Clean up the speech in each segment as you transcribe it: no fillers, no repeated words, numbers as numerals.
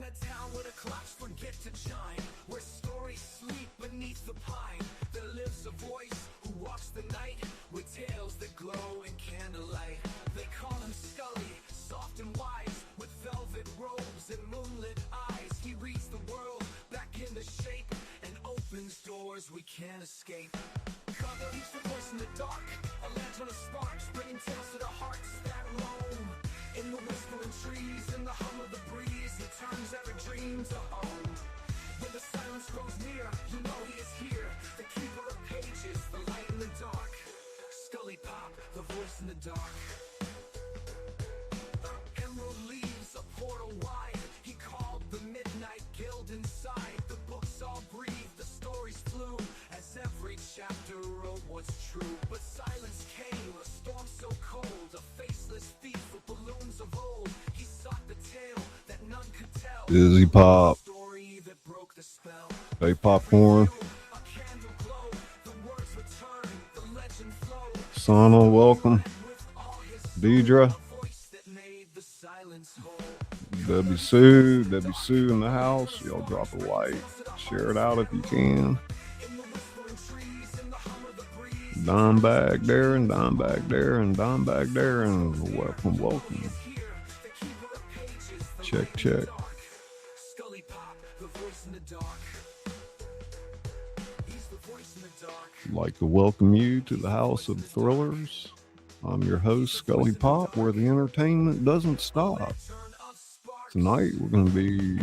a town where the clocks forget to chime, where stories sleep beneath the pine. There lives a voice who walks the night with tales that glow in candlelight. They call him Scully, soft and wise, with velvet robes and moonlit eyes. He reads the world back into shape and opens doors we can't escape. He's the voice in the dark, a lantern of sparks, bringing tales to the hearts that roam. In the whispering trees, in the hum of the breeze, he turns every dream to home. When the silence grows near, you know he is here, the keeper of pages, the light in the dark. ScullyPop, the voice in the dark. Emerald leaves a portal wide, he called the midnight guild inside. The books all breathe, the stories flew, as every chapter wrote what's true. But silence came, a storm so cold, a faceless thief with balloons of old. He sought the tale that none could tell. Izzy Pop. Story that broke the spell. Hey, Popcorn. A candle glowed, the words returned, the legend flowed. Sana, welcome. Deidre. Debbie Sue in the house. Y'all drop a like. Share it out if you can. Dime back there and dime back there and dime back there and welcome, welcome. Check, check. I'd like to welcome you to the House of Thrillers. I'm your host, ScullyPop, where the entertainment doesn't stop. Tonight we're going to be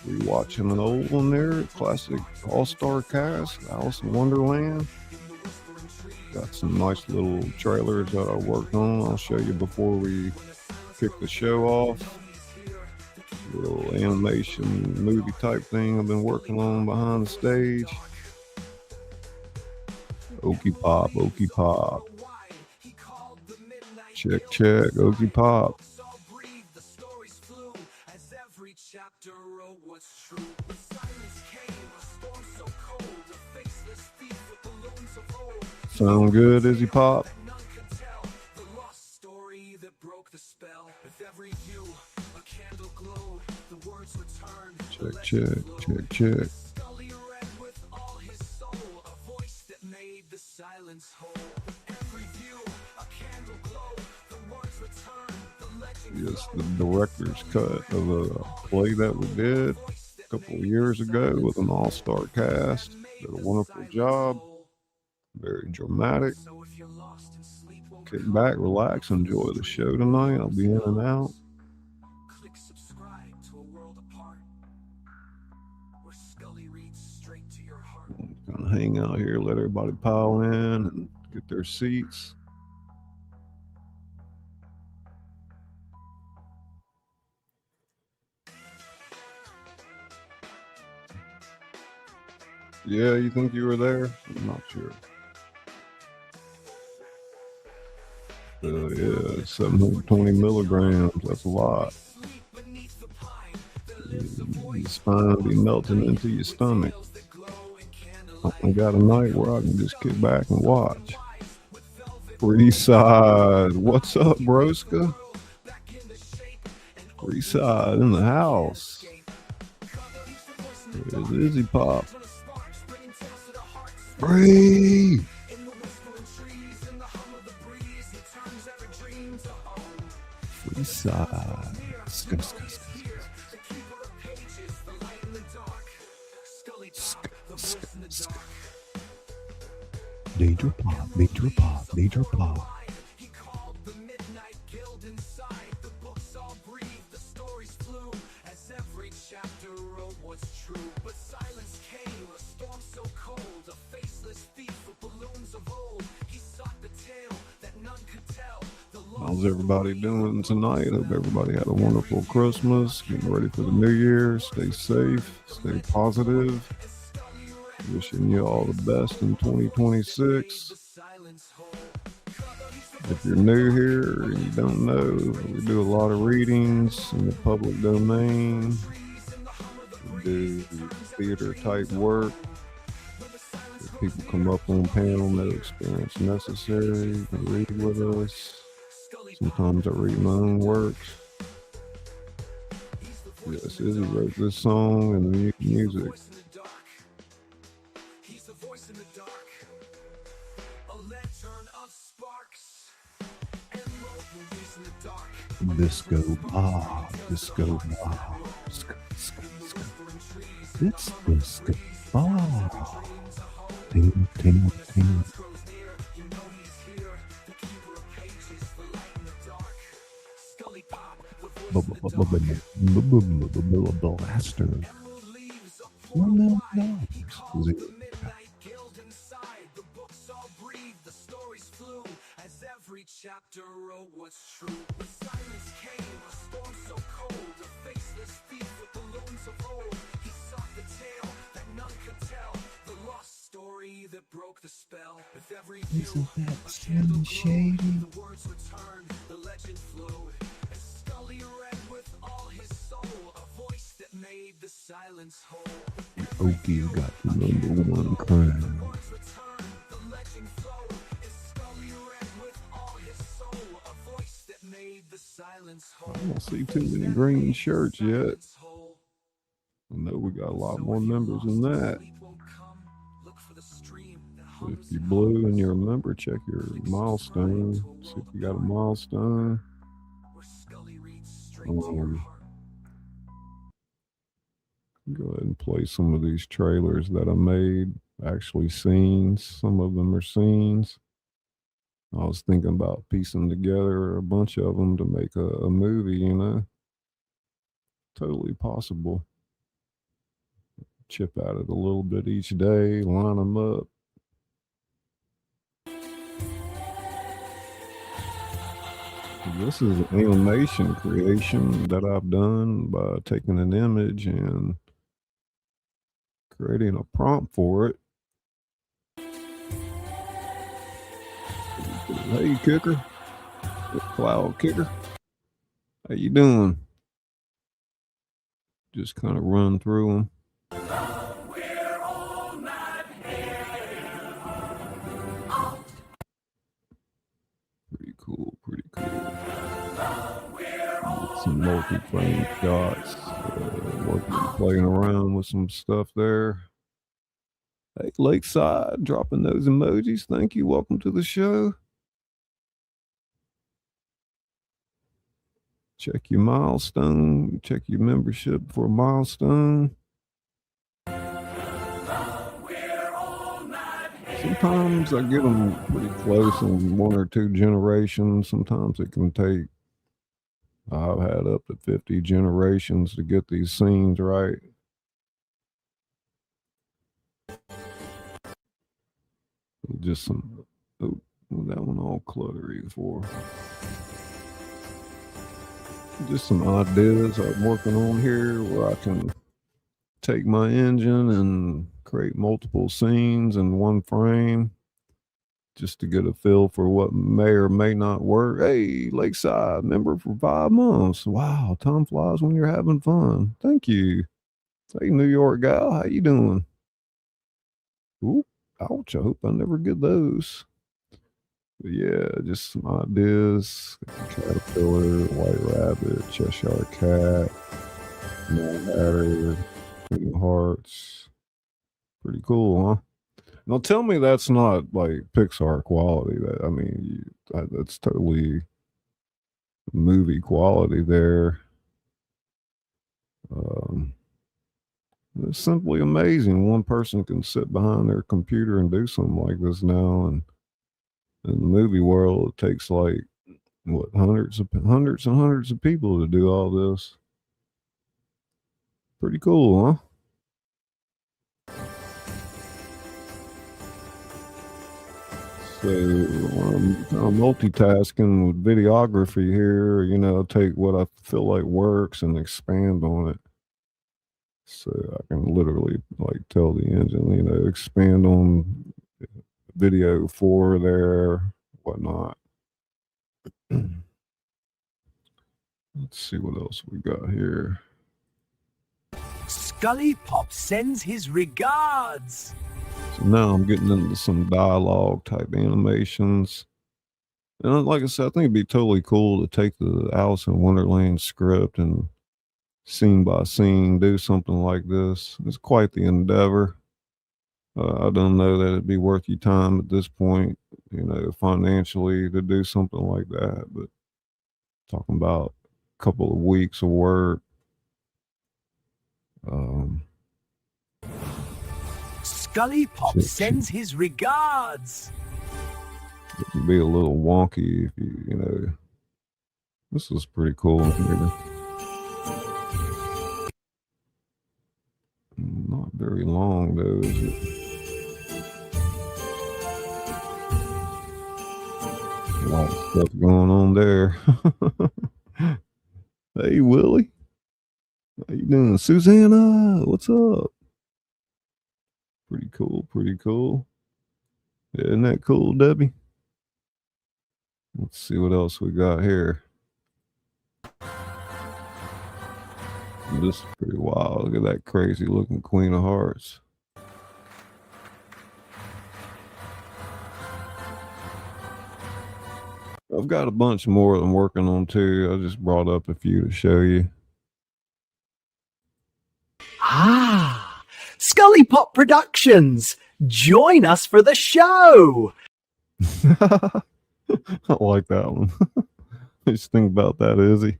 rewatching an old one there, classic all-star cast, Alice in Wonderland. Got some nice little trailers that I worked on. I'll show you before we kick the show off. Little animation movie type thing I've been working on behind the stage. Okie Pop, Okie Pop. Check, check, Okie Pop. Sound good, Izzy Pop? Check, check, check, check. Yes, the director's cut of a play that we did a couple of years ago with an all-star cast. Did a wonderful job. Very dramatic. Kick back, relax, enjoy the show tonight. I'll be in and out. Click subscribe to a world apart, where Scully reads straight to your heart. Kind of hang out here, let everybody pile in and get their seats. Yeah, you think you were there? I'm not sure. Yeah, 720 milligrams. That's a lot. Your spine be melting into your stomach. I got a night where I can just kick back and watch. Freeside, what's up, Broska? Freeside in the house. There's Izzy Pop. Free. Freeside. Deidre Pop, Deidre Pop, Deidre Pop. He called the midnight guild inside. The books all breathe, the stories flew, as every chapter wrote what's true. But silence came, a storm so cold, a faceless thief with balloons of old. He sought the tale that none could tell. How's everybody doing tonight? Hope everybody had a wonderful Christmas. Getting ready for the new year. Stay safe, stay positive. Wishing you all the best in 2026. If you're new here and you don't know, we do a lot of readings in the public domain. We do theater type work. If people come up on panel, no experience necessary. You can read with us. Sometimes I read my own works. Yes, Izzy wrote this song and the music. He's a voice in the dark, a lantern of sparks, and love movies in the dark. Disco Bob, Disco Bob, it's Disco Bob. Ting, ting, ting. Blaster. $1 million. The books all breathe, the stories flew, as every chapter wrote what's true. When silence came, a storm so cold, a faceless thief with balloons of old. He sought the tale that none could tell, the lost story that broke the spell. With every view, a candle glowed, the words returned, the legend flowed, and Scully read with all his soul, a voice that made the silence whole. Oki's got the #1 crime. I don't see too many green shirts yet. I know we got a lot more members than that. So if you're blue and you're a member, check your milestone. See if you got a milestone. Go ahead and play some of these trailers that I made. Actually scenes. Some of them are scenes. I was thinking about piecing together a bunch of them to make a movie, you know. Totally possible. Chip at it a little bit each day, line them up. This is an animation creation that I've done by taking an image and creating a prompt for it. Hey, Kicker. Cloud Kicker. How you doing? Just kind of run through them. Pretty cool, pretty cool. Some multi-frame shots. Playing around with some stuff there. Hey, Lakeside, dropping those emojis. Thank you. Welcome to the show. Check your milestone. Check your membership for a milestone. Sometimes I get them pretty close in 1 or 2 generations. Sometimes it can take, I've had up to 50 generations to get these scenes right. Just some, oh, that one all cluttery for. Just some ideas I'm working on here where I can take my engine and create multiple scenes in one frame just to get a feel for what may or may not work. Hey, Lakeside, member for 5 months. Wow, time flies when you're having fun. Thank you. Hey, New York gal, how you doing? Ooh, ouch, I hope I never get those. But yeah, just some ideas. Caterpillar, White Rabbit, Cheshire Cat, Mad Hatter, Queen of Hearts. Pretty cool, huh? Now tell me that's not like Pixar quality. That, I mean, that's totally movie quality there. It's simply amazing. One person can sit behind their computer and do something like this now, and in the movie world, it takes like what hundreds and hundreds of people to do all this. Pretty cool, huh? So I'm kind of multitasking with videography here. You know, take what I feel like works and expand on it. So I can literally like tell the engine, you know, expand on video 4 there, whatnot. Let's see what else we got here. ScullyPop sends his regards. So now I'm getting into some dialogue type animations. And like I said, I think it'd be totally cool to take the Alice in Wonderland script and scene by scene, do something like this. It's quite the endeavor. I don't know that it'd be worth your time at this point, financially to do something like that. But talking about a couple of weeks of work, ScullyPop sends his regards. it can be a little wonky if This is pretty cool. Not very long though, is it? A lot of stuff going on there. Hey Willie, how you doing? Susanna, what's up? Pretty cool, pretty cool. Yeah, isn't that cool, Debbie? Let's see what else we got here. This is pretty wild. Look at that crazy looking Queen of Hearts. I've got a bunch more I'm working on too. I just brought up a few to show you. Ah, ScullyPop Productions. Join us for the show. I like that one. Just think about that, Izzy.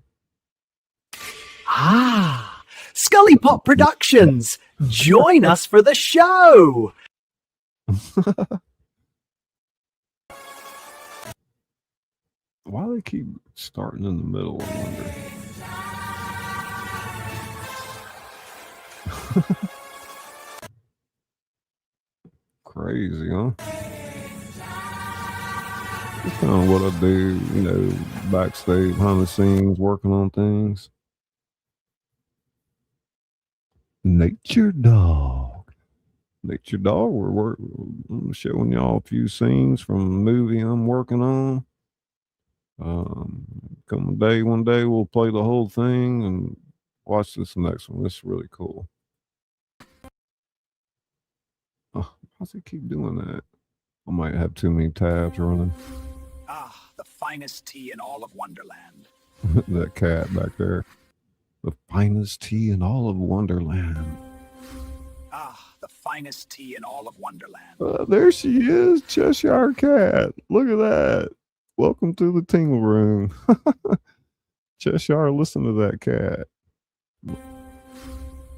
Ah, ScullyPop Productions. Join us for the show. Why do they keep starting in the middle, I wonder? Crazy, huh? That's kind of what I do, backstage, behind the scenes, working on things. Nature Dog. Nature Dog, I'm showing y'all a few scenes from a movie I'm working on. One day we'll play the whole thing and watch this next one. This is really cool. Oh, how's it keep doing that? I might have too many tabs running. Ah, the finest tea in all of Wonderland. That cat back there. The finest tea in all of Wonderland. Ah, the finest tea in all of Wonderland. There she is, Cheshire Cat. Look at that. Welcome to the Tingle Room. Cheshire, listen to that cat.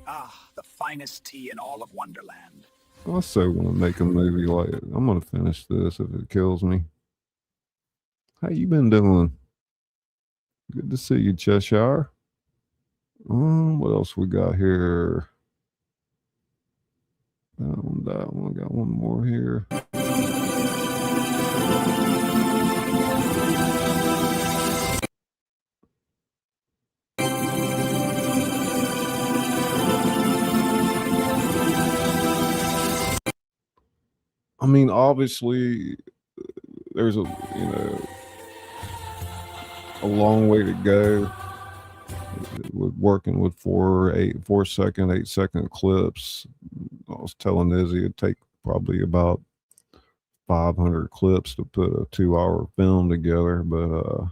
Ah, the finest tea in all of Wonderland. I also want to make a movie like it. I'm going to finish this if it kills me. How you been doing? Good to see you, Cheshire. What else we got here? That one. Got one more here. I mean, obviously, there's a long way to go with working with 4-second, 8-second clips. I was telling Izzy it'd take probably about 500 clips to put a 2-hour film together. But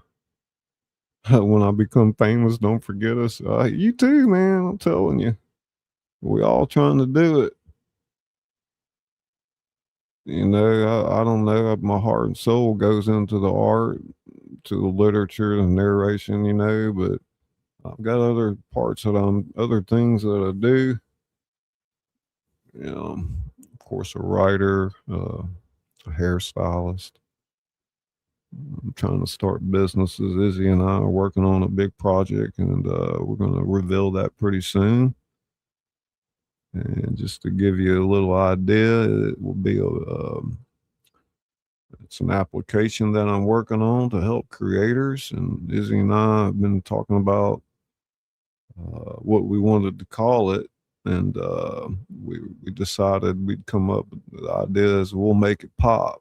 when I become famous, don't forget us. You too, man. I'm telling you, we all trying to do it. I don't know. My heart and soul goes into the art, to the literature, the narration, but I've got other things that I do. Of course, a writer, a hairstylist. I'm trying to start businesses. Izzy and I are working on a big project, and we're going to reveal that pretty soon. And just to give you a little idea, it will be it's an application that I'm working on to help creators. And Izzy and I have been talking about what we wanted to call it. And we decided we'd come up with the idea is We'll Make It Pop.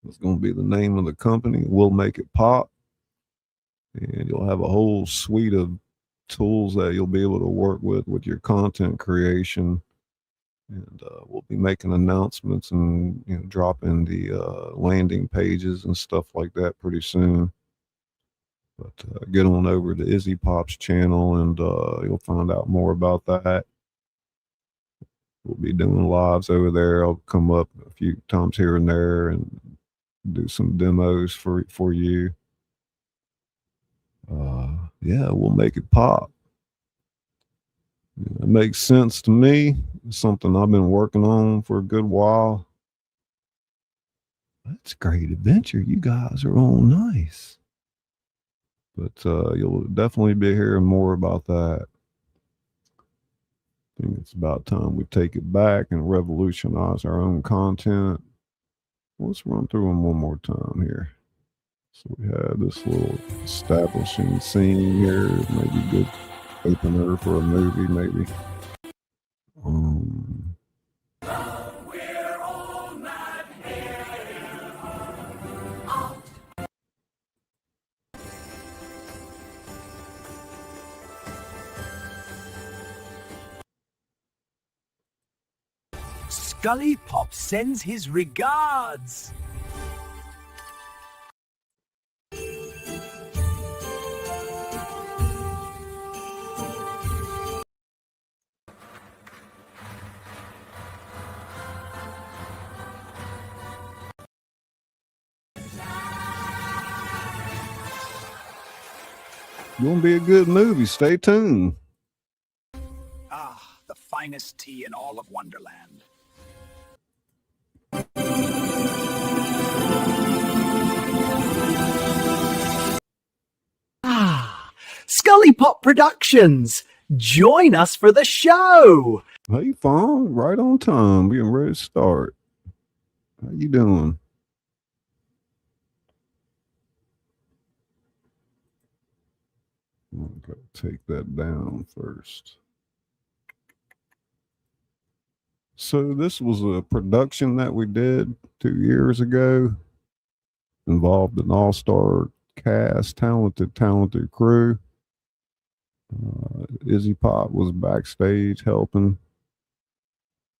It's going to be the name of the company, We'll Make It Pop. And you'll have a whole suite of tools that you'll be able to work with your content creation. And we'll be making announcements and dropping the landing pages and stuff like that pretty soon. But get on over to Izzy Pop's channel and you'll find out more about that. We'll be doing lives over there. I'll come up a few times here and there and do some demos for you. Yeah, we'll make it pop. It makes sense to me. It's something I've been working on for a good while. That's a great adventure. You guys are all nice. But you'll definitely be hearing more about that. I think it's about time we take it back and revolutionize our own content. Let's run through them one more time here. So we have this little establishing scene here. Maybe good opener for a movie, maybe. ScullyPop sends his regards. Gonna be a good movie. Stay tuned. Ah, the finest tea in all of Wonderland. Ah, ScullyPop Productions. Join us for the show. Hey, Fawn, right on time. Being ready to start. How you doing? I'm gonna take that down first. So this was a production that we did 2 years ago. Involved an all-star cast, talented crew. Izzy Pop was backstage helping,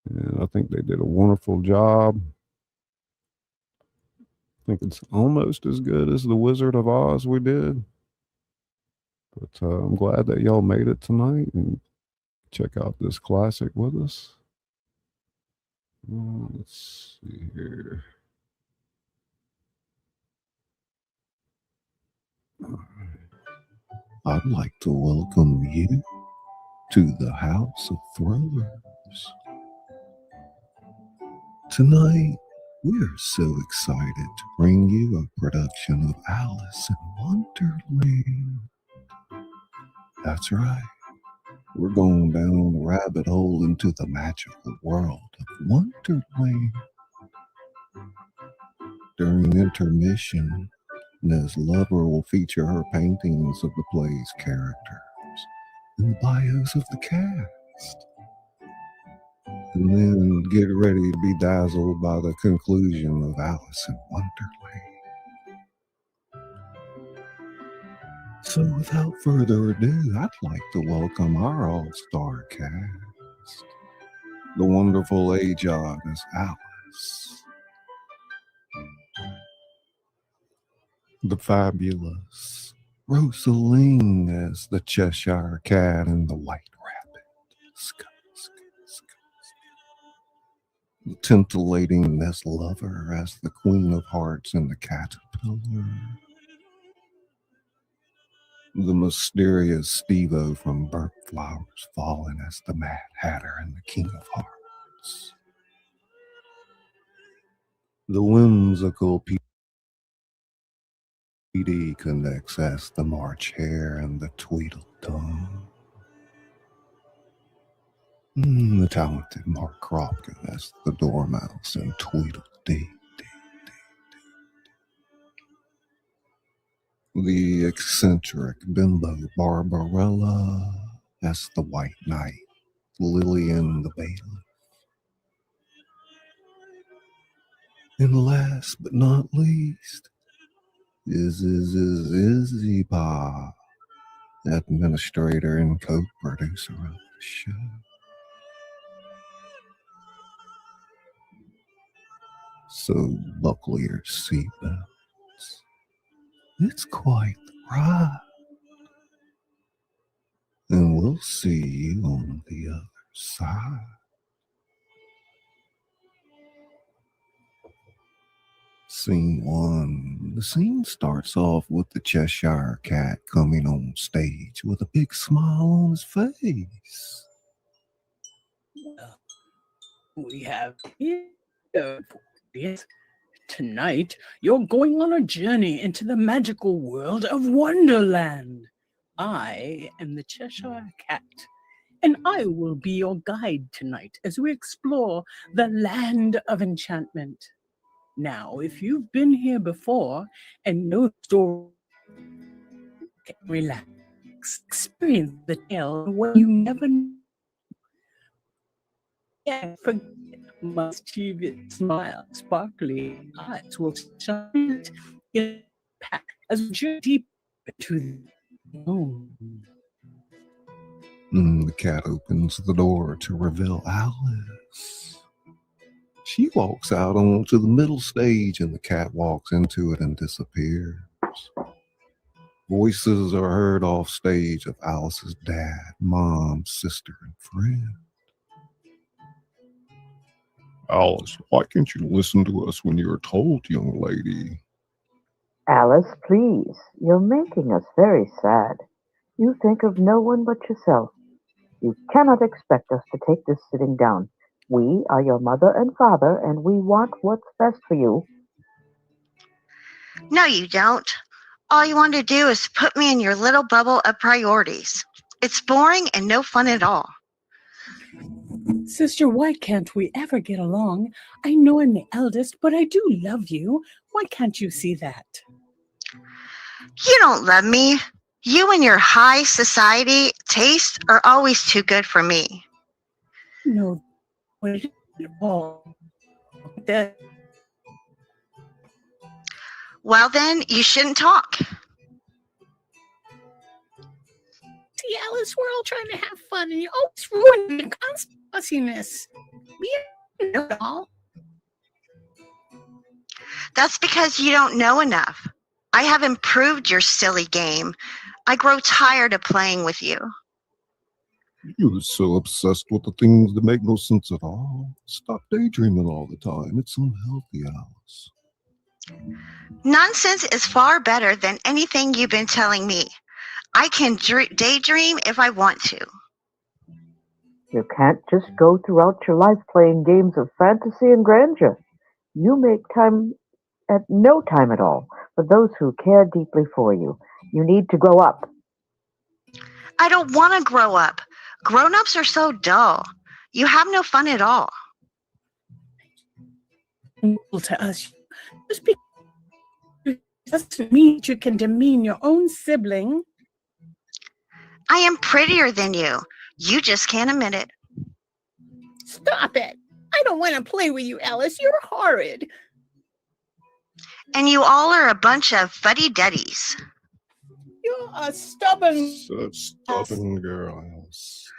and I think they did a wonderful job. I think it's almost as good as the Wizard of Oz we did. But I'm glad that y'all made it tonight and check out this classic with us. Let's see here. I'd like to welcome you to the House of Thrillers. Tonight, we're so excited to bring you a production of Alice in Wonderland. That's right. We're going down the rabbit hole into the magical world of Wonderland. During intermission, Nez Lover will feature her paintings of the play's characters and the bios of the cast. And then get ready to be dazzled by the conclusion of Alice in Wonderland. So without further ado, I'd like to welcome our all-star cast. The wonderful Ajod as Alice. The fabulous Rosaline as the Cheshire Cat and the White Rabbit. The titillating Nez Lover as the Queen of Hearts and the Caterpillar. The mysterious Steve-O from Burnt Flowers Fallen as the Mad Hatter and the King of Hearts. The whimsical PD connects as the March Hare and the Tweedledum. The talented Mark Kropka as the Dormouse and Tweedledee. The eccentric Bimbo Barbarella as the White Knight, Lillian the Bailiff. And last but not least, Izzy Pop, administrator and co-producer of the show. So buckle your seatbelts. It's quite the ride. And we'll see you on the other side. Scene 1. The scene starts off with the Cheshire Cat coming on stage with a big smile on his face. We have here. Yes. Tonight, you're going on a journey into the magical world of Wonderland. I am the Cheshire Cat, and I will be your guide tonight as we explore the land of enchantment. Now, if you've been here before and know the story, relax, experience the tale in a way you never knew. Yeah, forget mischievous smile, sparkly eyes will shine in pack as we journey deep into the moon. The cat opens the door to reveal Alice. She walks out onto the middle stage and the cat walks into it and disappears. Voices are heard off stage of Alice's dad, mom, sister, and friend. Alice, why can't you listen to us when you're told, young lady? Alice, please. You're making us very sad. You think of no one but yourself. You cannot expect us to take this sitting down. We are your mother and father, and we want what's best for you. No, you don't. All you want to do is put me in your little bubble of priorities. It's boring and no fun at all. Sister, why can't we ever get along? I know I'm the eldest, but I do love you. Why can't you see that? You don't love me. You and your high society tastes are always too good for me. No, wait at all. That Well, then, you shouldn't talk. See, Alice, we're all trying to have fun, and you always ruin the constant fussiness. We don't know it all. That's because you don't know enough. I have improved your silly game. I grow tired of playing with you. You're so obsessed with the things that make no sense at all. Stop daydreaming all the time. It's unhealthy, Alice. Nonsense is far better than anything you've been telling me. I can daydream if I want to. You can't just go throughout your life playing games of fantasy and grandeur. You make time at no time at all for those who care deeply for you. You need to grow up. I don't want to grow up. Grown-ups are so dull. You have no fun at all. To us, just because doesn't mean you can demean your own sibling. I am prettier than you. You just can't admit it. Stop it. I don't want to play with you, Alice. You're horrid. And you all are a bunch of fuddy-duddies. You're a stubborn... Such stubborn girl, Alice.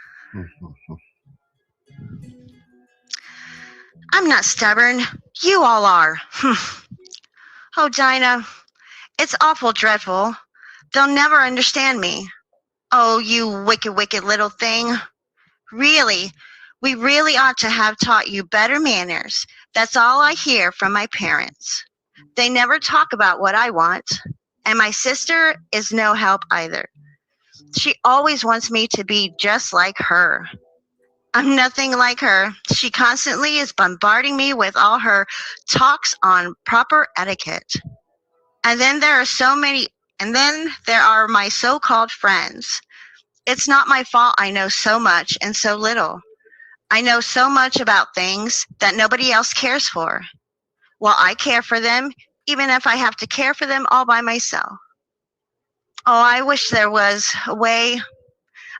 I'm not stubborn. You all are. Oh, Dinah, it's awful dreadful. They'll never understand me. Oh, you wicked, wicked little thing. Really, we really ought to have taught you better manners. That's all I hear from my parents. They never talk about what I want. And my sister is no help either. She always wants me to be just like her. I'm nothing like her. She constantly is bombarding me with all her talks on proper etiquette. And then there are my so-called friends. It's not my fault I know so much and so little. I know so much about things that nobody else cares for. Well, I care for them, even if I have to care for them all by myself. Oh, I wish there was a way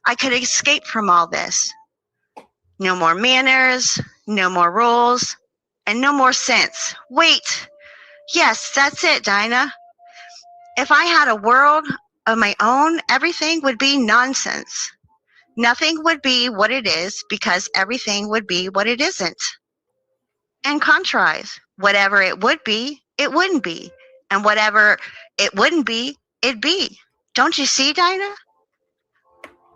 I could escape from all this. No more manners, no more rules, and no more sense. Wait. Yes, that's it, Dinah. If I had a world of my own, everything would be nonsense. Nothing would be what it is because everything would be what it isn't. And contrast, whatever it would be, it wouldn't be. And whatever it wouldn't be, it'd be. Don't you see, Dinah?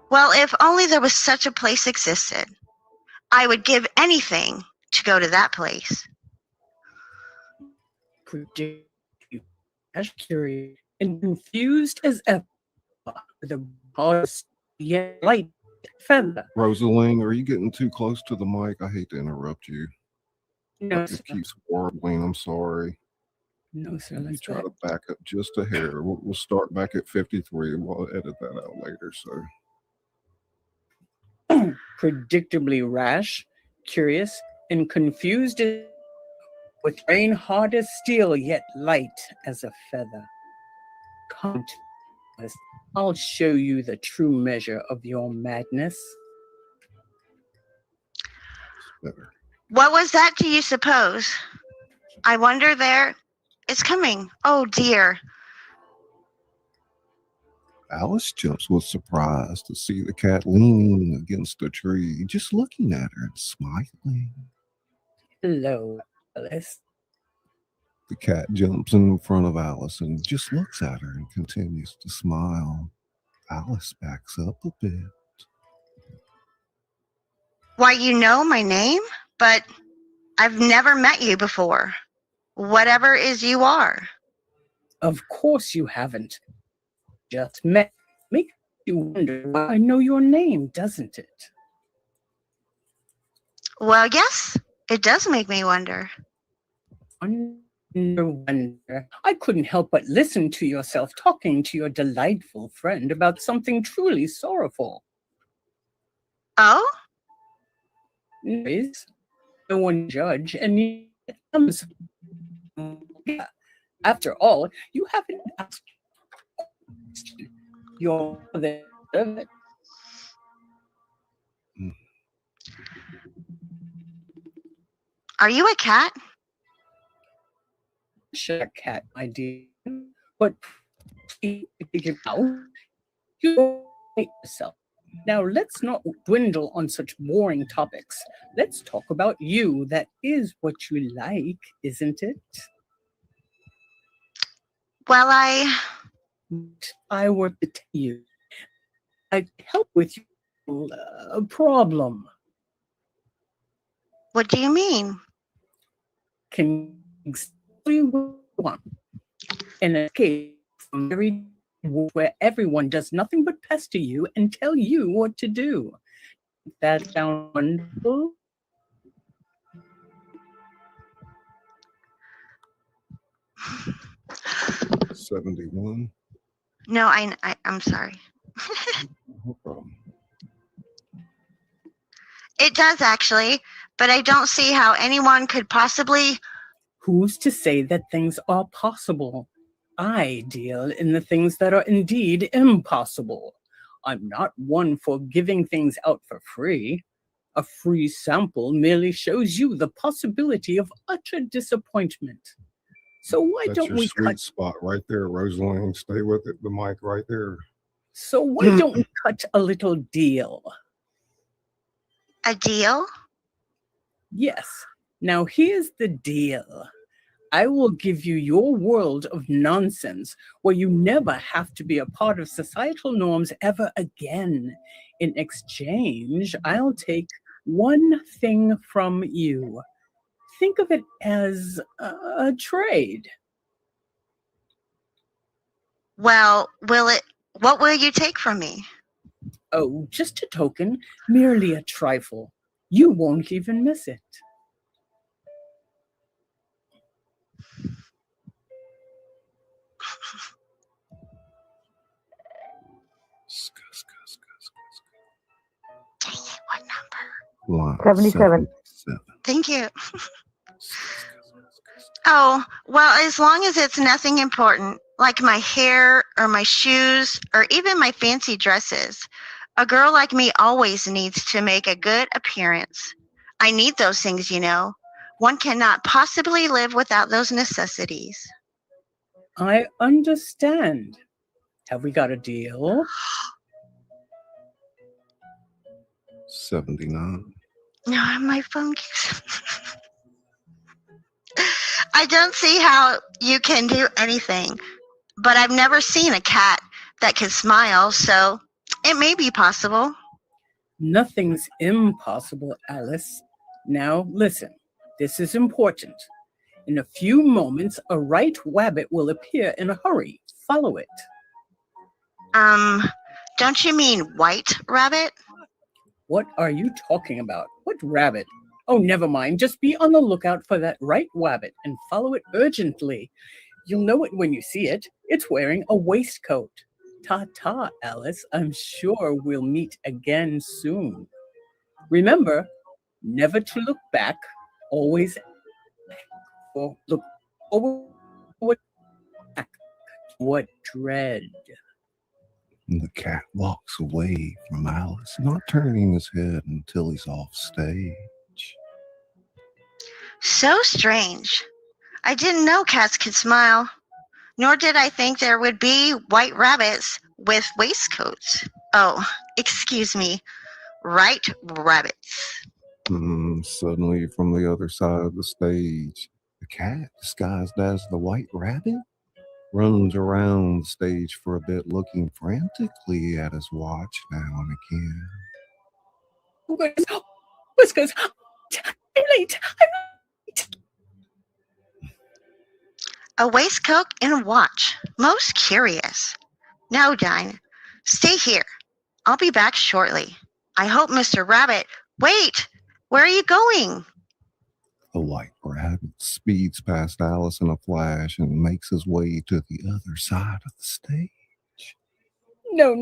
Well, if only there was such a place existed. I would give anything to go to that place. Predict you as curious and confused as ever with a hardest yet light feather. Rosalind, are you getting too close to the mic? I hate to interrupt you. No, It sir. keeps warbling. I'm sorry. No, sir. You Let's try try. to back up just a hair. We'll start back at 53. We'll edit that out later. So Predictably rash, curious, and confused with brain hard as steel yet light as a feather. Come to us. I'll show you the true measure of your madness. it's better. What was that, do you suppose? I wonder there. It's coming. Oh, dear. Alice jumps with surprise to see the cat leaning against a tree, just looking at her and smiling. Hello, Alice. The cat jumps in front of Alice and just looks at her and continues to smile. Alice backs up a bit. Why, you know my name, but I've never met you before. Whatever is you are. Of course you haven't. Just met. Make you wonder why I know your name, doesn't it? Well, yes, it does make me wonder. Wonder. I couldn't help but listen to yourself talking to your delightful friend about something truly sorrowful. Oh? Anyways, no one judge, and yet comes. After all, you haven't asked your mother of it. Are you a cat? Sure, cat, my dear, but you hate yourself. Now let's not dwindle on such boring topics. Let's talk about you. That is what you like, isn't it? Well, I were to tell you, I'd help with your problem. what do you mean? Can exactly what you want. An escape from every where everyone does nothing but pester you and tell you what to do. That sound wonderful? $71. No, I'm sorry. No problem. It does actually, but I don't see how anyone could possibly. Who's to say that things are possible? I deal in the things that are indeed impossible. I'm not one for giving things out for free. A free sample merely shows you the possibility of utter disappointment. So why That's don't your we sweet cut? spot right there, Rosalind. Stay with it. The mic right there. So why don't we cut a little deal? A deal? Yes. Now here's the deal. I will give you your world of nonsense where you never have to be a part of societal norms ever again. In exchange, I'll take one thing from you. Think of it as a trade. Well, what will you take from me? Oh, just a token, merely a trifle. You won't even miss it. Dang it, what number? Line 77. 77. Thank you. Oh, well, as long as it's nothing important, like my hair or my shoes or even my fancy dresses. A girl like me always needs to make a good appearance. I need those things, you know. One cannot possibly live without those necessities. I understand. Have we got a deal? 79. No, my phone keeps. I don't see how you can do anything, but I've never seen a cat that can smile, so it may be possible. Nothing's impossible, Alice. Now listen, this is important. In a few moments, a right rabbit will appear in a hurry. Follow it. Don't you mean white rabbit? What are you talking about? What rabbit? Oh, never mind. Just be on the lookout for that right rabbit and follow it urgently. You'll know it when you see it. It's wearing a waistcoat. Ta-ta, Alice. I'm sure we'll meet again soon. Remember, never to look back, always look forward back. What dread. And the cat walks away from Alice, not turning his head until he's off stage. So strange. I didn't know cats could smile, nor did I think there would be white rabbits with waistcoats. Oh, excuse me, right rabbits. Suddenly, from the other side of the stage, the cat, disguised as the white rabbit, runs around the stage for a bit, looking frantically at his watch now and again. Whiskers, I'm late. A waistcoat and a watch. Most curious. No, Dine. Stay here. I'll be back shortly. I hope Mr. Rabbit. Wait! Where are you going? The white rabbit speeds past Alice in a flash and makes his way to the other side of the stage. No,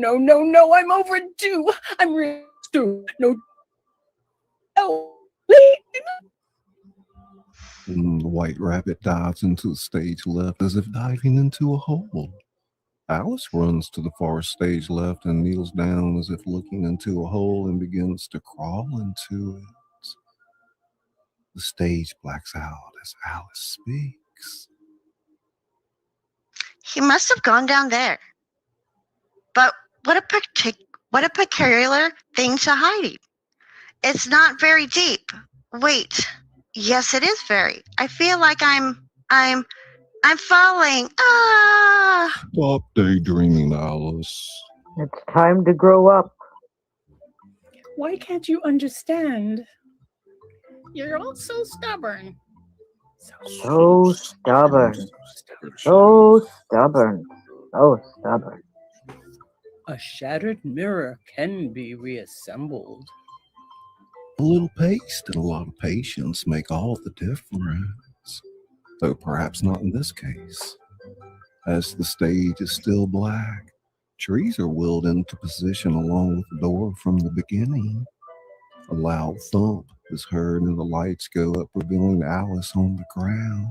I'm overdue. I'm really due. No. The white rabbit dives into the stage left as if diving into a hole. Alice runs to the far stage left and kneels down as if looking into a hole and begins to crawl into it. The stage blacks out as Alice speaks. He must have gone down there. But what a peculiar thing to hide. It's not very deep. Wait. Yes, it is very. I feel like I'm falling. Ah! Stop daydreaming, Alice. It's time to grow up. Why can't you understand? You're all so stubborn. So stubborn. So stubborn. So stubborn. A shattered mirror can be reassembled. A little paste and a lot of patience make all the difference, though perhaps not in this case. As the stage is still black, trees are willed into position along with the door from the beginning. A loud thump is heard and the lights go up, revealing Alice on the ground.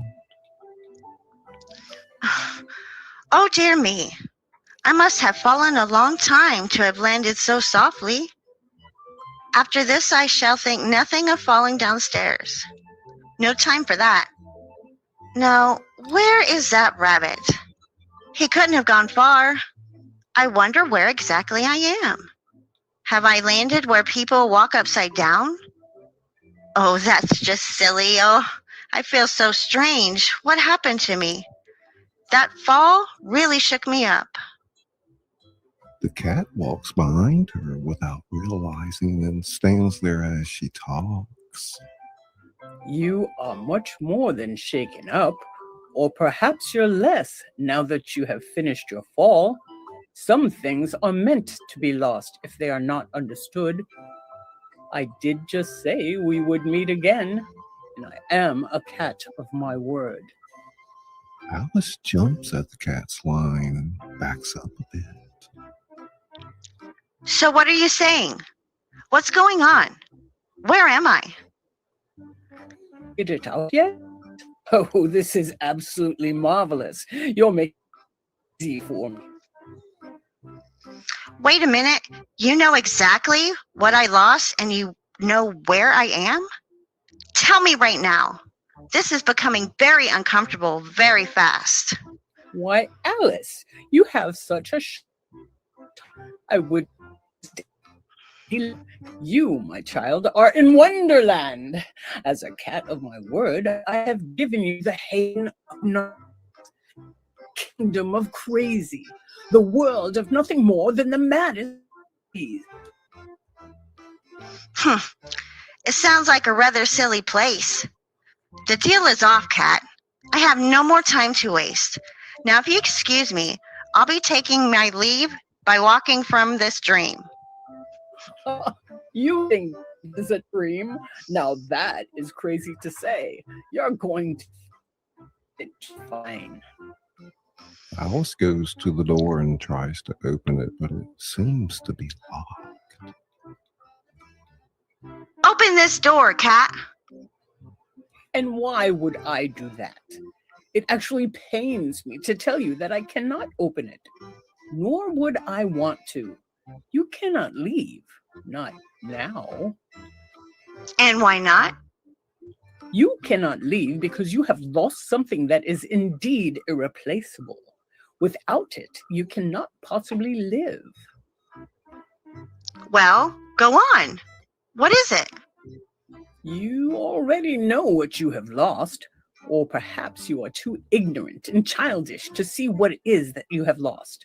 Oh dear me. I must have fallen a long time to have landed so softly. After this, I shall think nothing of falling downstairs. No time for that. Now, where is that rabbit? He couldn't have gone far. I wonder where exactly I am. Have I landed where people walk upside down? Oh, that's just silly. Oh, I feel so strange. What happened to me? That fall really shook me up. The cat walks behind her without realizing and stands there as she talks. You are much more than shaken up, or perhaps you're less now that you have finished your fall. Some things are meant to be lost if they are not understood. I did just say we would meet again, and I am a cat of my word. Alice jumps at the cat's line and backs up a bit. So what are you saying? What's going on? Where am I? Get it out yet? Oh, this is absolutely marvelous. You're making it easy for me. Wait a minute. You know exactly what I lost and you know where I am? Tell me right now. This is becoming very uncomfortable very fast. Why, Alice, you have such a I would you, my child, are in Wonderland. As a cat of my word, I have given you the haven of knowledge. kingdom of crazy, the world of nothing more than the maddest. It sounds like a rather silly place. The deal is off, Cat. I have no more time to waste. Now, if you excuse me, I'll be taking my leave by walking from this dream. You think this is a dream? Now that is crazy to say. You're going to it's fine. Alice goes to the door and tries to open it, but it seems to be locked. Open this door, Cat. And why would I do that? It actually pains me to tell you that I cannot open it, nor would I want to. You cannot leave, not now. And why not? You cannot leave because you have lost something that is indeed irreplaceable. Without it, you cannot possibly live. Well, go on. What is it? You already know what you have lost, or perhaps you are too ignorant and childish to see what it is that you have lost.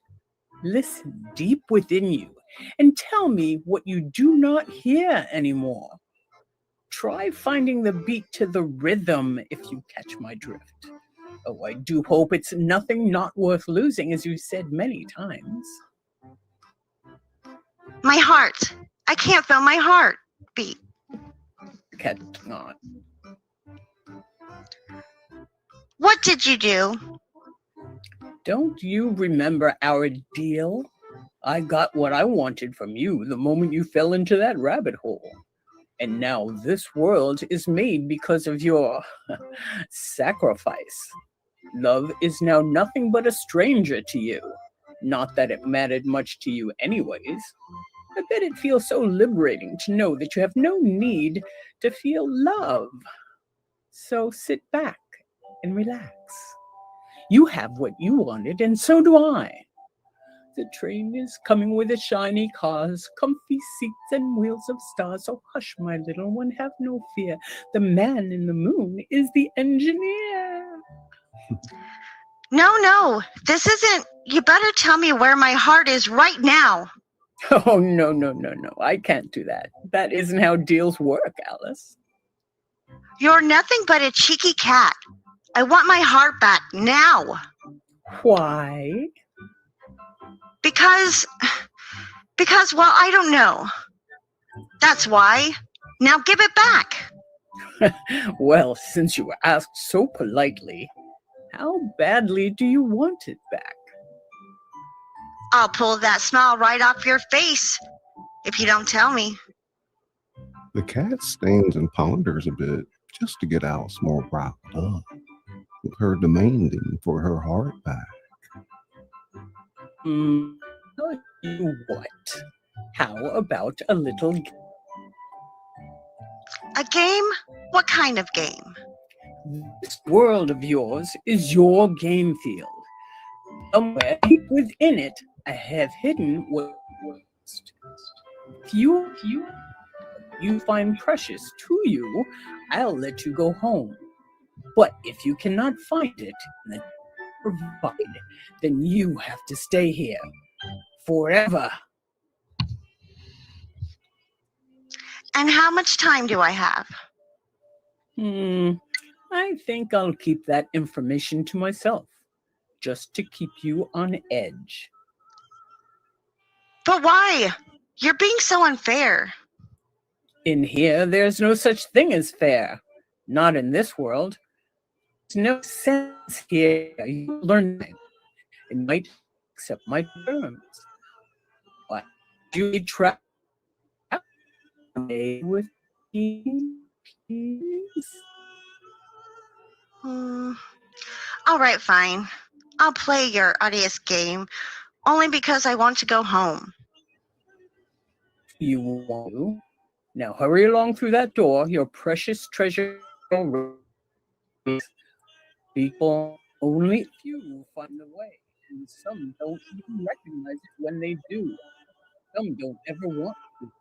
Listen deep within you and tell me what you do not hear anymore. Try finding the beat to the rhythm if you catch my drift. Oh, I do hope it's nothing not worth losing, as you said many times. My heart. I can't feel my heart beat. Cat not. What did you do? Don't you remember our deal? I got what I wanted from you the moment you fell into that rabbit hole. And now this world is made because of your sacrifice. Love is now nothing but a stranger to you. Not that it mattered much to you anyways. I bet it feels so liberating to know that you have no need to feel love. So sit back and relax. You have what you wanted, and so do I. The train is coming with its shiny cars, comfy seats and wheels of stars. So hush, my little one, have no fear. The man in the moon is the engineer. No, this isn't. You better tell me where my heart is right now. Oh, no. I can't do that. That isn't how deals work, Alice. You're nothing but a cheeky cat. I want my heart back now. Why? Because, well, I don't know. That's why. Now give it back. Well, since you asked so politely, how badly do you want it back? I'll pull that smile right off your face if you don't tell me. The cat stands and ponders a bit just to get Alice more riled up with her demanding for her heart back. Tell you what? How about a little game? A game? What kind of game? This world of yours is your game field. Somewhere deep within it, I have hidden what you find precious to you, I'll let you go home. But if you cannot find it, then you have to stay here forever. And how much time do I have? I think I'll keep that information to myself, just to keep you on edge. But why? You're being so unfair. In here, there's no such thing as fair. Not in this world. There's no sense here. You learn it. It might accept my terms. But you try with me, please? All right, fine. I'll play your odious game, only because I want to go home. You want to? Now hurry along through that door, your precious treasure. People, only few find the way, and some don't even recognize it when they do. Some don't ever want to.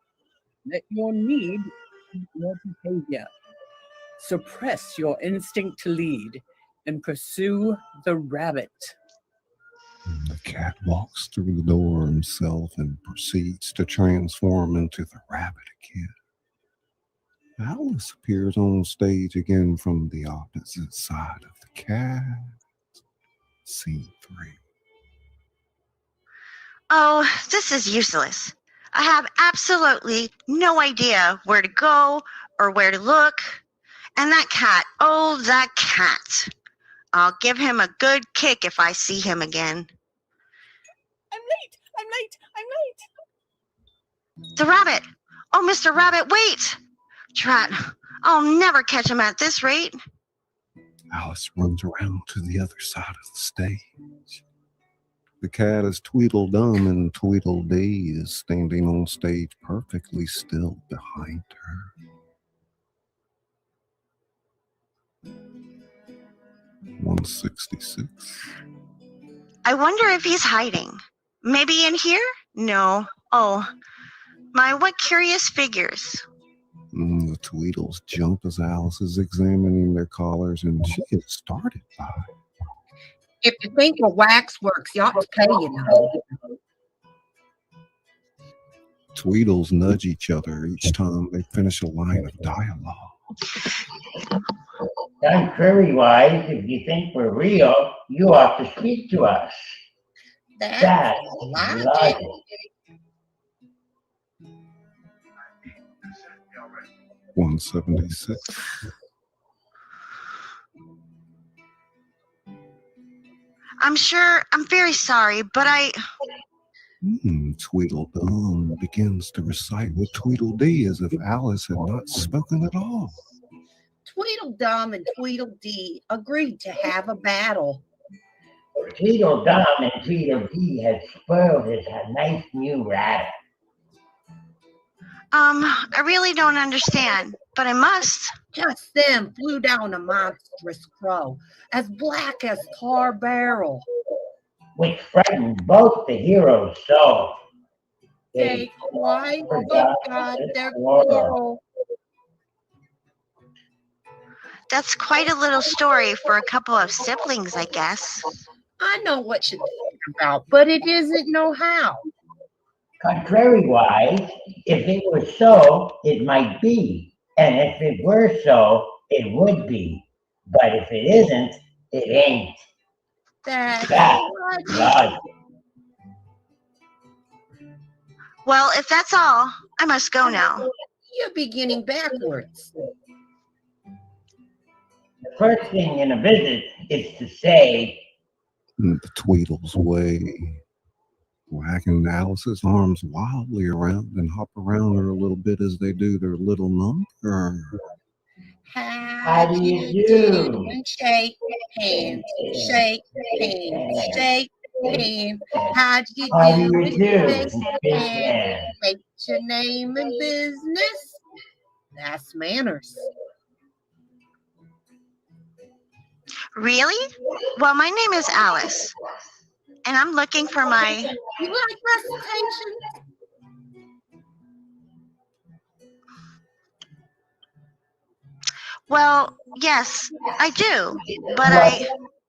Let your need be your behavior. Suppress your instinct to lead and pursue the rabbit. cat walks through the door himself and proceeds to transform into the rabbit again. Alice appears on stage again from the opposite side of the cat. Scene 3. Oh, this is useless. I have absolutely no idea where to go or where to look. And that cat, oh, that cat. I'll give him a good kick if I see him again. I'm late. I'm late. I'm late. The rabbit. Oh, Mr. Rabbit, wait. Drat, I'll never catch him at this rate. Alice runs around to the other side of the stage. The cat is Tweedledum and Tweedledee is standing on stage perfectly still behind her. (166). I wonder if he's hiding. Maybe in here? No. Oh, my, what curious figures. The Tweedles jump as Alice is examining their collars, and she gets started by it. If you think your wax works, you ought to pay, you know. Tweedles nudge each other each time they finish a line of dialogue. Contrary-wise, if you think we're real, you ought to speak to us. That's logic. 176. I'm very sorry, but Tweedledum begins to recite with Tweedledee as if Alice had not spoken at all. Tweedledum and Tweedledee agreed to have a battle. Tweedledum and Tweedledee had spoiled his nice new rabbit. I really don't understand, but I must. Just then flew down a monstrous crow, as black as tar barrel, which frightened both the heroes so. They quite forgot their quarrel. That's quite a little story for a couple of siblings, I guess. I know what you're thinking about, but it isn't no how. Contrary-wise, if it was so, it might be. And if it were so, it would be. But if it isn't, it ain't. That's logic. Well, if that's all, I must go now. You're beginning backwards. The first thing in a visit is to say, the Tweedles way, wagging Alice's arms wildly around and hop around her a little bit as they do their little number. How do you do? Shake hands, shake hands, shake hands. How do you do? State your name and business. That's manners. Really? Well, my name is Alice, and I'm looking for my... You like recitations? Well, yes, I do, but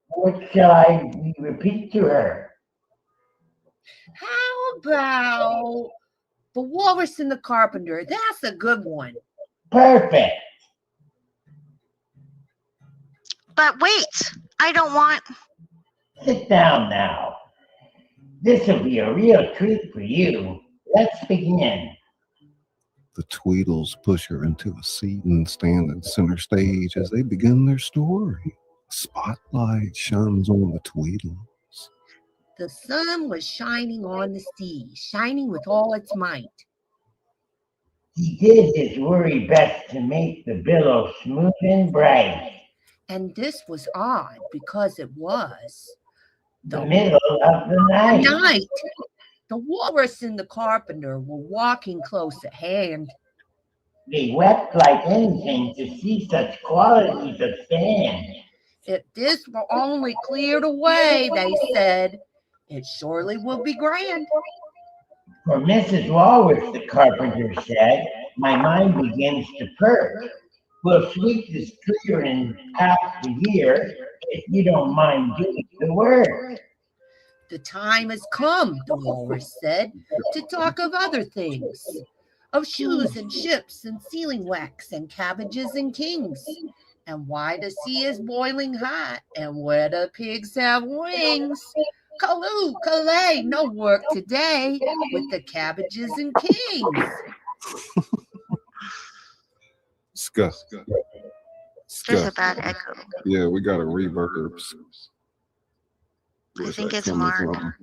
what shall I repeat to her? How about The Walrus and the Carpenter? That's a good one. Perfect. But wait, I don't want... Sit down now. This will be a real treat for you. Let's begin. The Tweedles push her into a seat and stand at center stage as they begin their story. A spotlight shines on the Tweedles. The sun was shining on the sea, shining with all its might. He did his very best to make the billows smooth and bright. And this was odd because it was the middle of the night. The Walrus and the Carpenter were walking close at hand. They wept like anything to see such qualities of sand. If this were only cleared away, they said, it surely would be grand. For Mrs. Walrus, the Carpenter said, my mind begins to perk. We'll sweep this clear in half the year if you don't mind doing the work. The time has come, the walrus said, to talk of other things, of shoes and ships and sealing wax and cabbages and kings, and why the sea is boiling hot and where the pigs have wings. Calloo, Calais, no work today with the cabbages and kings. Scuff. There's a bad echo. Yeah, we got a reverb. I think it's coming Mark. from?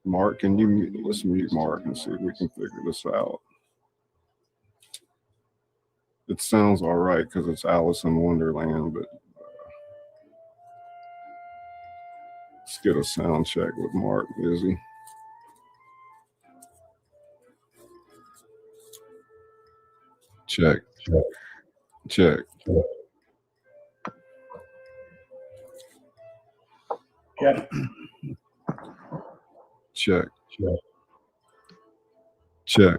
Mark, can you mute? Let's mute Mark and see if we can figure this out. It sounds all right because it's Alice in Wonderland, but let's get a sound check with Mark, Izzy. Check. Check. Check. Check. Check.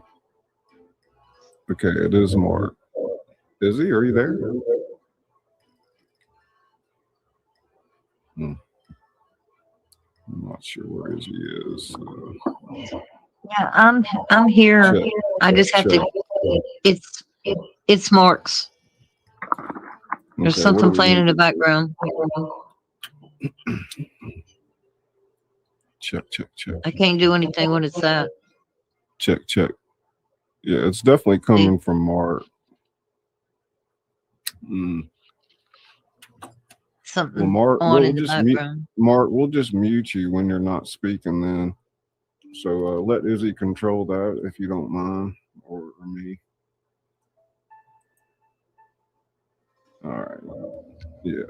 Okay, it is Mark. Izzy, are you there? I'm not sure where Izzy is. Yeah, I'm here. Check. I just have Check. to. It's Mark's. There's Okay, something what do we playing in need? the background. Check. I can't do anything when it's that. Check. Yeah, it's definitely coming from Mark. Something Well, Mark, on we'll in the just mute. background. Mark, we'll just mute you when you're not speaking. Then, so let Izzy control that if you don't mind, or me. All right. Yeah.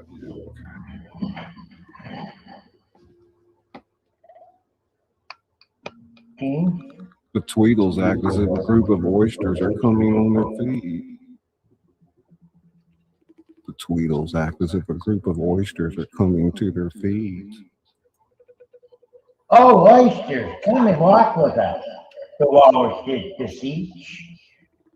Team? The Tweedles act as if a group of oysters are coming on their feet. The Tweedles act as if a group of oysters are coming to their feet. Oh, oysters, come and walk with us, the walrus did beseech.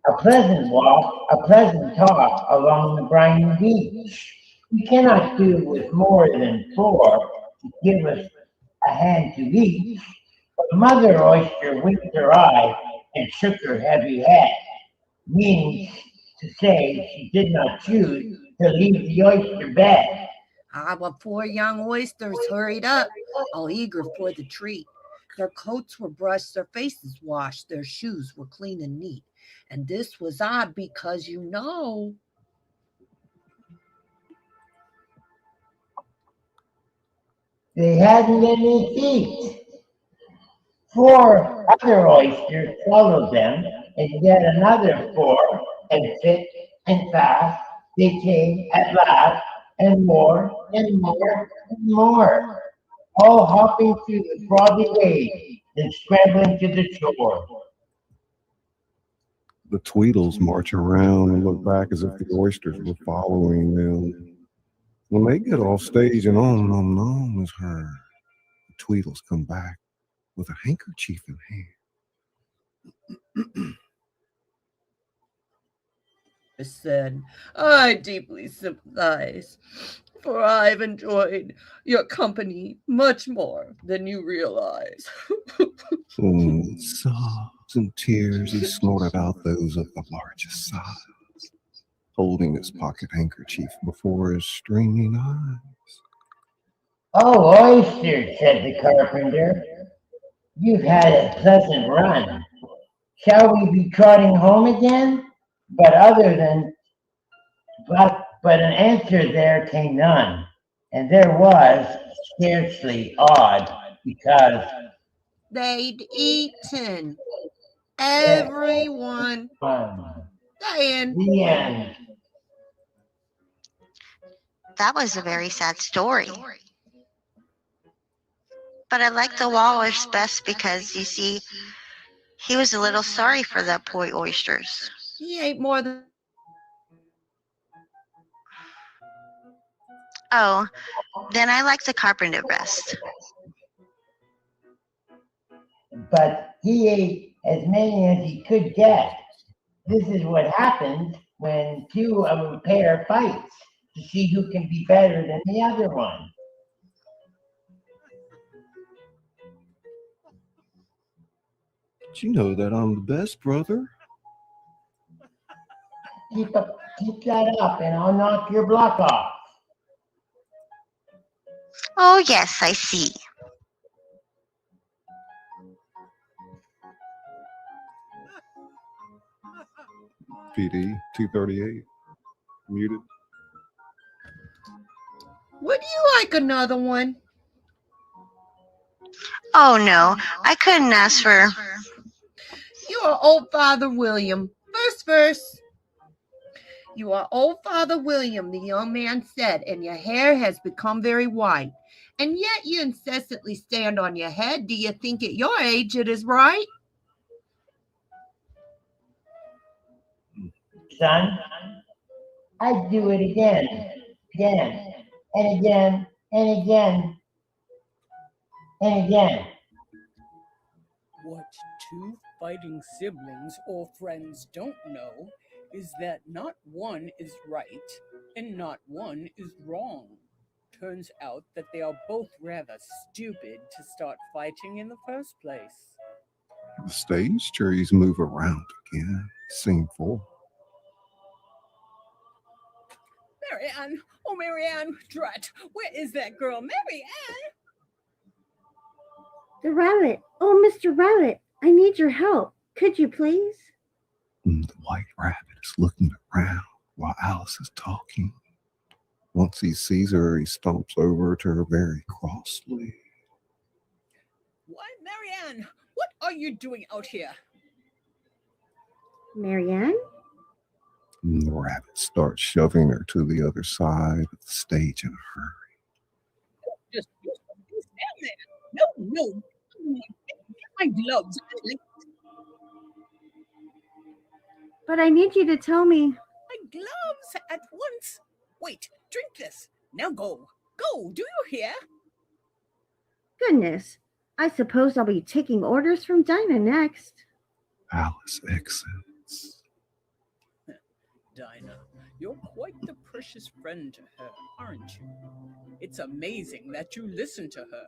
A pleasant walk, a pleasant talk along the briny beach. We cannot do with more than 4 to give us a hand to each. But Mother Oyster winked her eye and shook her heavy head, meaning to say she did not choose to leave the oyster bed. But 4 young oysters hurried up, all eager for the treat. Their coats were brushed, their faces washed, their shoes were clean and neat. And this was odd because, you know, They hadn't any feet. 4 other oysters followed them, and yet another 4, and thick and fast they came at last, and more and more and more, all hopping through the frothy waves, then scrambling to the shore. The Tweedles march around and look back as if the oysters were following them. When they get off stage and Om Nom Nom is heard, the Tweedles come back with a handkerchief in hand. said, I deeply sympathize, for I've enjoyed your company much more than you realize. Sobs and tears, he snorted out those of the largest size, holding his pocket handkerchief before his streaming eyes. Oh, oysters, said the carpenter, you've had a pleasant run. Shall we be trotting home again? But an answer there came none, and there was scarcely odd, because they'd eaten everyone. And the end. That was a very sad story. But I like the walrus best because, you see, he was a little sorry for the poor oysters. He ate more than... Oh, then I like the carpenter best. But he ate as many as he could get. This is what happens when 2 of a pair fights to see who can be better than the other one. You know that I'm the best, brother. Keep that up and I'll knock your block off. Oh, yes, I see. PD 238. Muted. Would you like another one? Oh, no, I couldn't ask for. You are old Father William. First verse. You are old Father William, the young man said, and your hair has become very white. And yet you incessantly stand on your head. Do you think at your age it is right? Son, I'd do it again, and again, and again, and again. What two fighting siblings or friends don't know is that not one is right and not one is wrong. Turns out that they are both rather stupid to start fighting in the first place. The stage trees move around again. Scene 4. Marianne! Oh, Marianne! Drat! Where is that girl? Marianne! The rabbit! Oh, Mr. Rabbit! I need your help. Could you please? The white rabbit is looking around while Alice is talking. Once he sees her, he stomps over to her very crossly. What, Marianne? What are you doing out here? Marianne? The rabbit starts shoving her to the other side of the stage in a hurry. Just stand there. No. Get my gloves. But I need you to tell me. My gloves at once. Wait, drink this. Now go. Go, do you hear? Goodness, I suppose I'll be taking orders from Dinah next. Alice exits. Dinah, you're quite the precious friend to her, aren't you? It's amazing that you listen to her.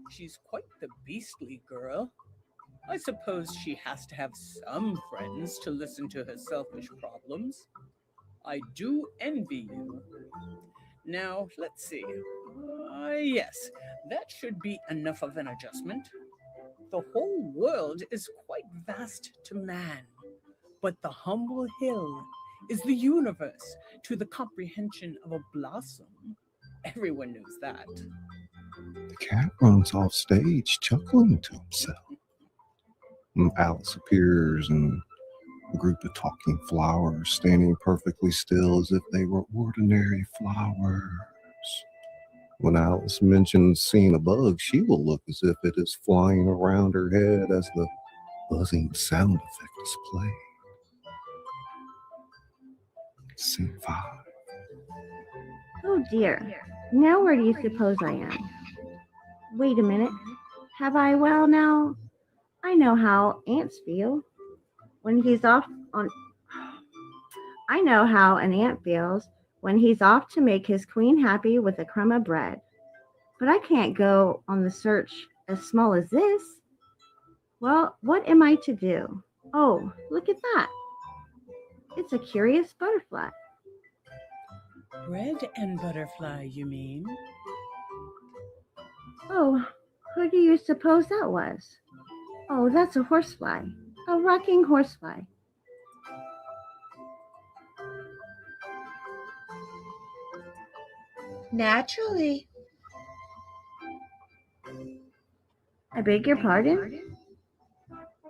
She's quite the beastly girl. I suppose she has to have some friends to listen to her selfish problems. I do envy you. Now, let's see. Yes, that should be enough of an adjustment. The whole world is quite vast to man, but the humble hill is the universe to the comprehension of a blossom. Everyone knows that. The cat runs off stage, chuckling to himself. And Alice appears and a group of talking flowers standing perfectly still as if they were ordinary flowers. When Alice mentions seeing a bug, she will look as if it is flying around her head as the buzzing sound effect is played. Scene 5. Oh dear. Now where do you suppose I am? Wait a minute. Have I? Well, now, I know how ants feel. When he's off on... I know how an ant feels when he's off to make his queen happy with a crumb of bread. But I can't go on the search as small as this. Well, what am I to do? Oh, look at that. It's a curious butterfly. Bread and butterfly, you mean? Oh, who do you suppose that was? Oh, that's a horsefly. A rocking horsefly. Naturally. I beg your pardon?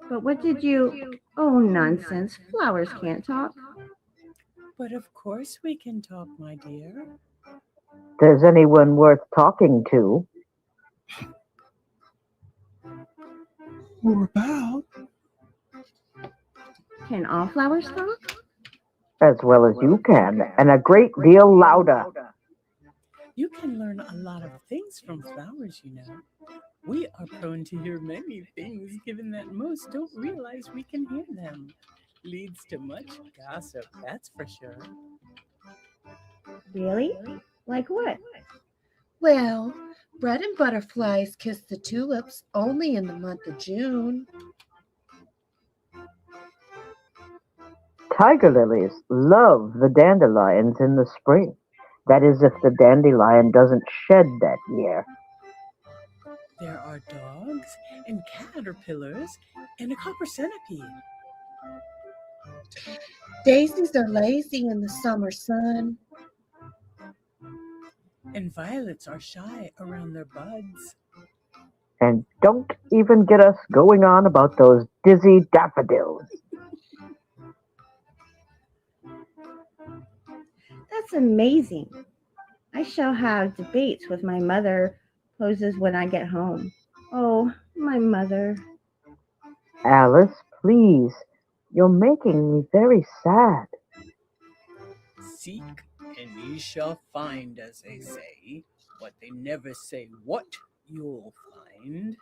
But what did you... Oh, nonsense. Flowers can't talk. But of course we can talk, my dear. There's anyone worth talking to. Or about? Can all flowers talk? As well as you can, and a great deal louder. You can learn a lot of things from flowers, you know. We are prone to hear many things, given that most don't realize we can hear them. Leads to much gossip, that's for sure. Really? Like what? Well, bread and butterflies kiss the tulips only in the month of June. tiger lilies love the dandelions in the spring. That is, if the dandelion doesn't shed that year. There are dogs and caterpillars and a copper centipede. Daisies are lazy in the summer sun. And violets are shy around their buds. And don't even get us going on about those dizzy daffodils. That's amazing. I shall have debates with my mother poses when I get home. Oh, my mother. Alice, please. You're making me very sad. Seek and ye shall find, as they say, but they never say what you'll find.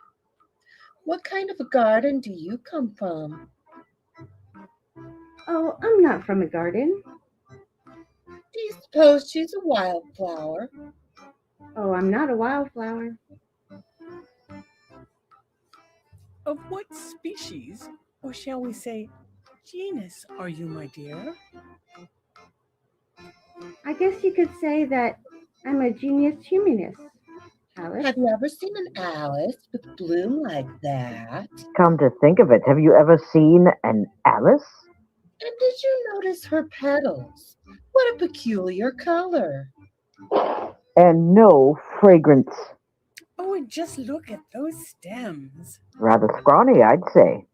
What kind of a garden do you come from? Oh, I'm not from a garden. Do you suppose she's a wildflower? Oh, I'm not a wildflower. Of what species, or shall we say genus, are you, my dear? I guess you could say that I'm a genius humanist, Alice. Have you ever seen an Alice with bloom like that? Come to think of it, have you ever seen an Alice? And did you notice her petals? What a peculiar color. And no fragrance. Oh, and just look at those stems. Rather scrawny, I'd say.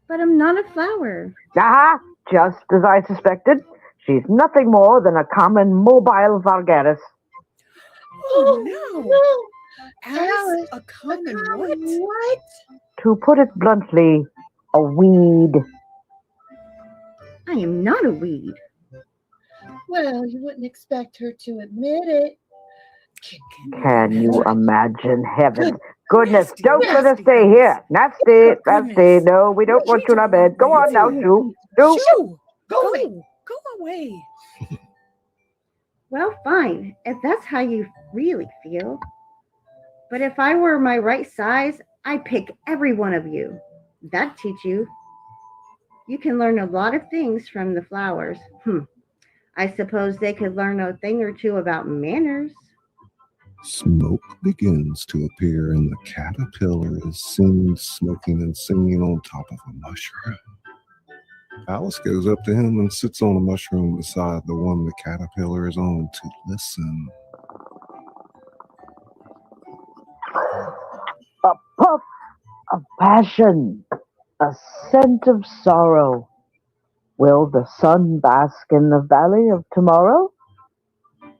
But I'm not a flower. Aha! Just as I suspected. She's nothing more than a common mobile vulgaris. Oh, no! Alice, a common what? What? To put it bluntly, a weed. I am not a weed. Well, you wouldn't expect her to admit it. Can you imagine? Heaven. Goodness, Nasty, don't let us nasty stay things. here. Nasty, nasty. Goodness. No, we don't want you in our bed. Go on now, Shoo. Shoo. Shoo! Go away. Well, fine, if that's how you really feel. But if I were my right size, I'd pick every one of you. That'd teach you. You can learn a lot of things from the flowers. I suppose they could learn a thing or two about manners. Smoke begins to appear, and the caterpillar is seen smoking and singing on top of a mushroom. Alice goes up to him and sits on a mushroom beside the one the caterpillar is on to listen. A puff of passion, a scent of sorrow. Will the sun bask in the valley of tomorrow?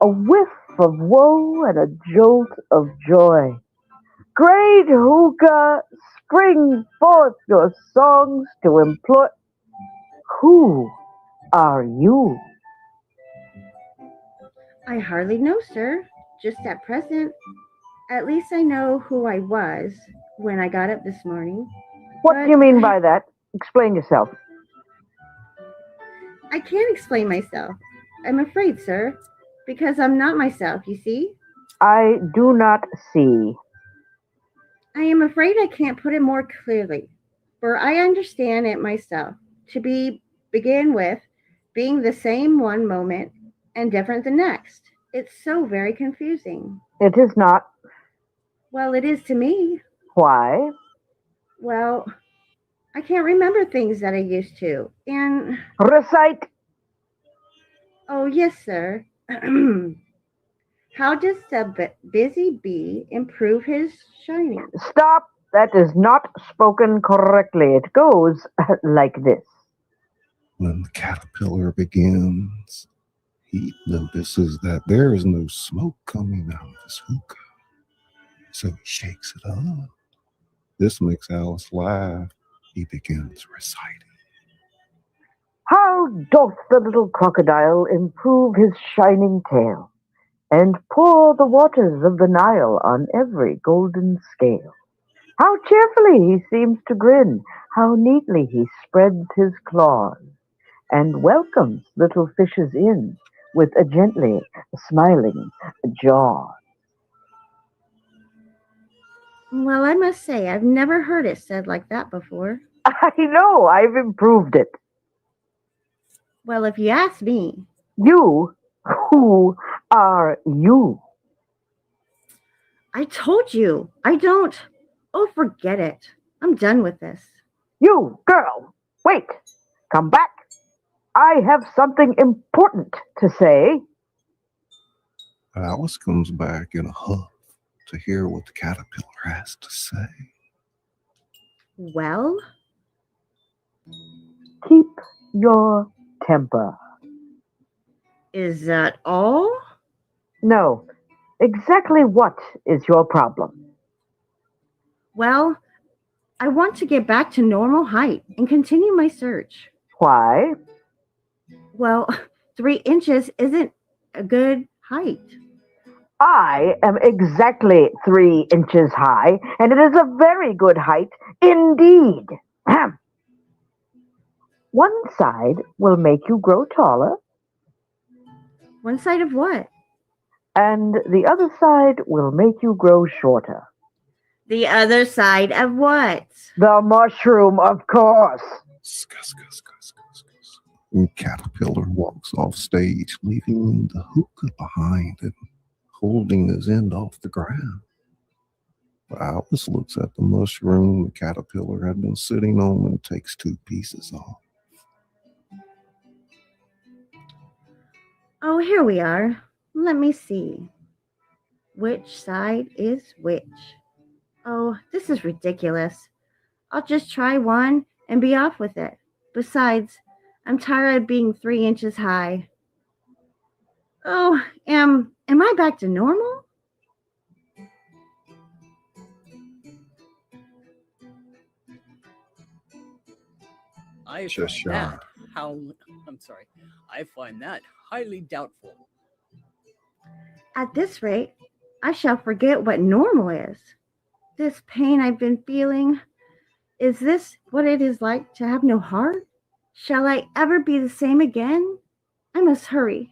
A whiff of woe and a jolt of joy. Great hookah, spring forth your songs to employ. Who are you? I hardly know, sir. Just at present. At least I know who I was when I got up this morning. What do you mean by that? Explain yourself. I can't explain myself. I'm afraid, sir, because I'm not myself, you see? I do not see. I am afraid I can't put it more clearly, for I understand it myself to begin with being the same one moment and different the next. It's so very confusing. It is not. Well, it is to me. Why? Well, I can't remember things that I used to. And recite. Oh, yes, sir. How does the busy bee improve his shining? Stop. That is not spoken correctly. It goes like this. When the caterpillar begins, he notices that there is no smoke coming out of his hookah. So he shakes it up. This makes Alice laugh. He begins reciting. How doth the little crocodile improve his shining tail, and pour the waters of the Nile on every golden scale? How cheerfully he seems to grin, how neatly he spreads his claws, and welcomes little fishes in with a gently smiling jaw. Well, I must say, I've never heard it said like that before. I know, I've improved it. Well, if you ask me, You? Who are you? I told you, I don't. Oh, forget it. I'm done with this. You, girl, wait. Come back. I have something important to say. Alice comes back in a huff to hear what the caterpillar has to say. Well, Keep your temper. is that all? No. Exactly what is your problem? Well, I want to get back to normal height and continue my search. Why? Well, 3 inches isn't a good height. I am exactly 3 inches high, and it is a very good height indeed. One side will make you grow taller, One side of what? and the other side will make you grow shorter. The other side of what? The mushroom, of course. The caterpillar walks off stage, leaving the hookah behind and holding his end off the ground. Alice looks at the mushroom the caterpillar had been sitting on and takes 2 pieces off. Oh, here we are. Let me see. Which side is which? Oh, this is ridiculous. I'll just try one and be off with it. Besides, I'm tired of being 3 inches high. Oh, am I back to normal? I find Cheshire. that I find that highly doubtful. At this rate, I shall forget what normal is. This pain I've been feeling, is this what it is like to have no heart? Shall I ever be the same again? I must hurry.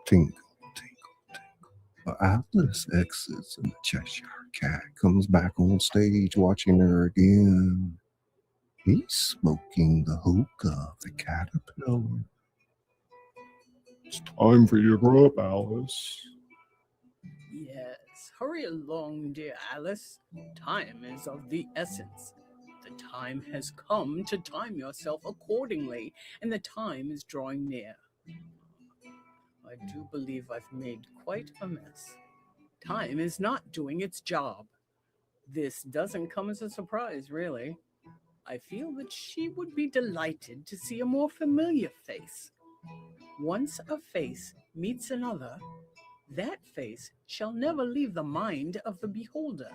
Tinkle, tinkle, tinkle. Alice exits and the Cheshire Cat comes back on stage watching her again. He's smoking the hookah of the caterpillar. It's time for you to grow up, Alice. Yes, hurry along, dear Alice. Time is of the essence. The time has come to time yourself accordingly, and the time is drawing near. I do believe I've made quite a mess. Time is not doing its job. This doesn't come as a surprise, really. I feel that she would be delighted to see a more familiar face. Once a face meets another, that face shall never leave the mind of the beholder.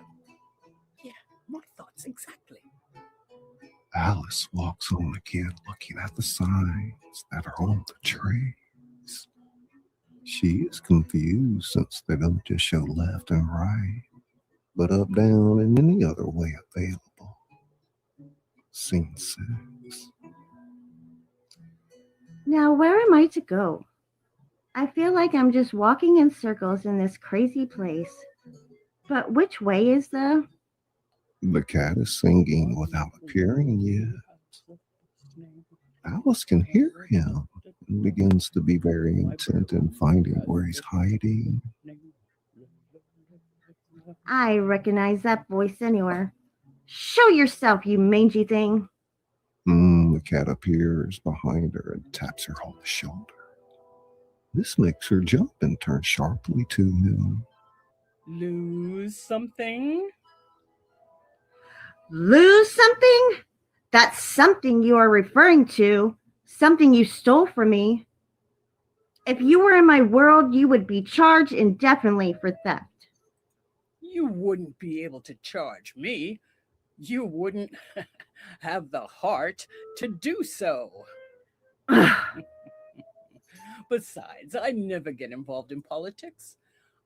Yeah, my thoughts exactly. Alice walks on again, looking at the signs that are on the trees. She is confused since they don't just show left and right, but up, down, and any other way available. Scene 6. Now, where am I to go? I feel like I'm just walking in circles in this crazy place. But which way is the... The cat is singing without appearing yet. Alice can hear him and begins to be very intent in finding where he's hiding. I recognize that voice anywhere. Show yourself, you mangy thing. The cat appears behind her and taps her on the shoulder. This makes her jump and turn sharply to him. Lose something? Lose something? That's something you are referring to. Something you stole from me. If you were in my world, you would be charged indefinitely for theft. You wouldn't be able to charge me. You wouldn't have the heart to do so. Besides, I never get involved in politics.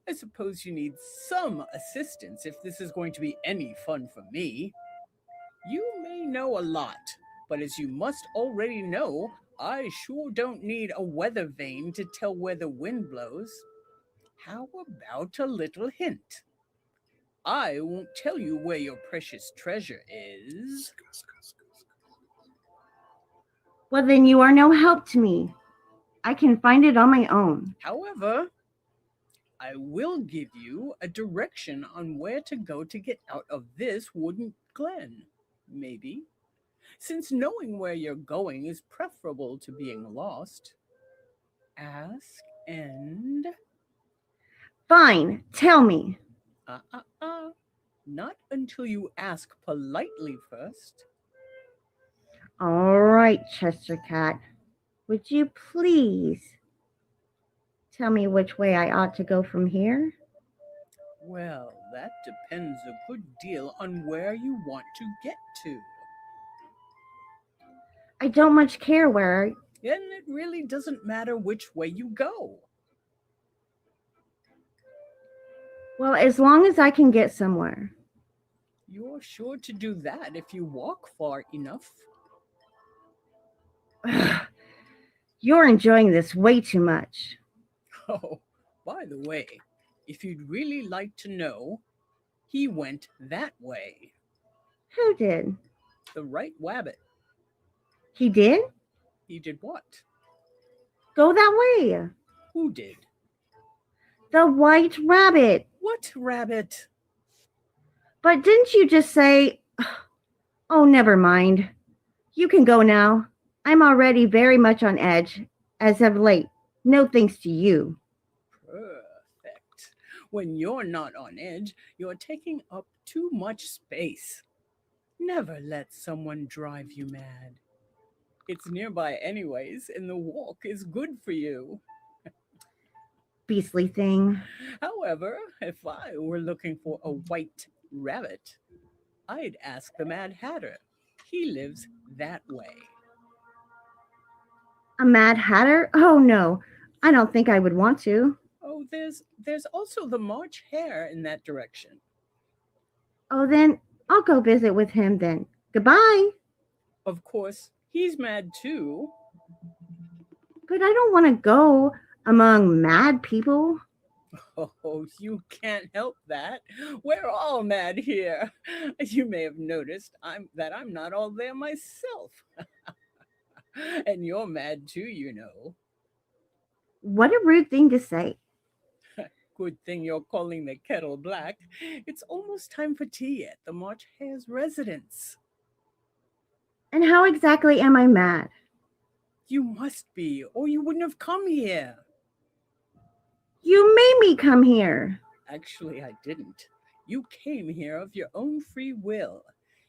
I suppose you need some assistance if this is going to be any fun for me. You may know a lot, but as you must already know, I sure don't need a weather vane to tell where the wind blows. How about a little hint? I won't tell you where your precious treasure is. Well, then you are no help to me. I can find it on my own. However, I will give you a direction on where to go to get out of this wooden glen. Maybe. Since knowing where you're going is preferable to being lost. Ask and. Fine, tell me. Not until you ask politely first. All right, Chester Cat. Would you please tell me which way I ought to go from here? Well, that depends a good deal on where you want to get to. I don't much care where. And it really doesn't matter which way you go. Well, as long as I can get somewhere. You're sure to do that if you walk far enough. You're enjoying this way too much. Oh, by the way, if you'd really like to know, he went that way. Who did? The right wabbit. He did? He did what? Go that way. Who did? The white rabbit. What rabbit? But didn't you just say... Oh, never mind. You can go now. I'm already very much on edge, as of late. No thanks to you. Perfect. When you're not on edge, you're taking up too much space. Never let someone drive you mad. It's nearby anyways, and the walk is good for you. Beastly thing. However, if I were looking for a white rabbit, I'd ask the Mad Hatter. He lives that way. A Mad Hatter? Oh, no. I don't think I would want to. Oh, there's also the March Hare in that direction. Oh, then I'll go visit with him then. Goodbye. Of course, he's mad too. But I don't want to go among mad people. Oh, you can't help that. We're all mad here. You may have noticed that I'm not all there myself. And you're mad too, you know. What a rude thing to say. Good thing you're calling the kettle black. It's almost time for tea at the March Hare's residence. And how exactly am I mad? You must be, or you wouldn't have come here. You made me come here. Actually, I didn't. You came here of your own free will.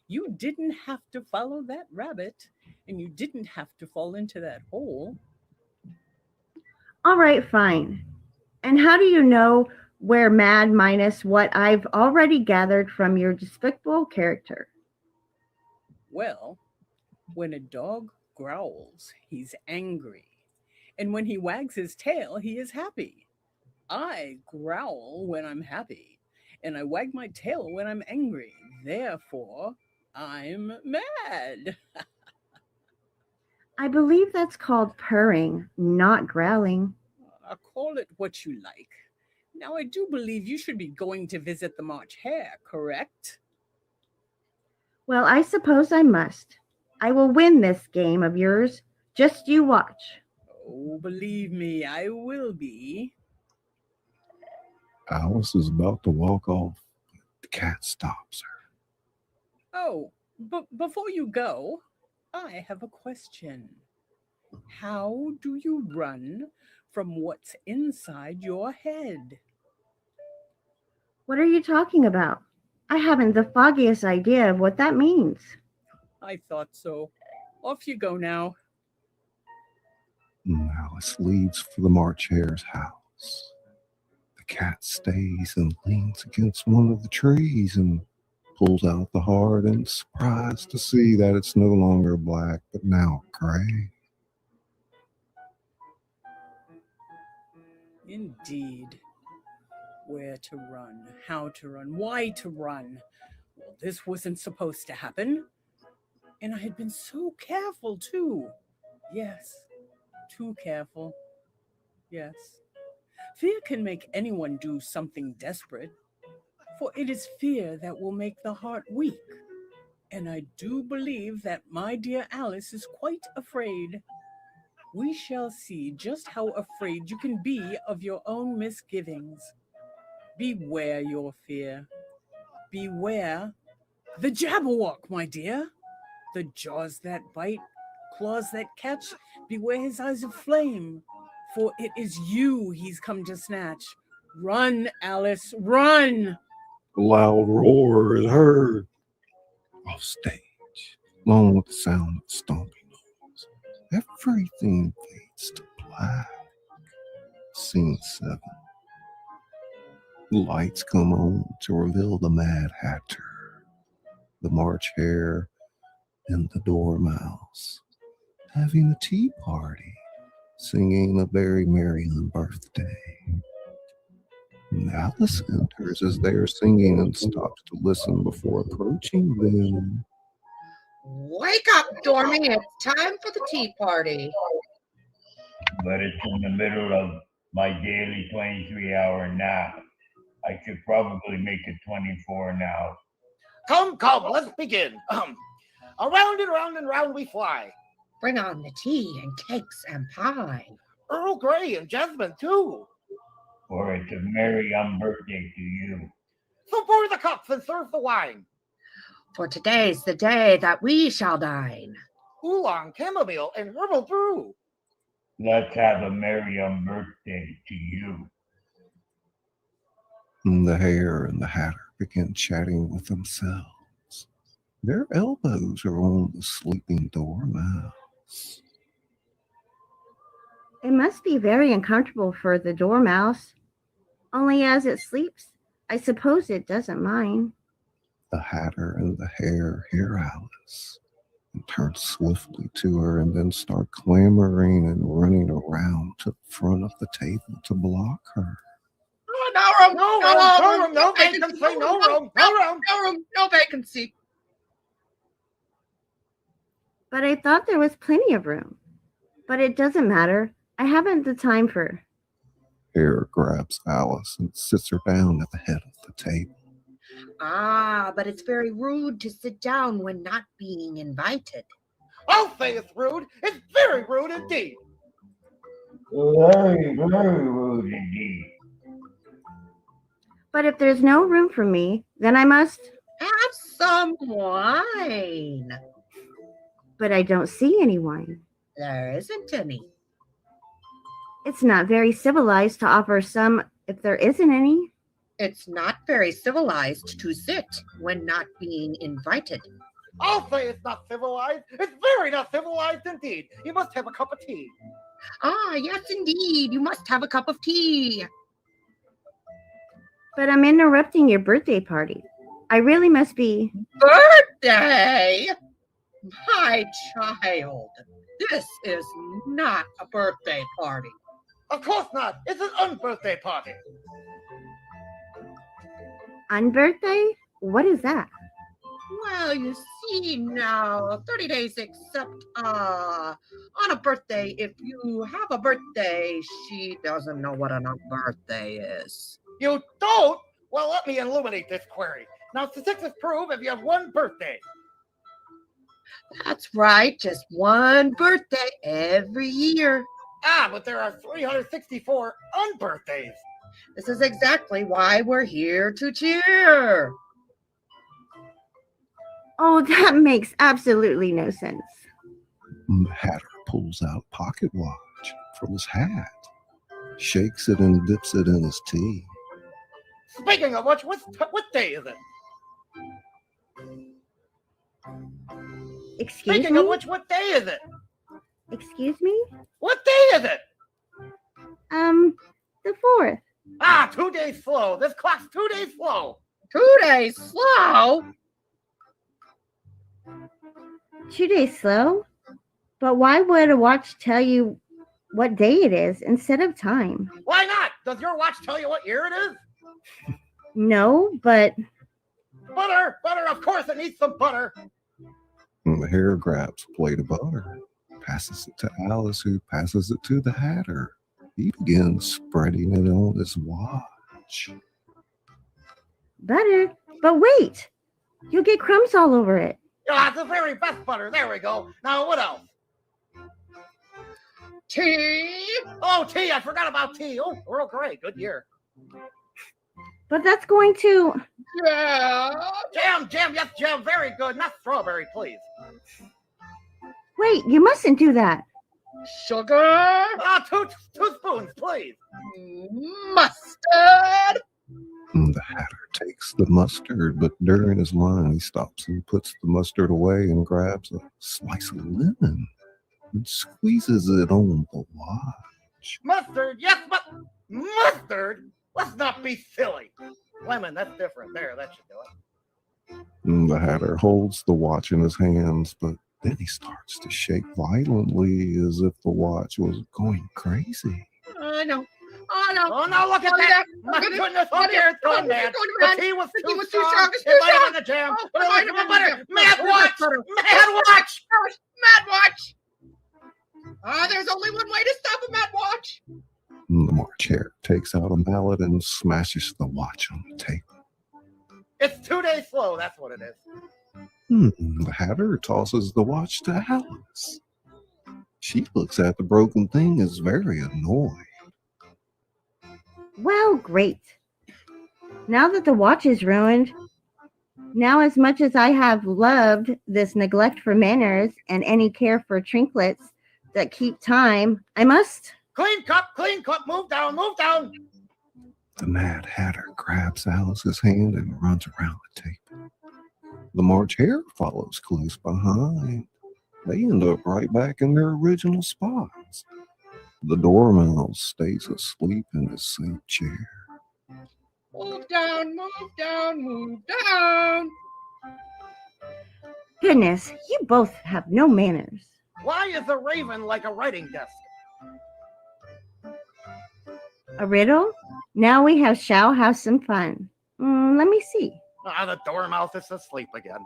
You didn't have to follow that rabbit, and you didn't have to fall into that hole. All right, fine. And how do you know we're mad minus what I've already gathered from your despicable character? Well, when a dog growls, he's angry. And when he wags his tail, he is happy. I growl when I'm happy, and I wag my tail when I'm angry. Therefore, I'm mad. I believe that's called purring, not growling. Call it what you like. Now, I do believe you should be going to visit the March Hare, correct? Well, I suppose I must. I will win this game of yours. Just you watch. Oh, believe me, I will be. Alice is about to walk off. The cat stops her. Oh, but before you go, I have a question. How do you run from what's inside your head? What are you talking about? I haven't the foggiest idea of what that means. I thought so. Off you go now. Alice leaves for the March Hare's house. The cat stays and leans against one of the trees and pulls out the heart and is surprised to see that it's no longer black, but now gray. Indeed. Where to run, how to run, why to run. Well, this wasn't supposed to happen. And I had been so careful, too. Yes, too careful. Yes. Fear can make anyone do something desperate, for it is fear that will make the heart weak. And I do believe that my dear Alice is quite afraid. we shall see just how afraid you can be of your own misgivings. Beware your fear. Beware the Jabberwock, my dear. The jaws that bite, claws that catch, beware his eyes of flame, for it is you he's come to snatch. Run, Alice, run! A loud roar is heard off stage, along with the sound of stomping hooves. Everything fades to black. Scene 7. Lights come on to reveal the Mad Hatter, the March Hare, and the Dormouse having a tea party, singing a very merry birthday. And Alice enters as they are singing and stops to listen before approaching them. Wake up, Dormy. It's time for the tea party. But it's in the middle of my daily 23-hour nap. I should probably make it 24 now. Come, let's begin. Around and round we fly. Bring on the tea and cakes and pie. Earl Grey and jasmine, too. For it's a merry birthday to you. So pour the cups and serve the wine. For today's the day that we shall dine. Oolong, chamomile, and herbal brew. Let's have a merry birthday to you. And the Hare and the Hatter begin chatting with themselves. Their elbows are on the sleeping Dormouse. It must be very uncomfortable for the Dormouse. Only as it sleeps, I suppose it doesn't mind. The Hatter and the Hare hear Alice and turn swiftly to her and then start clamoring and running around to the front of the table to block her. No vacancy, no vacancy. But I thought there was plenty of room. But it doesn't matter. I haven't the time for. Hare grabs Alice and sits her down at the head of the table. Ah, but it's very rude to sit down when not being invited. I'll say it's rude. It's very rude indeed. Very, very rude indeed. But if there's no room for me, then I must have some wine. But I don't see any wine. There isn't any. It's not very civilized to offer some if there isn't any. It's not very civilized to sit when not being invited. I'll say it's not civilized. It's very not civilized indeed. You must have a cup of tea. Ah, yes, indeed. You must have a cup of tea. But I'm interrupting your birthday party. I really must be. Birthday? My child, this is not a birthday party. Of course not. It's an unbirthday party. Unbirthday? What is that? Well, you see now, 30 days except on a birthday. If you have a birthday, she doesn't know what a birthday is. You don't? Well, let me illuminate this query. Now, statistics prove if you have one birthday. That's right, just one birthday every year. Ah, but there are 364 unbirthdays. This is exactly why we're here to cheer. Oh, that makes absolutely no sense. The Hatter pulls out a pocket watch from his hat, shakes it and dips it in his tea. Speaking of which, what day is it? Excuse Speaking me? of which, what day is it? Excuse me? What day is it? The 4th. Ah, 2 days slow. This clock's 2 days slow. 2 days slow? 2 days slow? But why would a watch tell you what day it is instead of time? Why not? Does your watch tell you what year it is? No, but... Butter! Butter! Of course it needs some butter! And the Hare grabs a plate of butter, passes it to Alice, who passes it to the Hatter. He begins spreading it on his watch. Butter? But wait! You'll get crumbs all over it. Ah, the very best butter. There we go. Now, what else? Tea? Oh, tea. I forgot about tea. Oh, Earl Grey. Good year. But that's going to... Jam. Yes, jam. Very good. Not strawberry, please. Wait, you mustn't do that. Sugar? Two spoons, please. Mustard? The Hatter takes the mustard, but during his line, he stops and puts the mustard away and grabs a slice of lemon and squeezes it on the watch. Mustard? Yes, but mustard? Let's not be silly. Lemon, that's different. There, that should do it. The Hatter holds the watch in his hands, but then he starts to shake violently as if the watch was going crazy. I know. Oh, no, look at that. My goodness, oh, dear, it's gone mad. The tea was too strong. It might have been the jam. But it might have been butter. Mad watch. Mad watch. There's only one way to stop a mad watch. The March Hare takes out a mallet and smashes the watch on the table. It's 2 days slow, that's what it is. The Hatter tosses the watch to Alice. She looks at the broken thing as very annoyed. Well, great. Now that the watch is ruined, now as much as I have loved this neglect for manners and any care for trinkets that keep time, I must... Clean cup, move down. The Mad Hatter grabs Alice's hand and runs around the table. The March Hare follows close behind. They end up right back in their original spots. The Dormouse stays asleep in his same chair. Move down. Goodness, you both have no manners. Why is a raven like a writing desk? A riddle? Now we shall have some fun. Let me see. The Dormouse is asleep again.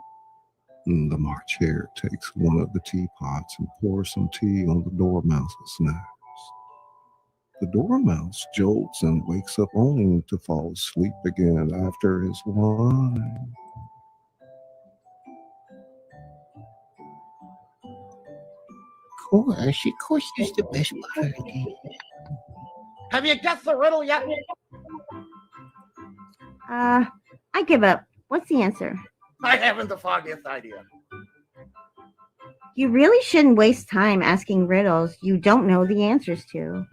The March Hare takes one of the teapots and pours some tea on the Dormouse's nose. The Dormouse jolts and wakes up only to fall asleep again after his wine. Of course, that's the best part. Have you guessed the riddle yet? I give up. What's the answer? I haven't the foggiest idea. You really shouldn't waste time asking riddles you don't know the answers to.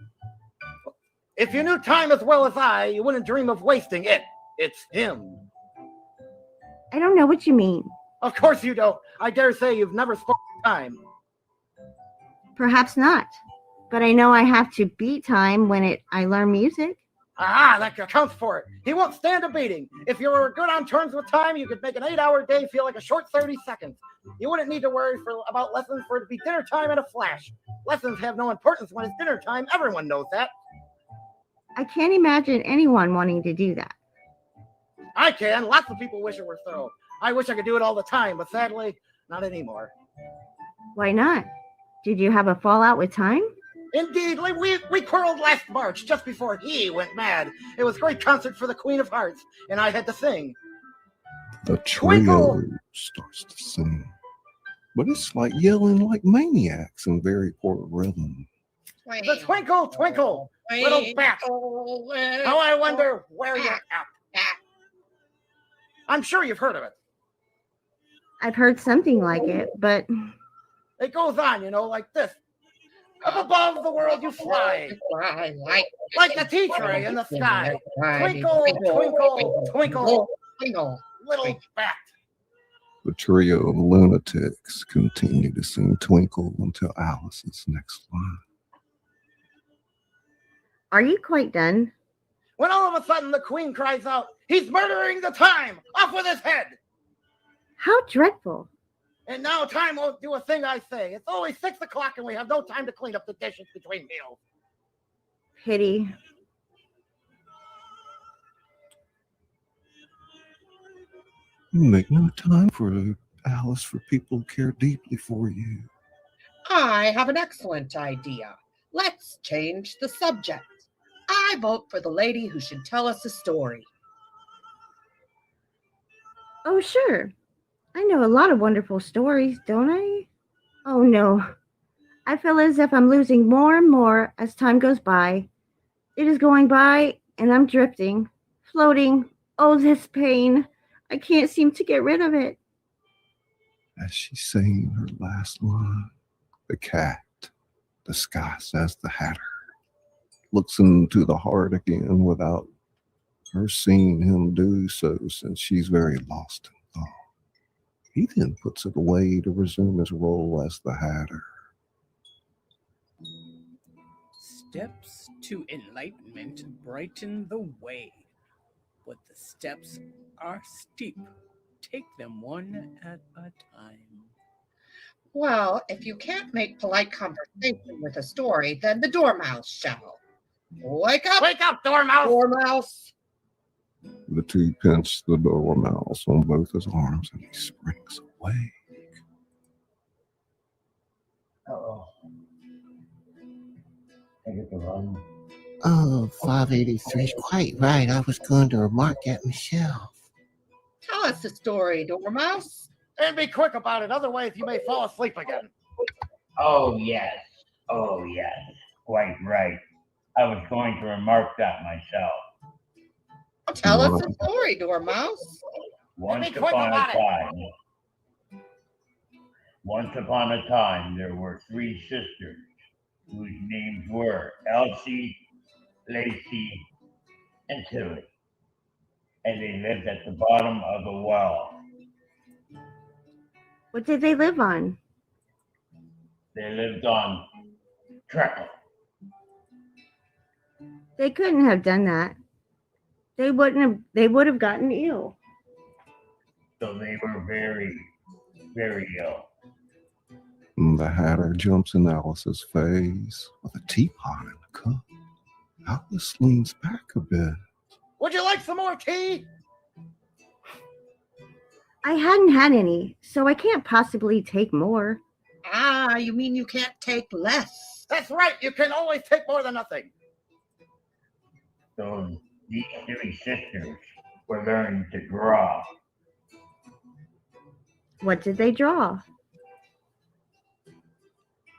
If you knew time as well as I, you wouldn't dream of wasting it. It's him. I don't know what you mean. Of course you don't. I dare say you've never spoken time. Perhaps not. But I know I have to beat time when I learn music. That accounts for it. He won't stand a beating. If you were good on terms with time, you could make an 8-hour day feel like a short 30 seconds. You wouldn't need to worry about lessons for it to be dinner time in a flash. Lessons have no importance when it's dinner time. Everyone knows that. I can't imagine anyone wanting to do that. I can. Lots of people wish it were so. I wish I could do it all the time, but sadly, not anymore. Why not? Did you have a fallout with time? Indeed, we quarreled last March, just before he went mad. It was a great concert for the Queen of Hearts, and I had to sing. The trio starts to sing, but it's like yelling like maniacs in very poor rhythm. The twinkle, twinkle, little bat. How I wonder where you're at. I'm sure you've heard of it. I've heard something like it, but... It goes on, like this. Up above the world you fly, like the tea tray in the sky. Twinkle, twinkle, twinkle, little bat. The trio of lunatics continue to sing Twinkle until Alice's next line. Are you quite done? When all of a sudden the Queen cries out, "He's murdering the time! Off with his head!" How dreadful. And now time won't do a thing I say. It's only 6 o'clock and we have no time to clean up the dishes between meals. Pity. You make no time for Alice, for people who care deeply for you. I have an excellent idea. Let's change the subject. I vote for the lady who should tell us a story. Oh, sure. I know a lot of wonderful stories, don't I? Oh, no. I feel as if I'm losing more and more as time goes by. It is going by, and I'm drifting, floating. Oh, this pain. I can't seem to get rid of it. As she's saying her last line, the cat, disguised as the Hatter, looks into the heart again without her seeing him do so, since she's very lost in thought. He then puts it away to resume his role as the Hatter. Steps to enlightenment brighten the way, but the steps are steep. Take them one at a time. Well, if you can't make polite conversation with a story, then the dormouse shall. Wake up, dormouse! Dormouse! The two pinch the dormouse on both his arms and he springs away. Uh-oh. I get the run. Oh, 583 is quite right. I was going to remark that myself. Tell us the story, dormouse. And be quick about it, otherwise you may fall asleep again. Oh, yes. Oh, yes. Quite right. I was going to remark that myself. Tell us the story, dormouse. Once upon a time, there were three sisters whose names were Elsie, Lacey, and Tilly. And they lived at the bottom of a well. What did they live on? They lived on treacle. They couldn't have done that. They would have gotten ill. So they were very, very ill. The Hatter jumps in Alice's face with a teapot in the cup. Alice leans back a bit. Would you like some more tea? I hadn't had any, so I can't possibly take more. Ah, you mean you can't take less? That's right, you can always take more than nothing. So these three sisters were learning to draw. What did they draw?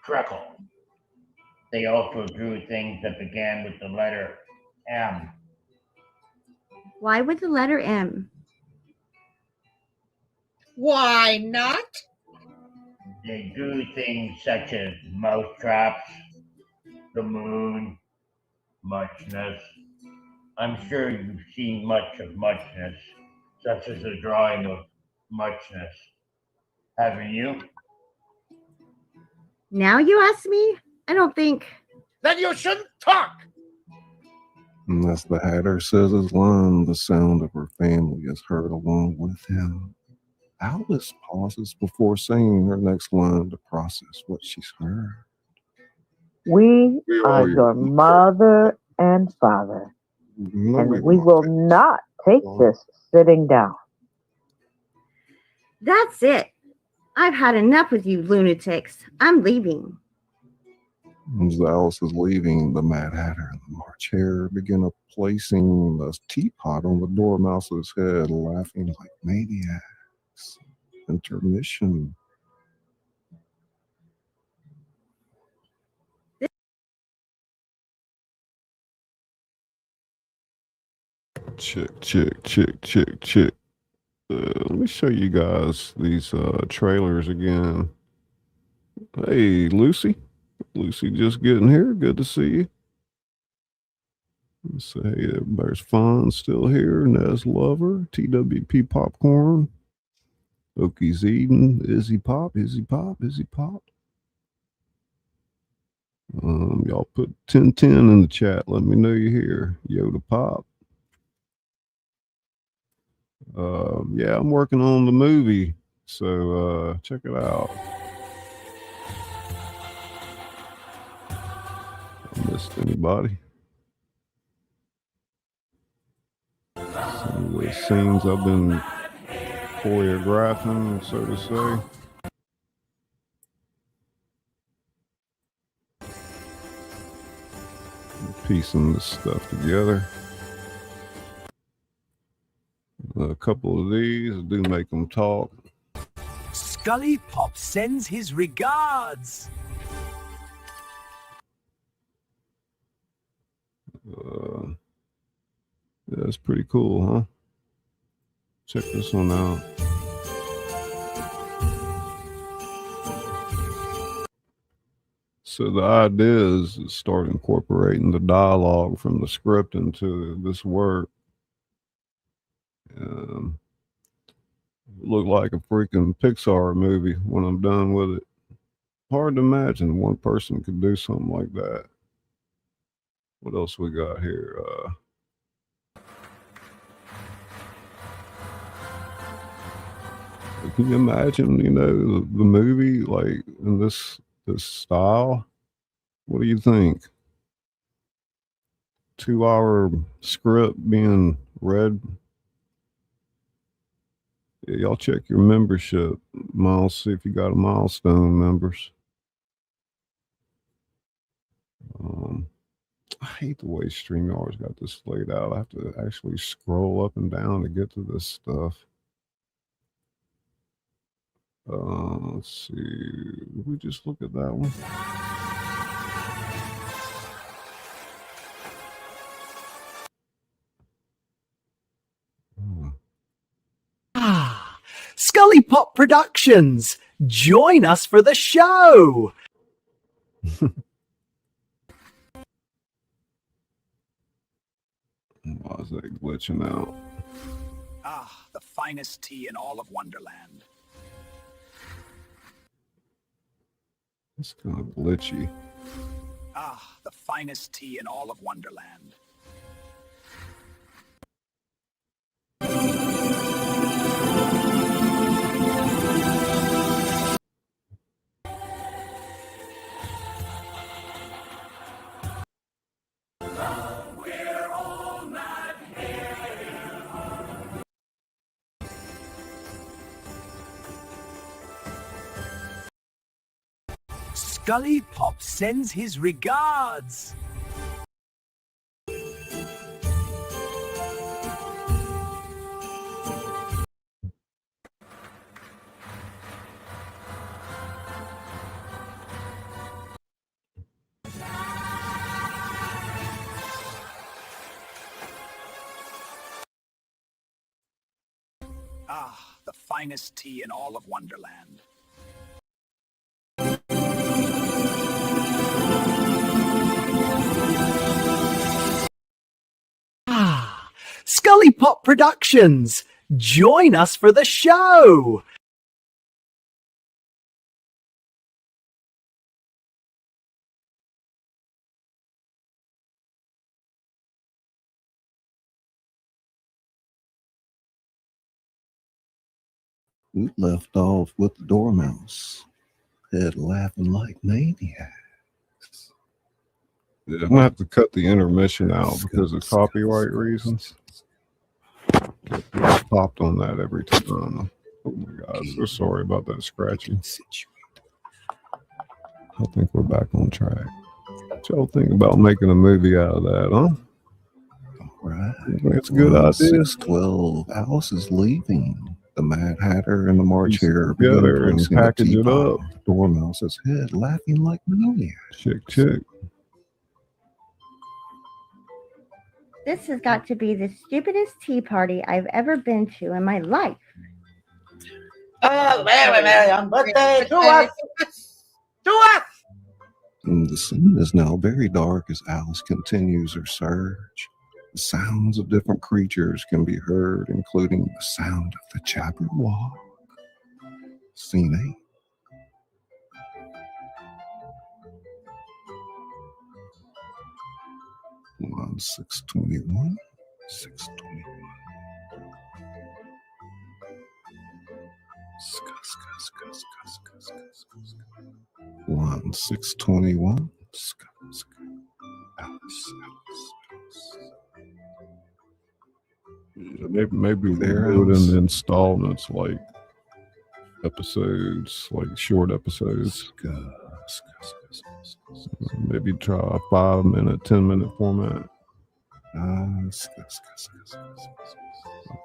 Treacle. They also drew things that began with the letter M. Why with the letter M? Why not? They drew things such as mouse traps, the moon, muchness. I'm sure you've seen much of muchness, such as a drawing of muchness. Haven't you? Now you ask me? I don't think. Then you shouldn't talk! And as the Hatter says his line, the sound of her family is heard along with him. Alice pauses before saying her next line to process what she's heard. We are your mother and father, and we will not take this sitting down. That's it. I've had enough with you lunatics. I'm leaving. As Alice is leaving, the Mad Hatter and the March Hare begin placing the teapot on the Dormouse's head, laughing like maniacs. Intermission. Check. Let me show you guys these trailers again. Hey, Lucy. Lucy just getting here. Good to see you. Let's say everybody's fine still here. Nez Lover, TWP Popcorn, Okies Eden, Izzy Pop. Y'all put 1010 in the chat. Let me know you're here. Yoda Pop. Yeah, I'm working on the movie, so check it out. I missed anybody? Some of the scenes I've been choreographing, so to say. Piecing this stuff together. A couple of these do make them talk. ScullyPop sends his regards. That's pretty cool, huh? Check this one out. So the idea is to start incorporating the dialogue from the script into this work. Look like a freaking Pixar movie when I'm done with it. Hard to imagine one person could do something like that. What else we got here? Can you imagine, the movie like in this style? What do you think? 2-hour script being read. Yeah, y'all check your membership, Miles. See if you got a milestone members. I hate the way StreamYard's got this laid out. I have to actually scroll up and down to get to this stuff. Let's see. Did we just look at that one? ScullyPop Productions. Join us for the show. Why is that glitching out? Ah, the finest tea in all of Wonderland. It's kind of glitchy. Ah, the finest tea in all of Wonderland. ScullyPop sends his regards. Ah, the finest tea in all of Wonderland. ScullyPop Productions. Join us for the show. We left off with the Dormouse head laughing like maniacs. Yeah, I'm gonna have to cut the intermission out because of copyright reasons. It's popped on that every time. Oh my god, so sorry about that scratching. I think we're back on track. What y'all think about making a movie out of that, huh? All right. It's a good idea. 612. Alice is leaving. The Mad Hatter and the March Hare together and package it up. Dormouse's head laughing like maniac. Check. This has got to be the stupidest tea party I've ever been to in my life. Mary, on birthday to us! To us! And the scene is now very dark as Alice continues her search. The sounds of different creatures can be heard, including the sound of the Jabberwock. Scene 8. 621. 621. 621. Maybe we'll do it in installments, like episodes, like short episodes. Maybe try a 5-minute, 10-minute format. I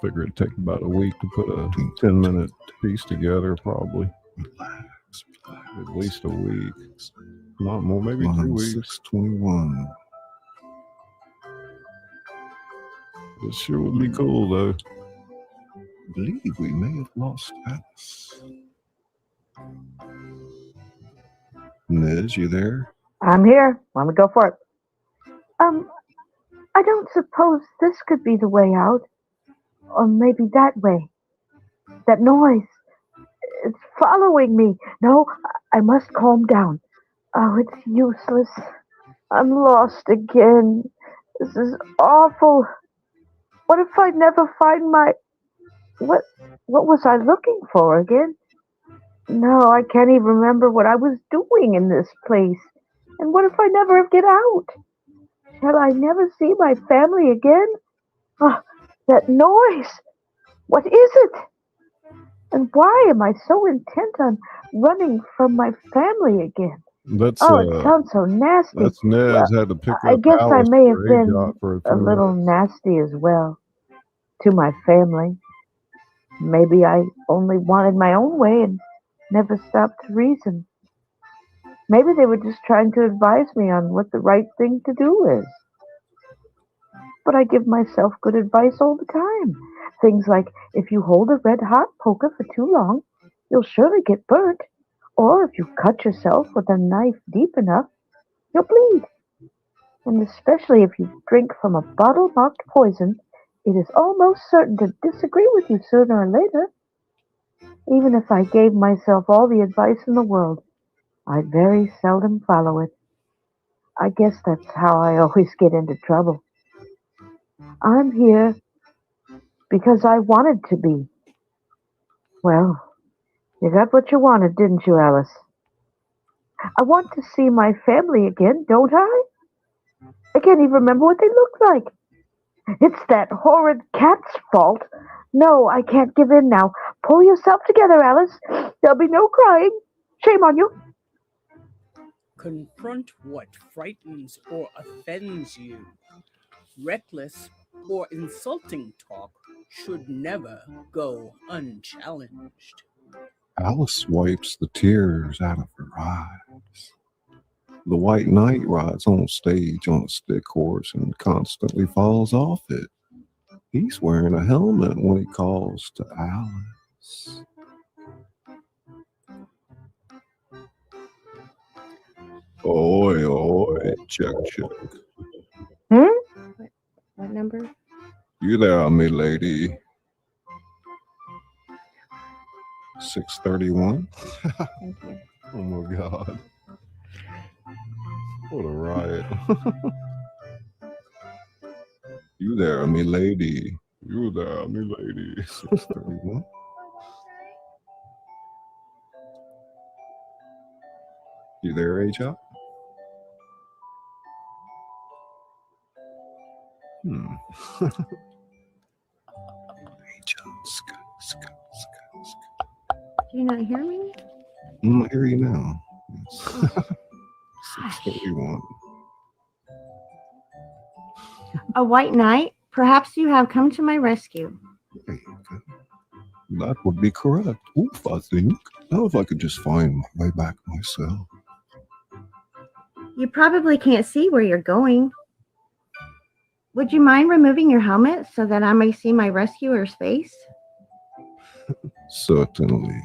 figure it'd take about a week to put a 10-minute piece together, probably. At least a week. Not more, maybe 2 weeks. 621. It sure would be cool, though. I believe we may have lost Alice. Niz, you there? I'm here. Let me go for it. I don't suppose this could be the way out. Or maybe that way. That noise. It's following me. No, I must calm down. Oh, it's useless. I'm lost again. This is awful. What if I never find my... What was I looking for again? No, I can't even remember what I was doing in this place. And what if I never get out? Shall I never see my family again? Oh, that noise! What is it? And why am I so intent on running from my family again? That's, it sounds so nasty. That's Ned's had to pick I up guess I Alice may have for been for a little nasty as well to my family. Maybe I only wanted my own way and never stopped to reason. Maybe they were just trying to advise me on what the right thing to do is. But I give myself good advice all the time. Things like, if you hold a red-hot poker for too long, you'll surely get burnt. Or if you cut yourself with a knife deep enough, you'll bleed. And especially if you drink from a bottle marked poison, it is almost certain to disagree with you sooner or later. Even if I gave myself all the advice in the world, I very seldom follow it. I guess that's how I always get into trouble. I'm here because I wanted to be. Well, you got what you wanted, didn't you, Alice? I want to see my family again, don't I? I can't even remember what they looked like. It's that horrid cat's fault. No, I can't give in now. Pull yourself together, Alice. There'll be no crying. Shame on you. Confront what frightens or offends you. Reckless or insulting talk should never go unchallenged. Alice wipes the tears out of her eyes. The White Knight rides on stage on a stick horse and constantly falls off it. He's wearing a helmet when he calls to Alice. Oi, oi, check, check. What number? You there, me lady? 631? Thank you. Oh my God. What a riot. You there, me lady? You there, me lady? 631? You there, H-Up? Do you not hear me? I hear you now. 631. A white knight? Perhaps you have come to my rescue. That would be correct. Oof, I think. Now if I could just find my way back myself. You probably can't see where you're going. Would you mind removing your helmet so that I may see my rescuer's face? Certainly.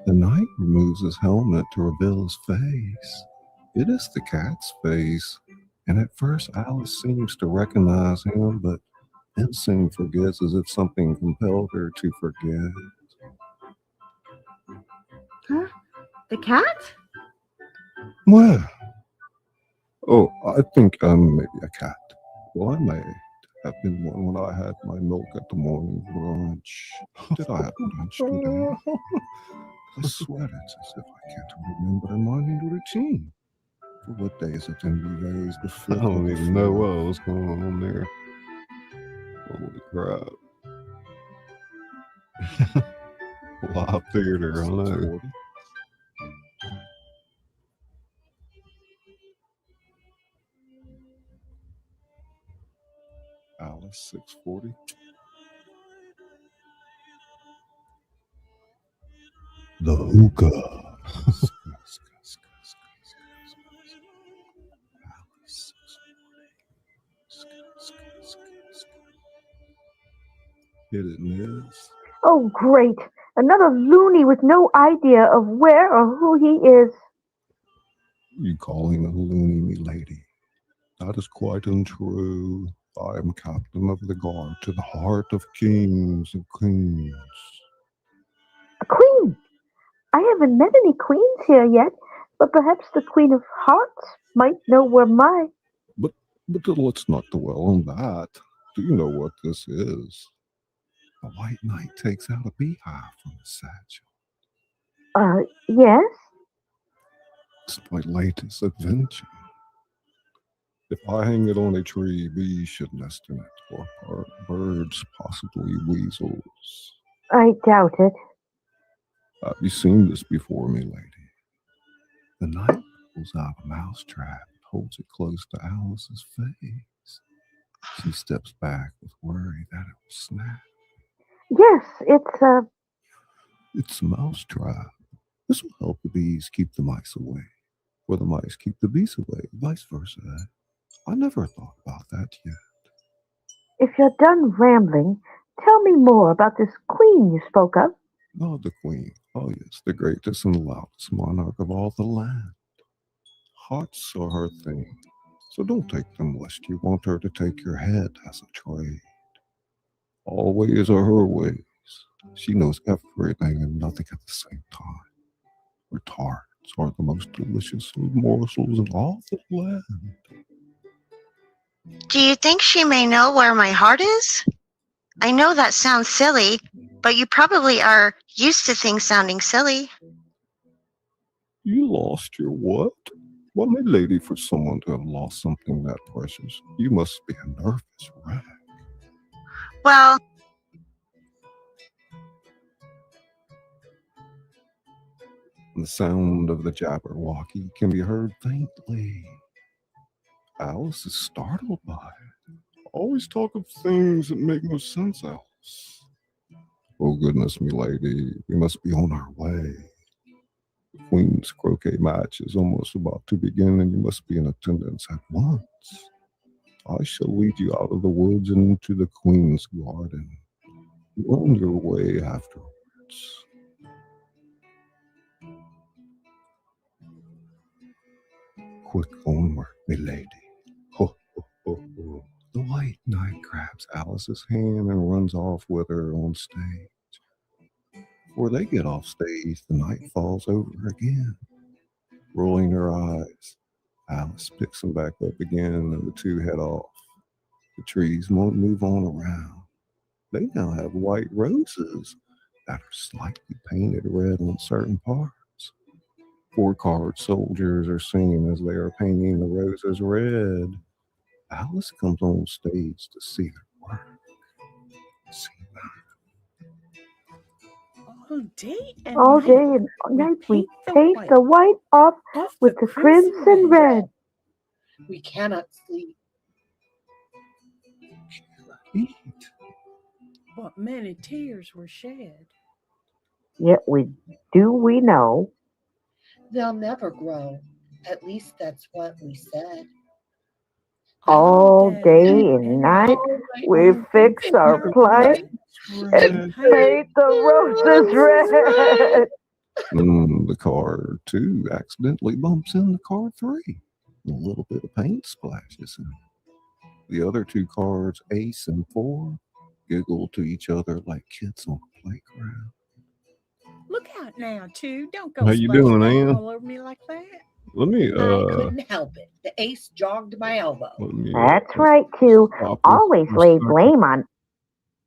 The knight removes his helmet to reveal his face. It is the cat's face, and at first Alice seems to recognize him, but then soon forgets as if something compelled her to forget. Huh? The cat? Well, oh, I think I'm maybe a cat. Well, I may have been one when I had my milk at the morning brunch. Did I have lunch today? I swear it's as if I can't remember the morning routine. For what day is it in these days? The fifth. I don't even know what was going on there. Holy crap. Live theater, I know. Alice 640. The hookah. it is. Oh, great. Another loony with no idea of where or who he is. You call him a loony, me lady. That is quite untrue. I am captain of the guard to the heart of kings and queens. A queen? I haven't met any queens here yet, but perhaps the Queen of Hearts might know where my... But let's not dwell on that. Do you know what this is? A white knight takes out a beehive from his satchel. Yes? It's my latest invention. If I hang it on a tree, bees should nest in it, or birds, possibly weasels. I doubt it. Have you seen this before, me lady? The knight pulls out a mousetrap and holds it close to Alice's face. She steps back with worry that it will snap. Yes, It's a mousetrap. This will help the bees keep the mice away, or the mice keep the bees away, vice versa. I never thought about that yet. If you're done rambling, tell me more about this queen you spoke of. Oh, the queen. Oh, yes, the greatest and loudest monarch of all the land. Hearts are her thing, so don't take them lest you want her to take your head as a trade. All ways are her ways. She knows everything and nothing at the same time. Her tarts are the most delicious morsels in all the land. Do you think she may know where my heart is? I know that sounds silly, but you probably are used to things sounding silly. You lost your what? What, my lady, for someone to have lost something that precious? You must be a nervous wreck. Well, The sound of the Jabberwocky can be heard faintly. Alice is startled by it. Always talk of things that make no sense, Alice. Oh, goodness me, lady, we must be on our way. The Queen's croquet match is almost about to begin, and you must be in attendance at once. I shall lead you out of the woods and into the Queen's garden. You're on your way afterwards. Quick onward, milady. Ho, ho, ho, ho. The white knight grabs Alice's hand and runs off with her on stage. Before they get off stage, the knight falls over again. Rolling her eyes, Alice picks him back up again and the two head off. The trees won't move on around. They now have white roses that are slightly painted red on certain parts. 4-card soldiers are singing as they are painting the roses red. Alice comes on stage to see their work. All day and night we paint the white off with the crimson red. We cannot sleep. Eat. But many tears were shed. Yet we know. They'll never grow. At least that's what we said. All day and night we fix our plight and paint the roses red. The card 2 accidentally bumps into card 3. A little bit of paint splashes in it. The other 2 cards, Ace and 4, giggle to each other like kids on a playground. Look out now, 2. Don't go How you doing, splashing Ann? all over me like that. Let me, I couldn't help it. The ace jogged my elbow. That's right, too. Always lay blame on.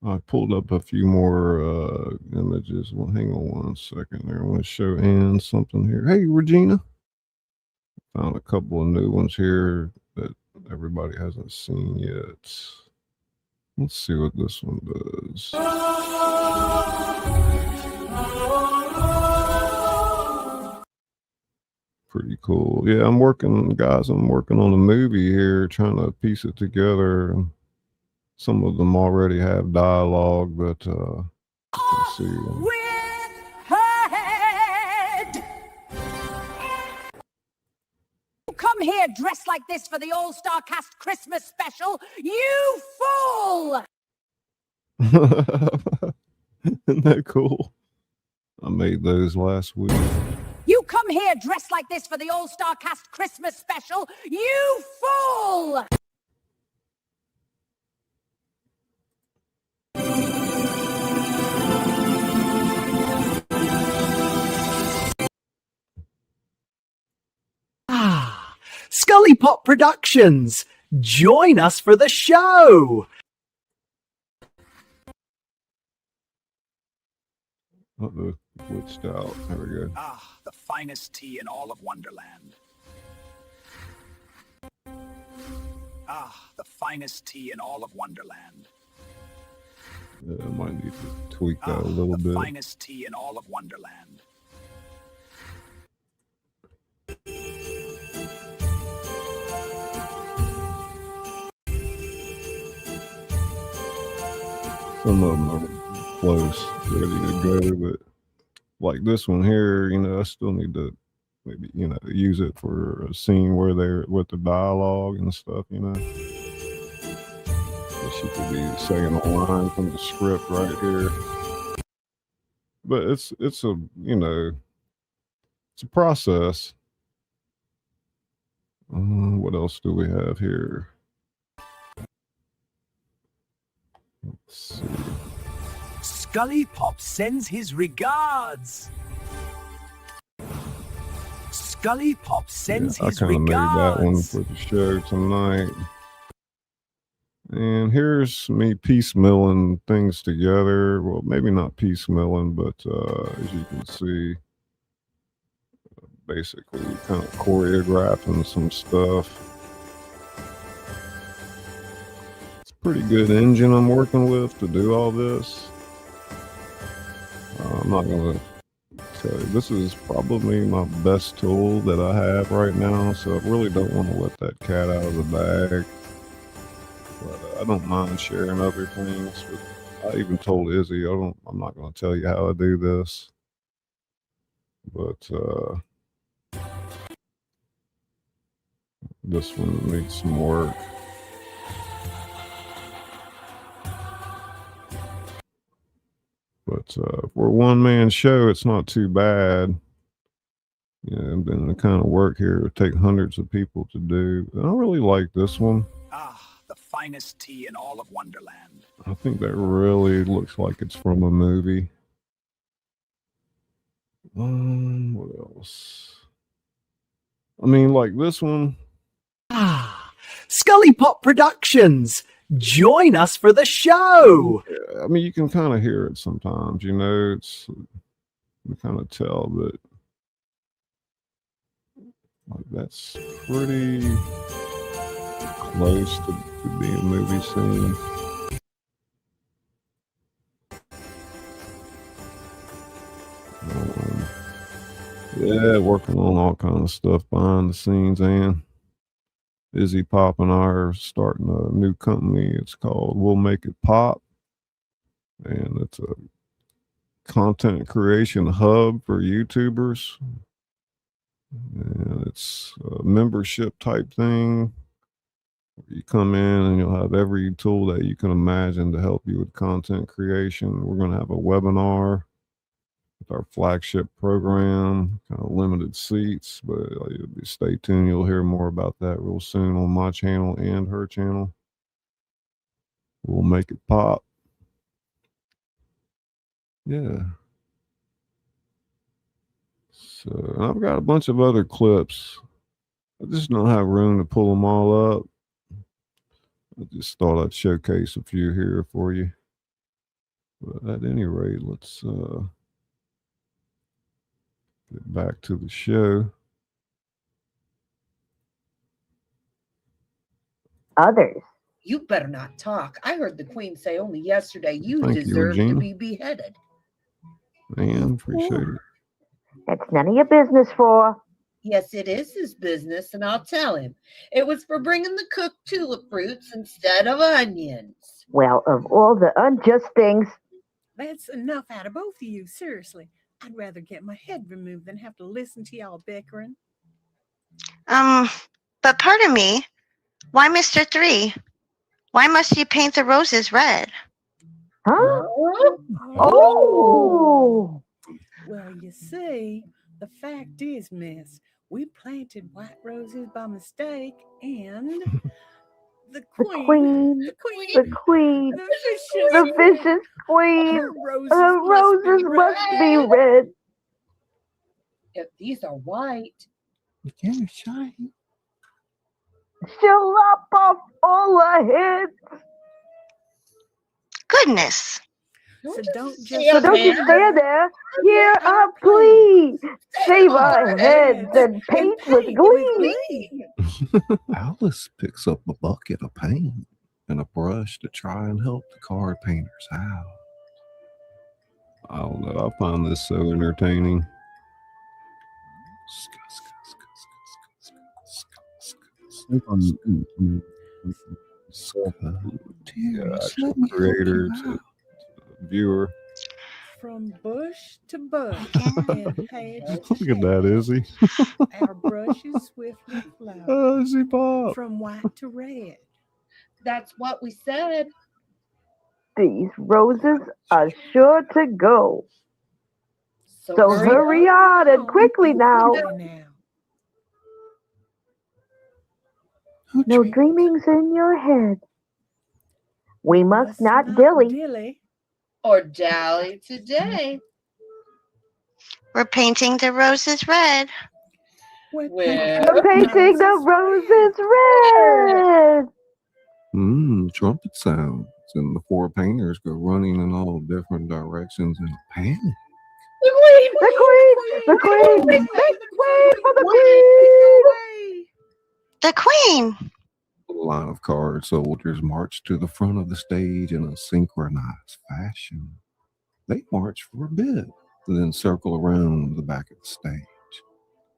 I pulled up a few more images. Well, hang on one second there. I want to show Ann something here. Hey, Regina. Found a couple of new ones here that everybody hasn't seen yet. Let's see what this one does. Pretty cool. Yeah, I'm working on a movie here, trying to piece it together. Some of them already have dialogue, but let's see. Come here dressed like this for the All-Star Cast Christmas special, you fool! Isn't that cool? I made those last week. You come here dressed like this for the All-Star Cast Christmas special? You fool! ScullyPop Productions. Join us for the show. Uh-oh, glitched out. There we go. Ah, the finest tea in all of Wonderland. Ah, the finest tea in all of Wonderland. I might need to tweak that a little the bit. finest tea in all of Wonderland. Some of them are close, ready to go, but like this one here, you know, I still need to maybe, you know, use it for a scene where they're with the dialogue and stuff, you know. She could be saying a line from the script right here. But it's a, you know, it's a process. What else do we have here? Let's see. ScullyPop sends his regards. ScullyPop sends I his kind of made that one regards. for the show tonight. And here's me piecemealing things together. Well, maybe not piecemealing, but as you can see, basically kind of choreographing some stuff. It's a pretty good engine I'm working with to do all this. I'm not going to tell you, this is probably my best tool that I have right now, so I really don't want to let that cat out of the bag. But I don't mind sharing other things. But I even told Izzy, I'm not going to tell you how I do this. But this one needs some work. But for a one-man show, it's not too bad. Yeah, and then the kind of work here would take hundreds of people to do. I really like this one. Ah, the finest tea in all of Wonderland. I think that really looks like it's from a movie. What else? I mean, like this one. ScullyPop Productions. Join us for the show. I mean, you can kind of hear it sometimes, you know, you kind of tell, but like that's pretty close to being a movie scene. Yeah, working on all kind of stuff behind the scenes, and Izzy Pop and I are starting a new company. It's called We'll Make It Pop, and it's a content creation hub for YouTubers. And it's a membership type thing. You come in and you'll have every tool that you can imagine to help you with content creation. We're going to have a webinar with our flagship program, kind of limited seats, but stay tuned. You'll hear more about that real soon on my channel and her channel. We'll make it pop. Yeah. So I've got a bunch of other clips. I just don't have room to pull them all up. I just thought I'd showcase a few here for you. But at any rate, let's get back to the show. Others. You better not talk. I heard the Queen say only yesterday you Thank you, deserve to Regina. be beheaded. Man, appreciate it. That's none of your business, for. Yes, it is his business, and I'll tell him. It was for bringing the cooked tulip roots instead of onions. Well, of all the unjust things. That's enough out of both of you, seriously. I'd rather get my head removed than have to listen to y'all bickering. But pardon me, why Mr. 3? Why must you paint the roses red? Huh? Oh! Well, you see, the fact is, miss, we planted white roses by mistake, and the queen, the vicious queen, her roses must be red. If these are white, They're shiny. She'll lop off all our heads. Goodness. So don't So don't you stand there. Hear our plea. Shave our heads and paint with glee. Alice picks up a bucket of paint and a brush to try and help the card painters out. I don't know. I find this so entertaining. Creator to viewer. from bush to bush and page to Look at that, Izzy. our brushes swiftly flow Oh, Izzy Pop. from white to red. that's what we said. These roses are sure to go. So hurry on and quickly now. No dreamings in your head. We must not dilly. Or dally today. We're painting the roses red. We're painting the roses red. Trumpet sounds, and the four painters go running in all different directions in a panic. The queen for the queen. The queen. A line of card soldiers march to the front of the stage in a synchronized fashion. They march for a bit, then circle around the back of the stage,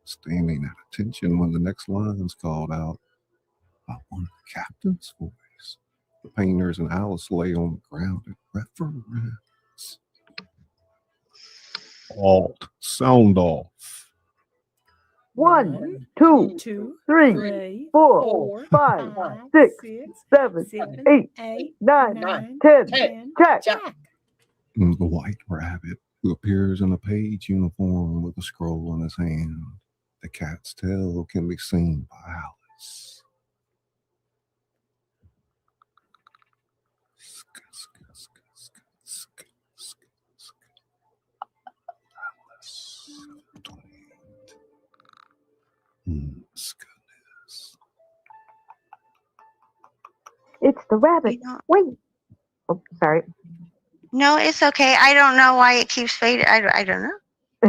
standing at attention when the next line is called out by one of the captain's voice. The painters and Alice lay on the ground in reverence. Alt, sound off. 1, 2, 3, 4, 5, 6, 7, 8, 9, 10. Check. The white rabbit, who appears in a page uniform with a scroll in his hand. The cat's tail can be seen by Alice. It's the rabbit. Wait. Oh, sorry. No, it's okay. I don't know why it keeps fading. I don't know.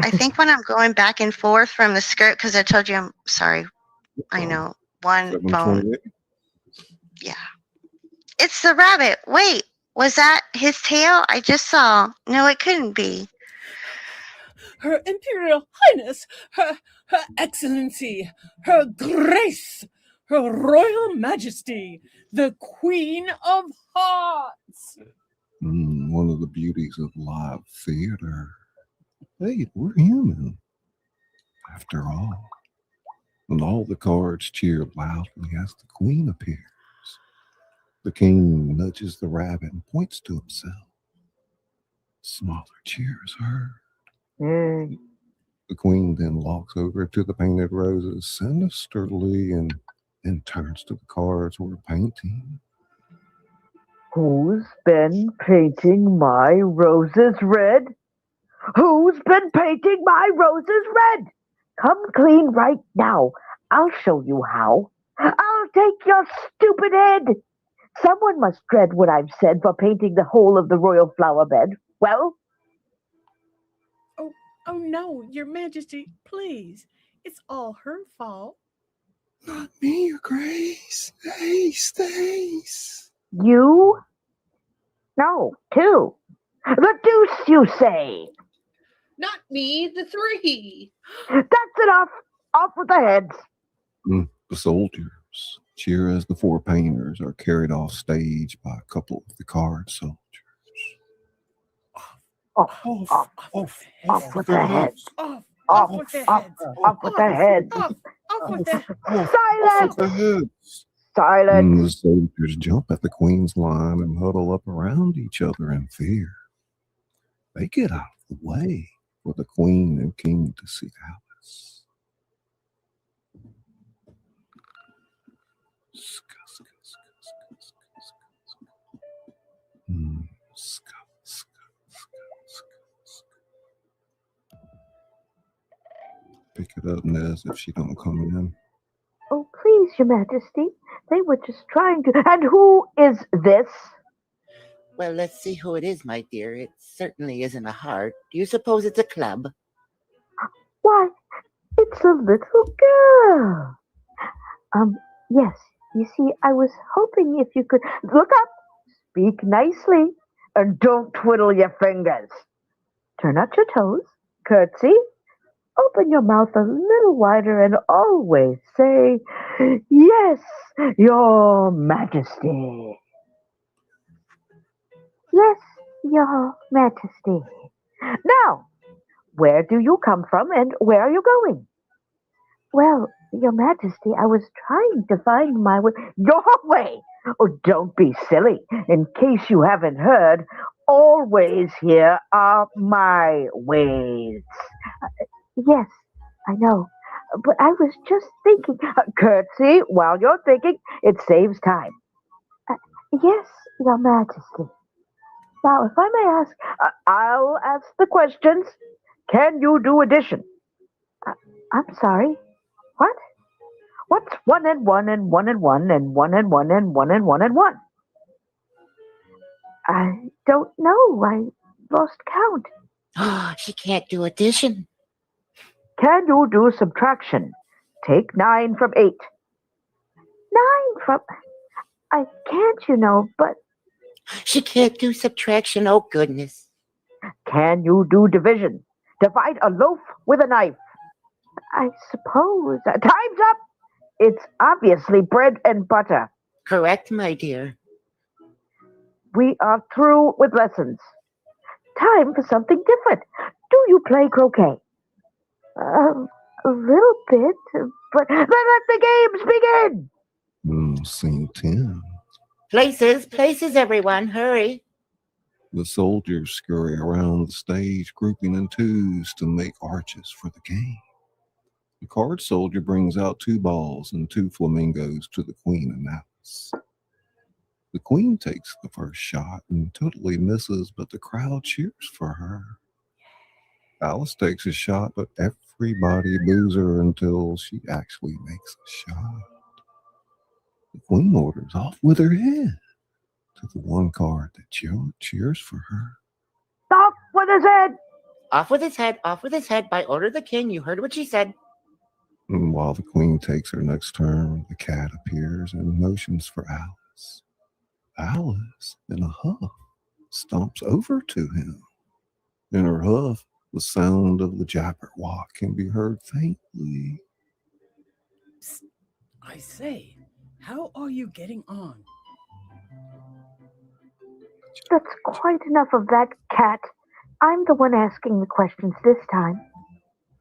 I think when I'm going back and forth from the skirt, because I told you I'm sorry. I know. One phone. Yeah. It's the rabbit. Wait, was that his tail? I just saw. No, it couldn't be. Her Imperial Highness, her Excellency, her Grace, her Royal Majesty, the Queen of Hearts. One of the beauties of live theater. Hey, we're human, after all. And all the cards cheer loudly as the queen appears. The king nudges the rabbit and points to himself. Smaller cheers heard. The queen then walks over to the painted roses sinisterly and then turns to the cards we're painting. Who's been painting my roses red? Who's been painting my roses red? Come clean right now. I'll show you how. I'll take your stupid head. Someone must dread what I've said for painting the whole of the royal flower bed. Well? Oh no, Your Majesty, please. It's all her fault. Not me, Your Grace. Stace. You? No, two. The deuce, you say? Not me, the three. That's enough. Off with the heads. The soldiers cheer as the four painters are carried off stage by a couple of the card soldiers. Off with their heads. Off with their heads. Off with their Silence! Silence. The soldiers jump at the queen's line and huddle up around each other in fear. They get out of the way for the queen and king to see Alice. Pick it up, Nez, if she don't come in. Oh, please, Your Majesty. They were just trying to. And who is this? Well, let's see who it is, my dear. It certainly isn't a heart. Do you suppose it's a club? Why, it's a little girl. Yes. You see, I was hoping if you could look up, speak nicely, and don't twiddle your fingers. Turn out your toes, curtsy, open your mouth a little wider, and always say, "Yes, Your Majesty." Yes, Your Majesty. Now, where do you come from and where are you going? Well, Your Majesty, I was trying to find my way. Your way! Oh, don't be silly. In case you haven't heard, all ways here are my ways. Yes, I know. But I was just thinking. Curtsy while you're thinking. It saves time. Yes, Your Majesty. Now, if I may ask, I'll ask the questions. Can you do addition? I'm sorry. What? What's 1 and 1 and 1 and 1 and 1 and 1 and 1 and 1 and 1? I don't know. I lost count. Oh, she can't do addition. Can you do subtraction? Take 9 from 8. 9 from... I can't, you know, but... She can't do subtraction. Oh, goodness. Can you do division? Divide a loaf with a knife. I suppose. Time's up. It's obviously bread and butter. Correct, my dear. We are through with lessons. Time for something different. Do you play croquet? A little bit, but let the games begin. Scene 10. Places, everyone. Hurry. The soldiers scurry around the stage, grouping in twos to make arches for the game. The card soldier brings out 2 balls and 2 flamingos to the queen and Alice. The queen takes the first shot and totally misses, but the crowd cheers for her. Alice takes a shot, but everybody boos her until she actually makes a shot. The queen orders off with her head to the one card that cheers for her. Off with his head! Off with his head, off with his head, by order of the king. You heard what she said. And while the queen takes her next turn, the cat appears and motions for Alice. Alice, in a huff, stomps over to him. In her huff, the sound of the Jabberwock can be heard faintly. Psst, I say, how are you getting on? That's quite enough of that, cat. I'm the one asking the questions this time.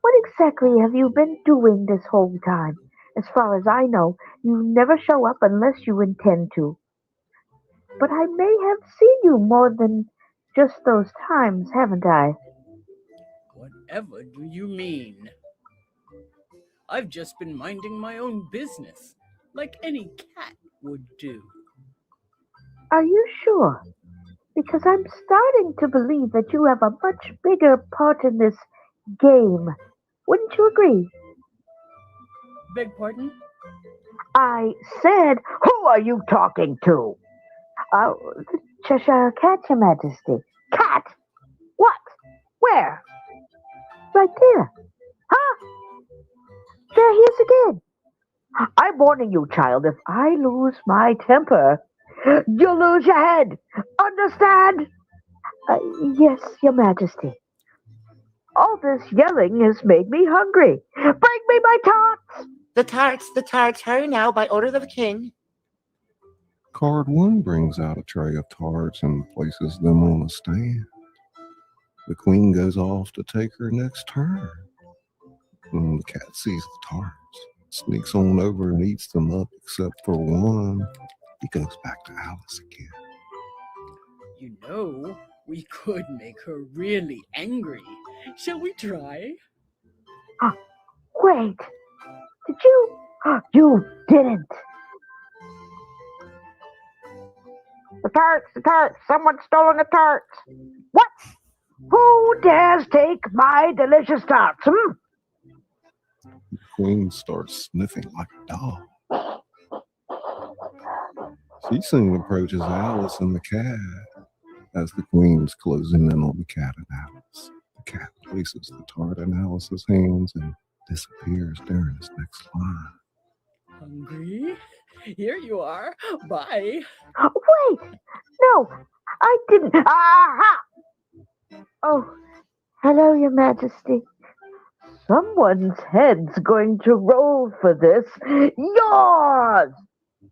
What exactly have you been doing this whole time? As far as I know, you never show up unless you intend to. But I may have seen you more than just those times, haven't I? Whatever do you mean? I've just been minding my own business, like any cat would do. Are you sure? Because I'm starting to believe that you have a much bigger part in this game. Wouldn't you agree? Beg pardon? I said, who are you talking to? The Cheshire Cat, Your Majesty. Cat? What? Where? Right there. Huh? There he is again. I'm warning you, child, if I lose my temper, you'll lose your head. Understand? Yes, Your Majesty. All this yelling has made me hungry. Bring me my tarts! The tarts, hurry now, by order of the king. Card 1 brings out a tray of tarts and places them on a stand. The queen goes off to take her next turn. The cat sees the tarts, sneaks on over and eats them up, except for one. He goes back to Alice again. You know, we could make her really angry. Shall we try? Wait. Did you? You didn't. The tarts. Someone's stolen the tarts. What? Who dares take my delicious tarts? The queen starts sniffing like a dog. She soon approaches Alice and the cat. As the queen's closing in on the cat and Alice, the cat places the tart in Alice's hands and disappears during his next line. Hungry? Here you are. Bye. Wait. No, I didn't. Aha! Oh, hello, Your Majesty. Someone's head's going to roll for this. Yours!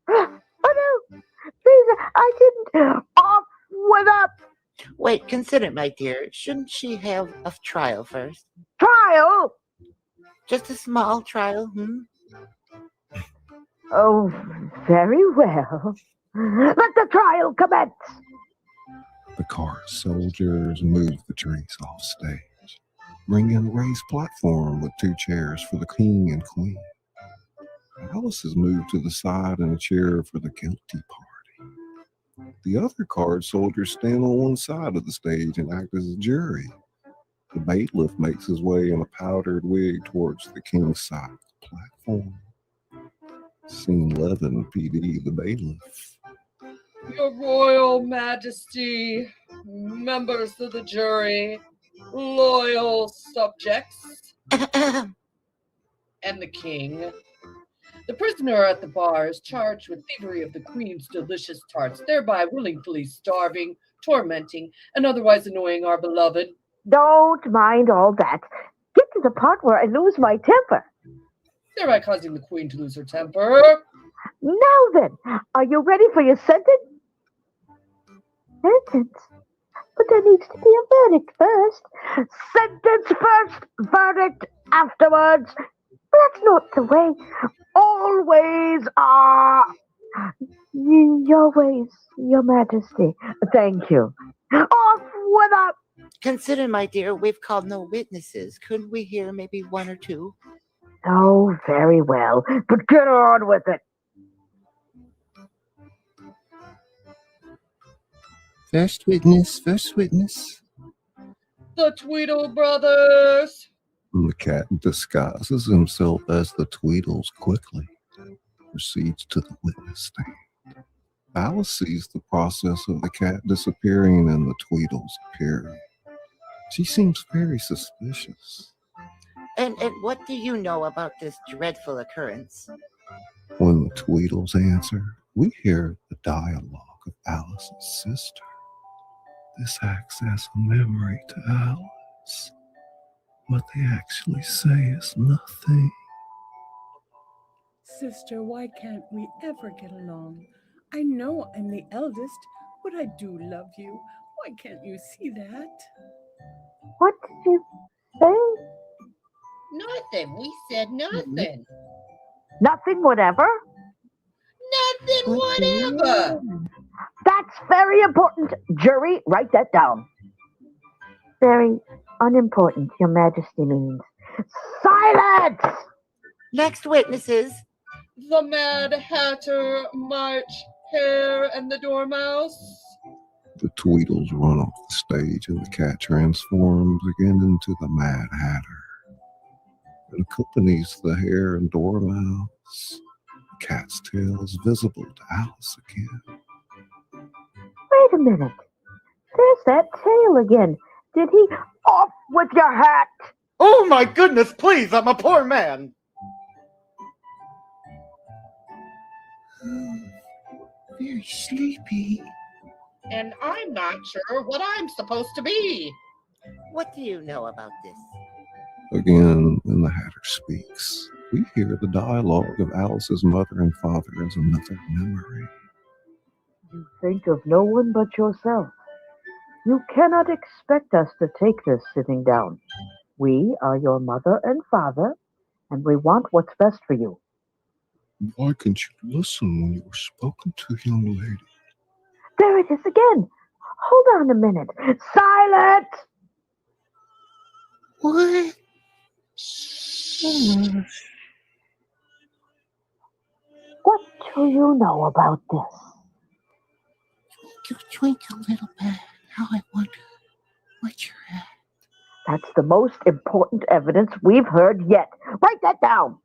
Oh, no. Please, I didn't. Off with up. Wait, consider, my dear. Shouldn't she have a trial first? Trial? Just a small trial, Oh, very well. Let the trial commence. The cart soldiers move the trees off stage, bringing a raised platform with 2 chairs for the king and queen. Alice is moved to the side in a chair for the guilty party. The other card soldiers stand on one side of the stage and act as a jury. The bailiff makes his way in a powdered wig towards the king's side of the platform. Scene 11, PD, the bailiff. Your Royal Majesty, members of the jury, loyal subjects, and the king. The prisoner at the bar is charged with thievery of the Queen's delicious tarts, thereby willingly starving, tormenting, and otherwise annoying our beloved. Don't mind all that. Get to the part where I lose my temper. Thereby causing the Queen to lose her temper. Now then, are you ready for your sentence? Sentence? But there needs to be a verdict first. Sentence first, verdict afterwards. That's not the way. All ways are your ways, Your Majesty. Thank you. Off with up. Consider, my dear, we've called no witnesses. Couldn't we hear maybe 1 or 2? Oh, very well. But get on with it. First witness, first witness. The Tweedle brothers. The cat disguises himself as the Tweedles quickly, proceeds to the witness stand. Alice sees the process of the cat disappearing and the Tweedles appearing. She seems very suspicious. And what do you know about this dreadful occurrence? When the Tweedles answer, we hear the dialogue of Alice's sister. This acts as a memory to Alice. What they actually say is nothing. Sister, why can't we ever get along? I know I'm the eldest, but I do love you. Why can't you see that? What did you say? Nothing. We said nothing. Nothing whatever? Nothing whatever. That's very important. Jury, write that down. Very unimportant, Your Majesty means. Silence! Next witnesses. The Mad Hatter, March, Hare, and the Dormouse. The Tweedles run off the stage and the cat transforms again into the Mad Hatter. It accompanies the Hare and Dormouse. The cat's tail is visible to Alice again. Wait a minute. There's that tail again. Did he? Off with your hat! Oh my goodness, please, I'm a poor man. Oh, very sleepy. And I'm not sure what I'm supposed to be. What do you know about this? Again, when the Hatter speaks, we hear the dialogue of Alice's mother and father as another memory. You think of no one but yourself. You cannot expect us to take this sitting down. We are your mother and father, and we want what's best for you. Why can't you listen when you are spoken to, young lady? There it is again. Hold on a minute. Silent! What? What do you know about this? You drink a little bit. Now I wonder what you're at. That's the most important evidence we've heard yet. Write that down.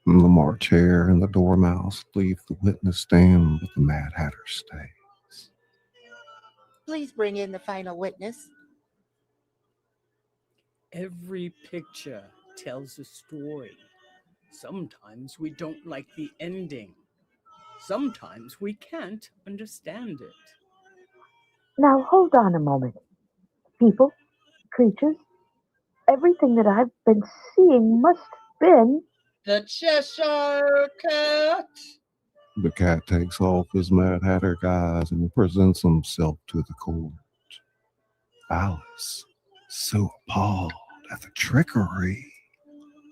The March Hare and the Dormouse leave the witness stand, but the Mad Hatter stays. Please bring in the final witness. Every picture tells a story. Sometimes we don't like the ending. Sometimes we can't understand it. Now hold on a moment. People, creatures, everything that I've been seeing must have been The Cheshire Cat. The cat takes off his Mad Hatter guise and presents himself to the court. Alice, so appalled at the trickery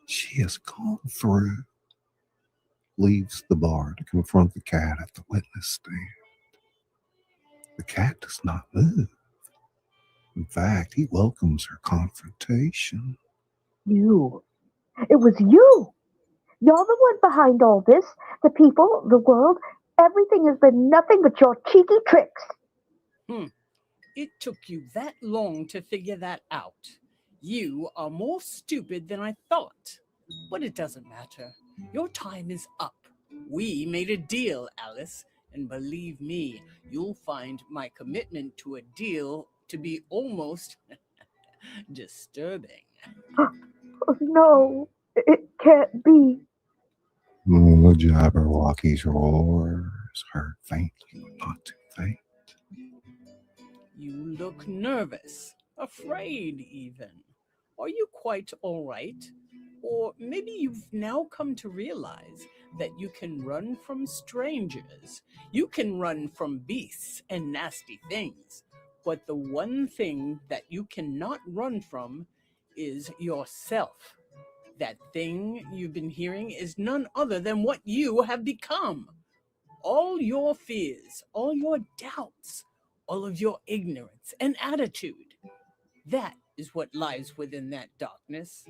she has gone through, leaves the bar to confront the cat at the witness stand. The cat does not move. In fact, he welcomes her confrontation. you. It was you. You're the one behind all this. The people, the world, everything has been nothing but your cheeky tricks. It took you that long to figure that out. You are more stupid than I thought. But it doesn't matter. Your time is up. We made a deal, Alice, and believe me, you'll find my commitment to a deal to be almost disturbing. Oh, no, it can't be. The Jabberwocky's roars heard faintly, but not too faint. You look nervous, afraid even. Are you quite all right? Or maybe you've now come to realize that you can run from strangers. You can run from beasts and nasty things. But the one thing that you cannot run from is yourself. That thing you've been hearing is none other than what you have become. All your fears, all your doubts, all of your ignorance and attitude. That is what lies within that darkness.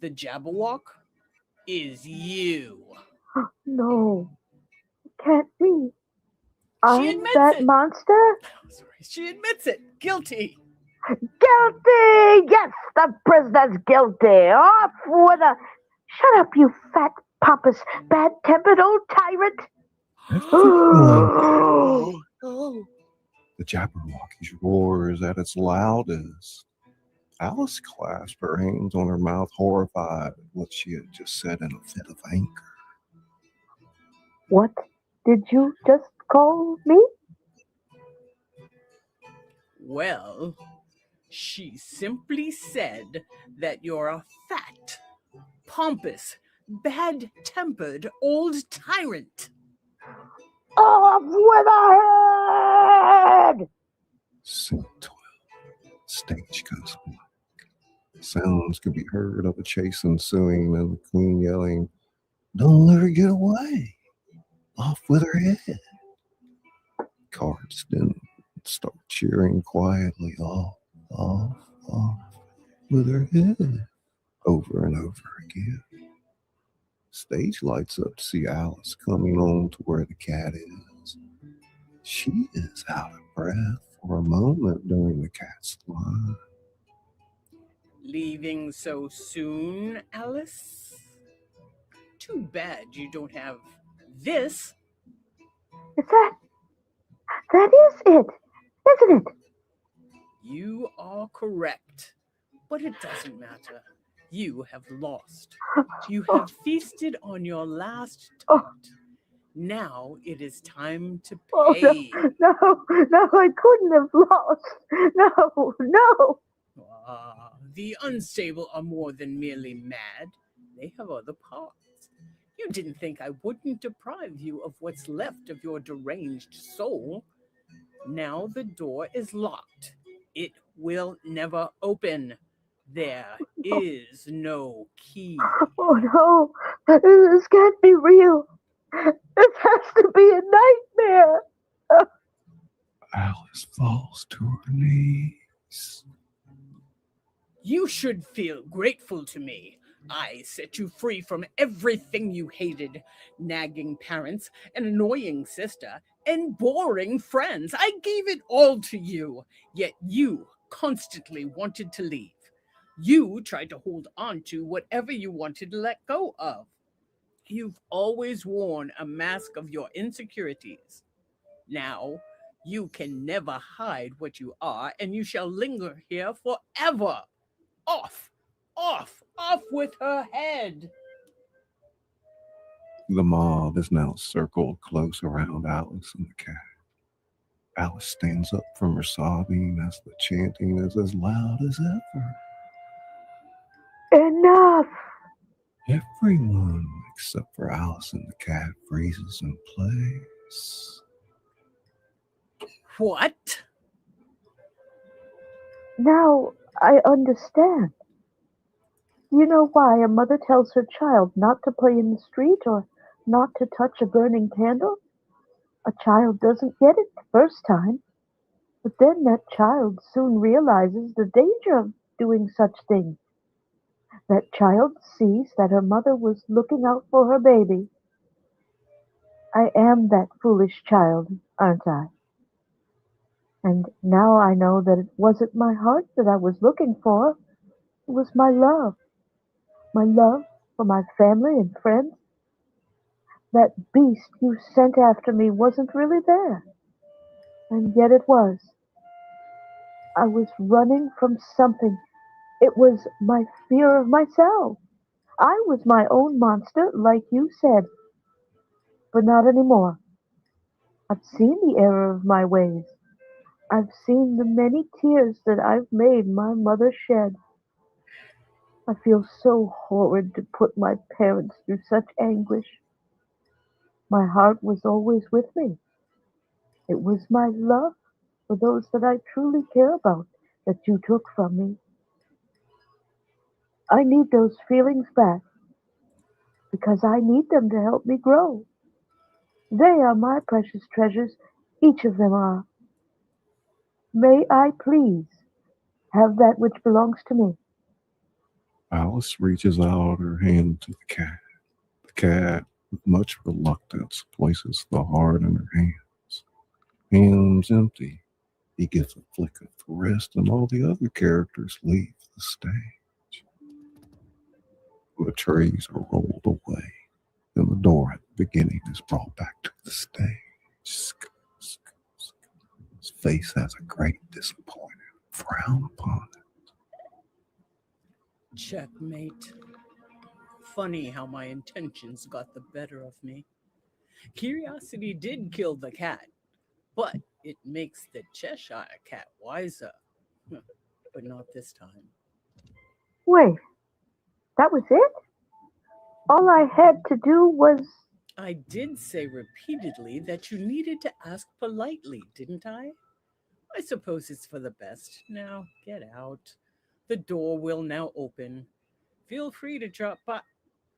The Jabberwock is you. No, it can't be. I'm admits that it. monster? She admits it. Guilty. Guilty! Yes, the prisoner's guilty. Off with a... Shut up, you fat, pompous, bad-tempered old tyrant. The Jabberwocky's roars at its loudest. Alice clasped her hands on her mouth, horrified at what she had just said in a fit of anger. What did you just call me? Well, she simply said that you're a fat, pompous, bad-tempered old tyrant. Off with her head! Scene 12. Stage goes black. Sounds could be heard of a chase ensuing and the queen yelling, "Don't let her get away! Off with her head!" Cards then start cheering quietly, off with her head, over and over again. Stage lights up to see Alice coming on to where the cat is. She is out of breath for a moment during the cat's line. Leaving so soon, Alice? Too bad you don't have this. That is it, isn't it? You are correct, but it doesn't matter. You have lost. You have feasted on your last taunt. Now it is time to pay. No, I couldn't have lost. No. The unstable are more than merely mad. They have other parts. You didn't think I wouldn't deprive you of what's left of your deranged soul. Now the door is locked. It will never open. There is no key. Oh no, This can't be real. This has to be a nightmare. Alice falls to her knees. You should feel grateful to me. I set you free from everything you hated: nagging parents, an annoying sister, and boring friends. I gave it all to you, yet you constantly wanted to leave. You tried to hold on to whatever you wanted to let go of. You've always worn a mask of your insecurities. Now, you can never hide what you are, and you shall linger here forever. Off, off with her head. The mob is now circled close around Alice and the cat. Alice stands up from her sobbing as the chanting is as loud as ever. Enough! Everyone except for Alice and the cat freezes in place. What? Now I understand. You know why a mother tells her child not to play in the street or not to touch a burning candle? A child doesn't get it the first time, but then that child soon realizes the danger of doing such things. That child sees that her mother was looking out for her baby. I am that foolish child, aren't I? And now I know that it wasn't my heart that I was looking for. It was my love. My love for my family and friends. That beast you sent after me wasn't really there. And yet it was. I was running from something. It was my fear of myself. I was my own monster, like you said. But not anymore. I've seen the error of my ways. I've seen the many tears that I've made my mother shed. I feel so horrid to put my parents through such anguish. My heart was always with me. It was my love for those that I truly care about that you took from me. I need those feelings back because I need them to help me grow. They are my precious treasures, each of them are. May I please have that which belongs to me? Alice reaches out her hand to the cat. The cat, with much reluctance, places the heart in her hands. Hands empty, he gives a flick of the wrist, and all the other characters leave the stage. The trays are rolled away, and the door at the beginning is brought back to the stage. His face has a great disappointed frown upon it. Checkmate. Funny how my intentions got the better of me. Curiosity did kill the cat, but it makes the Cheshire cat wiser. But not this time. Wait, that was it? All I had to do was... I did say repeatedly that you needed to ask politely, didn't I? I suppose it's for the best. Now, get out. The door will now open. Feel free to drop by.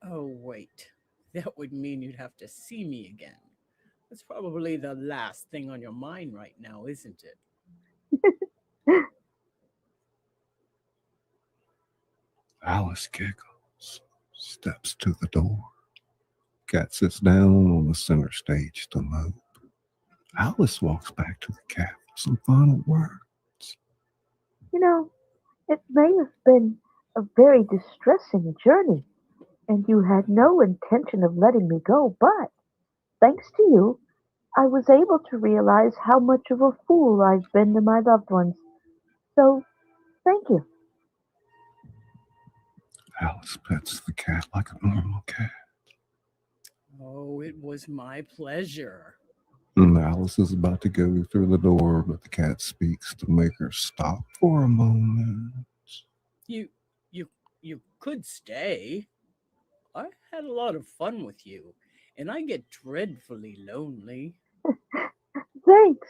Oh, wait. That would mean you'd have to see me again. That's probably the last thing on your mind right now, isn't it? Alice giggles, steps to the door. Cat sits down on the center stage to mope. Alice walks back to the cat for some final words. You know, it may have been a very distressing journey, and you had no intention of letting me go, but thanks to you, I was able to realize how much of a fool I've been to my loved ones. So, thank you. Alice pets the cat like a normal cat. Oh, it was my pleasure. And Alice is about to go through the door, but the cat speaks to make her stop for a moment. You could stay. I had a lot of fun with you, and I get dreadfully lonely. Thanks,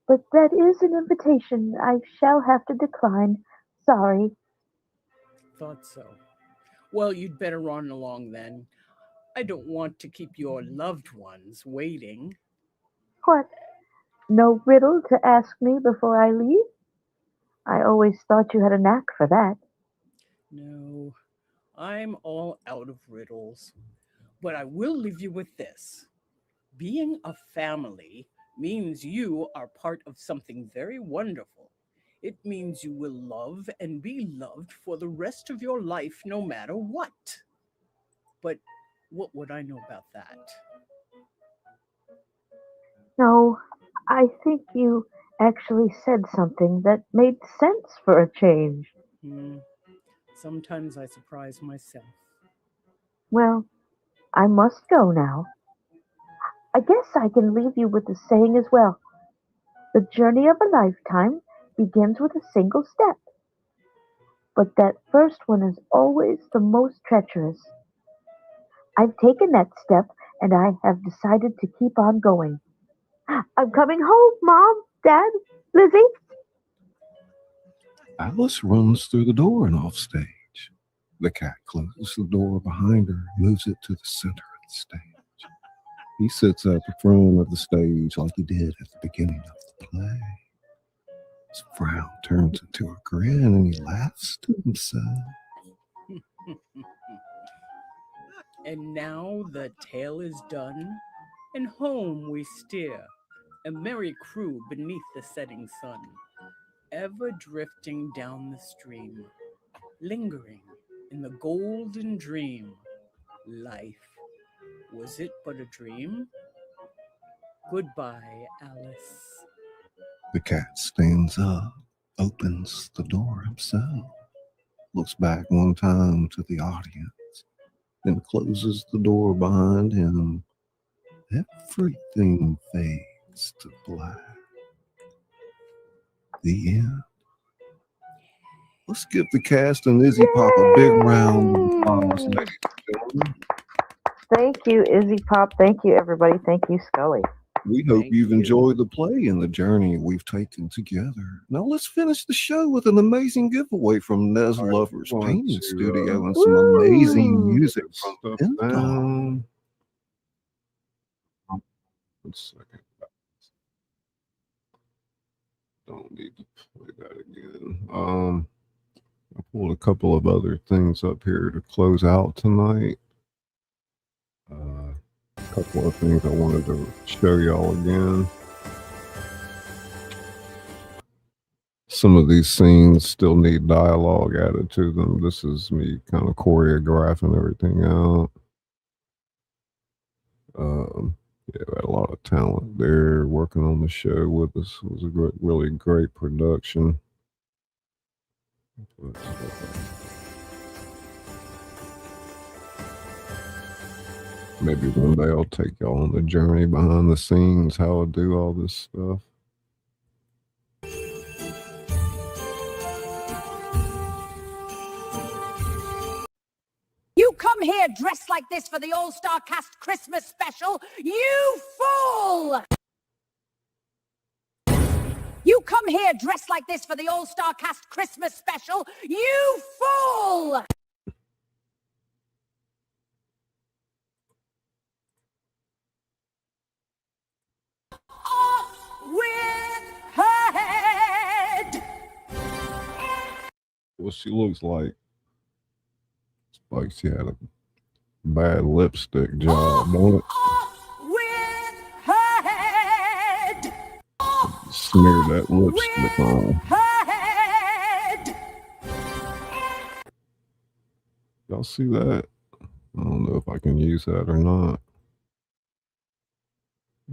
but that is an invitation I shall have to decline. Sorry. Thought so. Well, you'd better run along then. I don't want to keep your loved ones waiting. What? No riddle to ask me before I leave? I always thought you had a knack for that. No, I'm all out of riddles. But I will leave you with this. Being a family means you are part of something very wonderful. It means you will love and be loved for the rest of your life, no matter what. But what would I know about that? No, I think you actually said something that made sense for a change. Sometimes I surprise myself. Well, I must go now. I guess I can leave you with the saying as well. The journey of a lifetime begins with a single step. But that first one is always the most treacherous. I've taken that step and I have decided to keep on going. I'm coming home, Mom, Dad, Lizzie. Alice runs through the door and off stage. The cat closes the door behind her, moves it to the center of the stage. He sits at the front of the stage like he did at the beginning of the play. His frown turns into a grin and he laughs to himself. And now the tale is done, and home we steer, a merry crew beneath the setting sun, ever drifting down the stream, lingering in the golden dream. Life, was it but a dream? Goodbye, Alice. The cat stands up, opens the door himself, looks back one time to the audience, then closes the door behind him. Everything fades to black. The end. Let's give the cast and Izzy Pop a big round of applause, ladies and gentlemen. Thank you, Izzy Pop. Thank you, everybody. Thank you, Scully. We hope you've enjoyed the play and the journey we've taken together. Now let's finish the show with an amazing giveaway from Nez Lover's Painting Studio and some amazing music from Endog. One second. Don't need to play that again. I pulled a couple of other things up here to close out tonight. A couple of things I wanted to show y'all again. Some of these scenes still need dialogue added to them. This is me kind of choreographing everything out. Yeah, we had a lot of talent there working on the show with us. It was a really great production. Maybe one day I'll take y'all on the journey behind the scenes, how I do all this stuff. You come here dressed like this for the All-Star Cast Christmas special? You fool! You come here dressed like this for the All-Star Cast Christmas special? You fool! Off with her head! Well, she looks like she had a bad lipstick job on it. With her head! Smear that lipstick on. Her head! Y'all see that? I don't know if I can use that or not.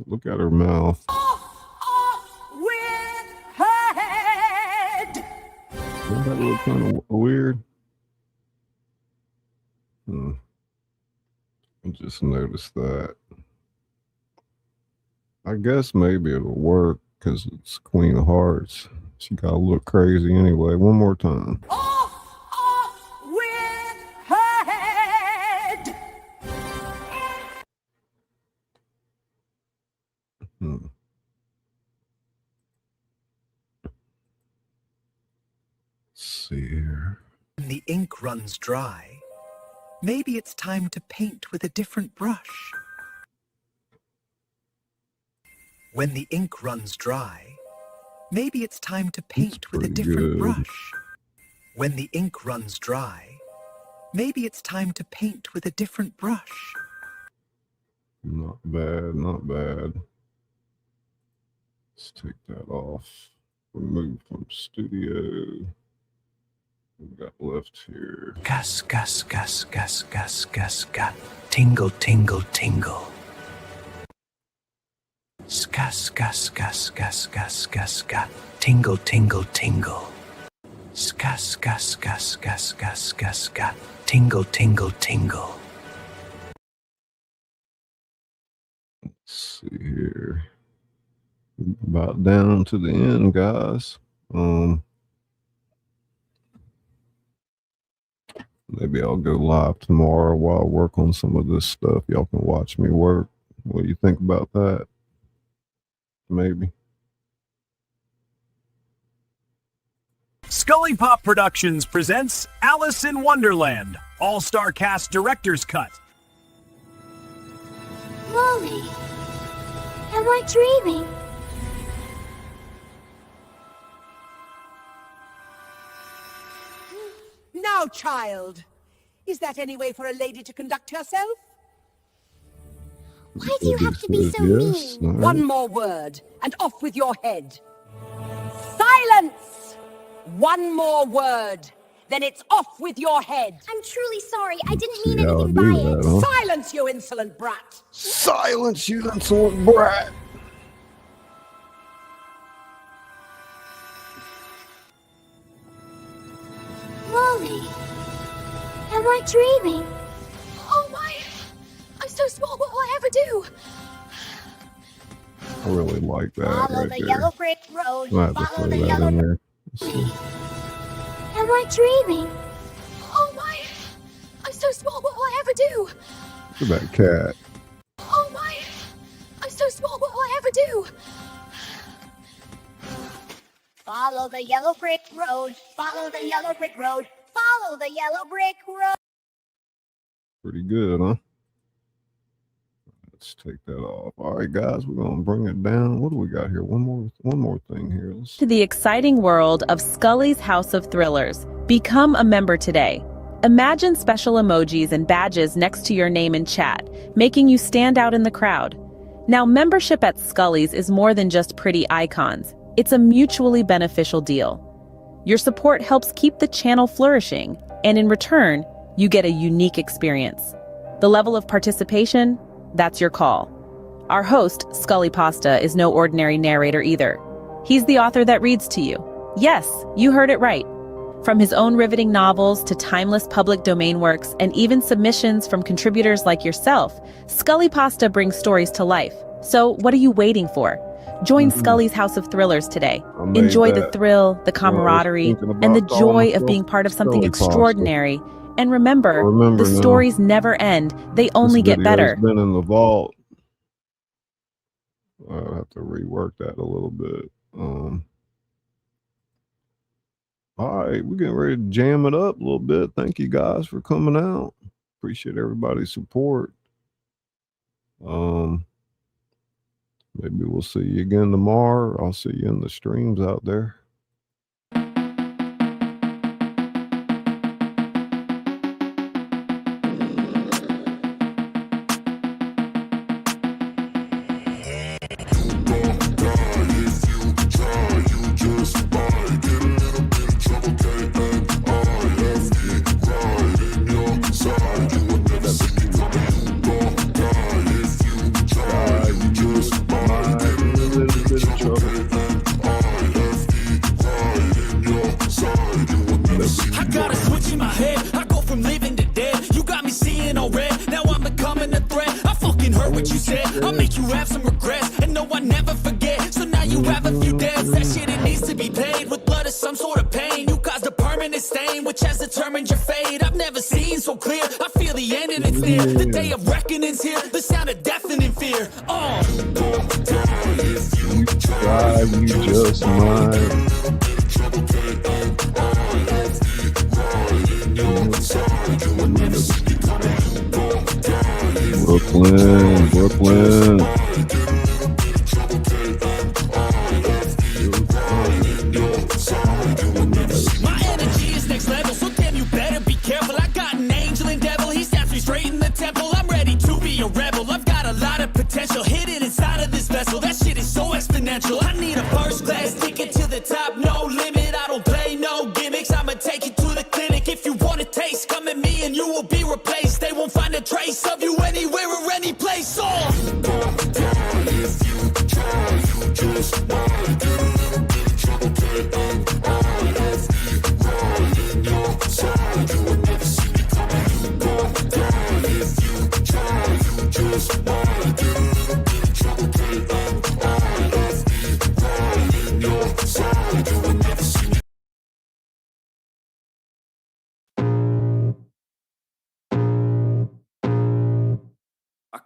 Look at her mouth. With her head! Doesn't that look kind of weird? I just noticed that. I guess maybe it'll work because it's Queen of Hearts. She gotta look crazy anyway. One more time. With her head! See here. When the ink runs dry, Maybe it's time to paint with a different brush. When the ink runs dry, maybe it's time to paint with a different brush. When the ink runs dry, maybe it's time to paint with a different brush. Not bad, not bad. Let's take that off. Remove from studio. We've got left here. Gus, gus, gus, gus, gus, gus, gus. Tingle, tingle, tingle. Gus, gus, gus, gus, gus, gus, gus. Tingle, tingle, tingle. Gus, gus, gus, gus, gus, gus, gus. Tingle, tingle, tingle. Let's see here. About down to the end, guys. Maybe I'll go live tomorrow while I work on some of this stuff. Y'all can watch me work. What do you think about that? Maybe. ScullyPop Productions presents Alice in Wonderland, All-Star Cast Director's Cut. Molly, am I dreaming? Now, child, is that any way for a lady to conduct herself? Why do you have to be so mean? Right. One more word, and off with your head. Silence! One more word, then it's off with your head. I'm truly sorry. I didn't mean See how I anything by do it. that, huh? Silence, you insolent brat! Silence, you insolent brat! Molly, am I dreaming? Oh my, I'm so small, what will I ever do? I really like that Follow right the there. yellow brick road. I have to Follow throw the that yellow in there. Am I dreaming? Oh my, I'm so small, what will I ever do? Look at that cat. Oh my, I'm so small, what will I ever do? Follow the yellow brick road. Follow the yellow brick road. Follow the yellow brick road. Pretty good, huh? Let's take that off. All right, guys, we're gonna bring it down. What do we got here? One more thing here. Let's... To the exciting world of Scully's House of Thrillers. Become a member today. Imagine special emojis and badges next to your name in chat, making you stand out in the crowd. Now, membership at Scully's is more than just pretty icons. It's a mutually beneficial deal. Your support helps keep the channel flourishing, and in return, you get a unique experience. The level of participation, that's your call. Our host, Scully Pasta, is no ordinary narrator either. He's the author that reads to you. Yes, you heard it right. From his own riveting novels to timeless public domain works and even submissions from contributors like yourself, Scully Pasta brings stories to life. So what are you waiting for? Join Scully's House of Thrillers today. Enjoy the thrill, the camaraderie, and the joy of being part of something extraordinary. And remember, the stories never end. They only get better. It's been in the vault. I'll have to rework that a little bit. All right, we're getting ready to jam it up a little bit. Thank you guys for coming out. Appreciate everybody's support. Maybe we'll see you again tomorrow. I'll see you in the streams out there. I got a switch in my head. I go from living to dead. You got me seeing all red. Now I'm becoming a threat. I fucking heard what you said. I'll make you have some regrets. And no, I never forget. So now you have a few debts. That shit, it needs to be paid with blood or some sort of pain. You caused a permanent stain, which has determined your fate. I've never seen so clear. I feel the end and it's near. The day of reckoning's here. The sound of deafening fear. You just might. Inside, you will never see Brooklyn, Brooklyn. My energy is next level, so damn you better be careful. I got an angel and devil, he snaps me straight in the temple. I'm ready to be a rebel, I've got a lot of potential hidden inside of this vessel. That shit is so exponential. I need a first class ticket to the top, no limit. I don't play no gimmicks, I'ma take you to the clinic. If you want a taste, come at me and you will be replaced. They won't find a trace of you anywhere or any place.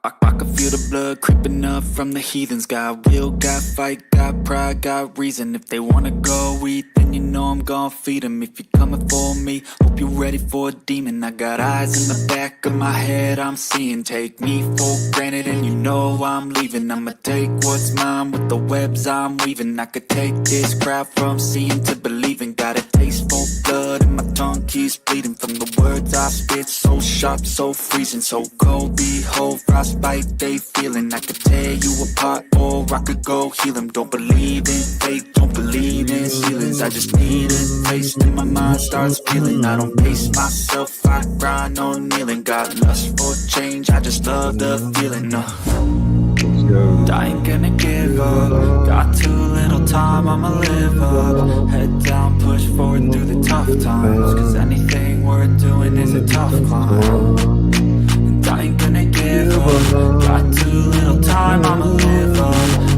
I can feel the blood creeping up from the heathens. Got will, got fight, got pride, got reason. If they wanna go eat, then you know I'm gon' feed them. If you're coming for me, hope you're ready for a demon. I got eyes in the back of my head, I'm seeing. Take me for granted and you know I'm leaving. I'ma take what's mine with the webs I'm weaving. I could take this crowd from seeing to believing. Got a taste for blood and my tongue keeps bleeding. From the words I spit, so sharp, so freezing. So cold, behold, frostbite they feeling. I could tear you apart or I could go heal them. Don't believe in fate, don't believe in ceilings. I just need a taste and my mind starts feeling. I don't pace myself, I grind on kneeling. Got lust for change, I just love the feeling. I ain't gonna give up. Got too little time, I'ma live up. Head down, push forward through the tough times. Cause anything worth doing is a tough climb. I ain't gonna give up. Got too little time, I'ma live up.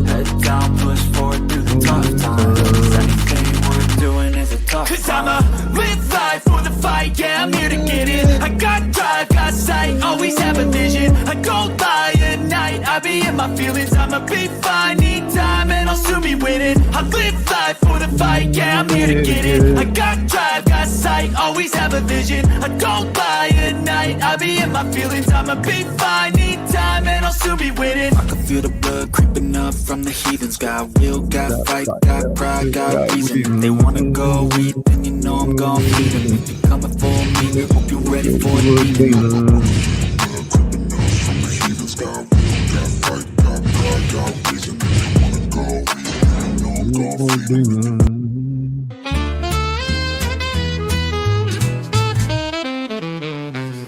Head down, push forward through the tough times. Cause anything worth doing is a tough climb. Cause I'ma live life for the fight, yeah, I'm here to get it. I got drive, got sight, always have a vision. I go by at night, I be in my feelings. I'ma be fine, need time and I'll soon be winning. I live life for the fight, yeah, I'm here to get it. I got drive, got sight, always have a vision. I go by at night, I be in my feelings. I'ma be fine, need time and I'll soon be winning. I can feel the blood creeping up from the heathens. Got will, got fight, got pride, got reason. If they wanna go eat, then you know I'm gon' feed them. If you're coming for me, hope you're ready for the demon.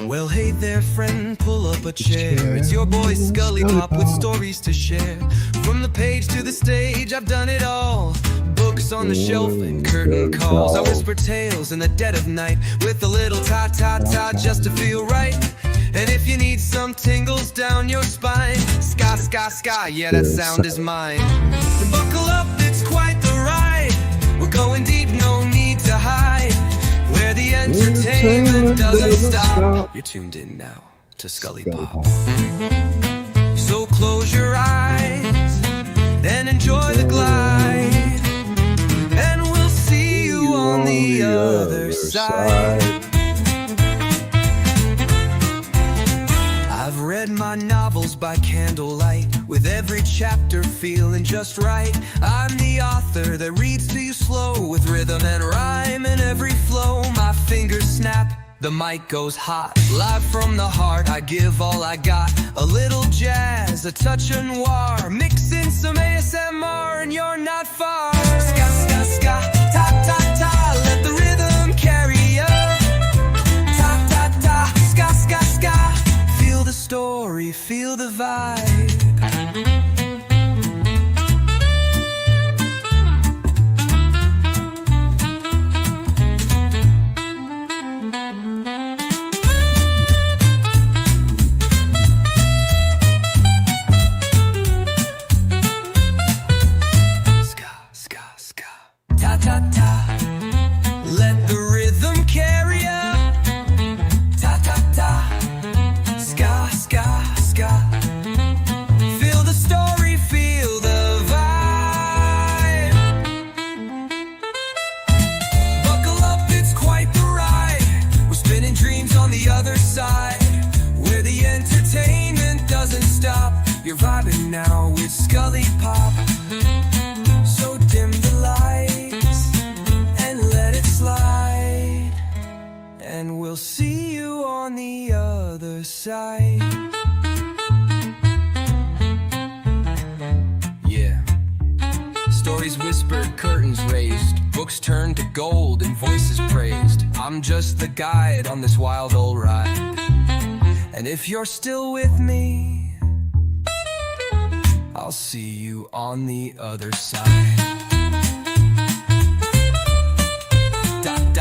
Well, hey there, friend, pull up a chair. It's your boy ScullyPop with stories to share. From the page to the stage, I've done it all. Books on the shelf and curtain calls. I whisper tales in the dead of night with a little ta-ta-ta just to feel right. And if you need some tingles down your spine, ska, ska, ska, yeah, that sound is mine. So buckle up, it's quite the ride. We're going deep, no need to hide. Where the entertainment doesn't stop. You're tuned in now to ScullyPop. So close your eyes and enjoy the glide, and we'll see you on the other side. I've read my novels by candlelight, with every chapter feeling just right. I'm the author that reads to you slow, with rhythm and rhyme in every flow. My fingers snap, the mic goes hot. Live from the heart, I give all I got. A little jazz, a touch of noir, mix in some ASMR and you're not far. Ska, ska, ska, ta, ta, ta, let the rhythm carry you. Ta, ta, ta, ska, ska, ska. Feel the story, feel the vibe. Ta ta ta, let the rhythm carry ya. Ta ta ta, ska ska ska. Feel the story. side. Yeah. Stories whispered, curtains raised, books turned to gold and voices praised. I'm just the guide on this wild old ride. And if you're still with me, I'll see you on the other side.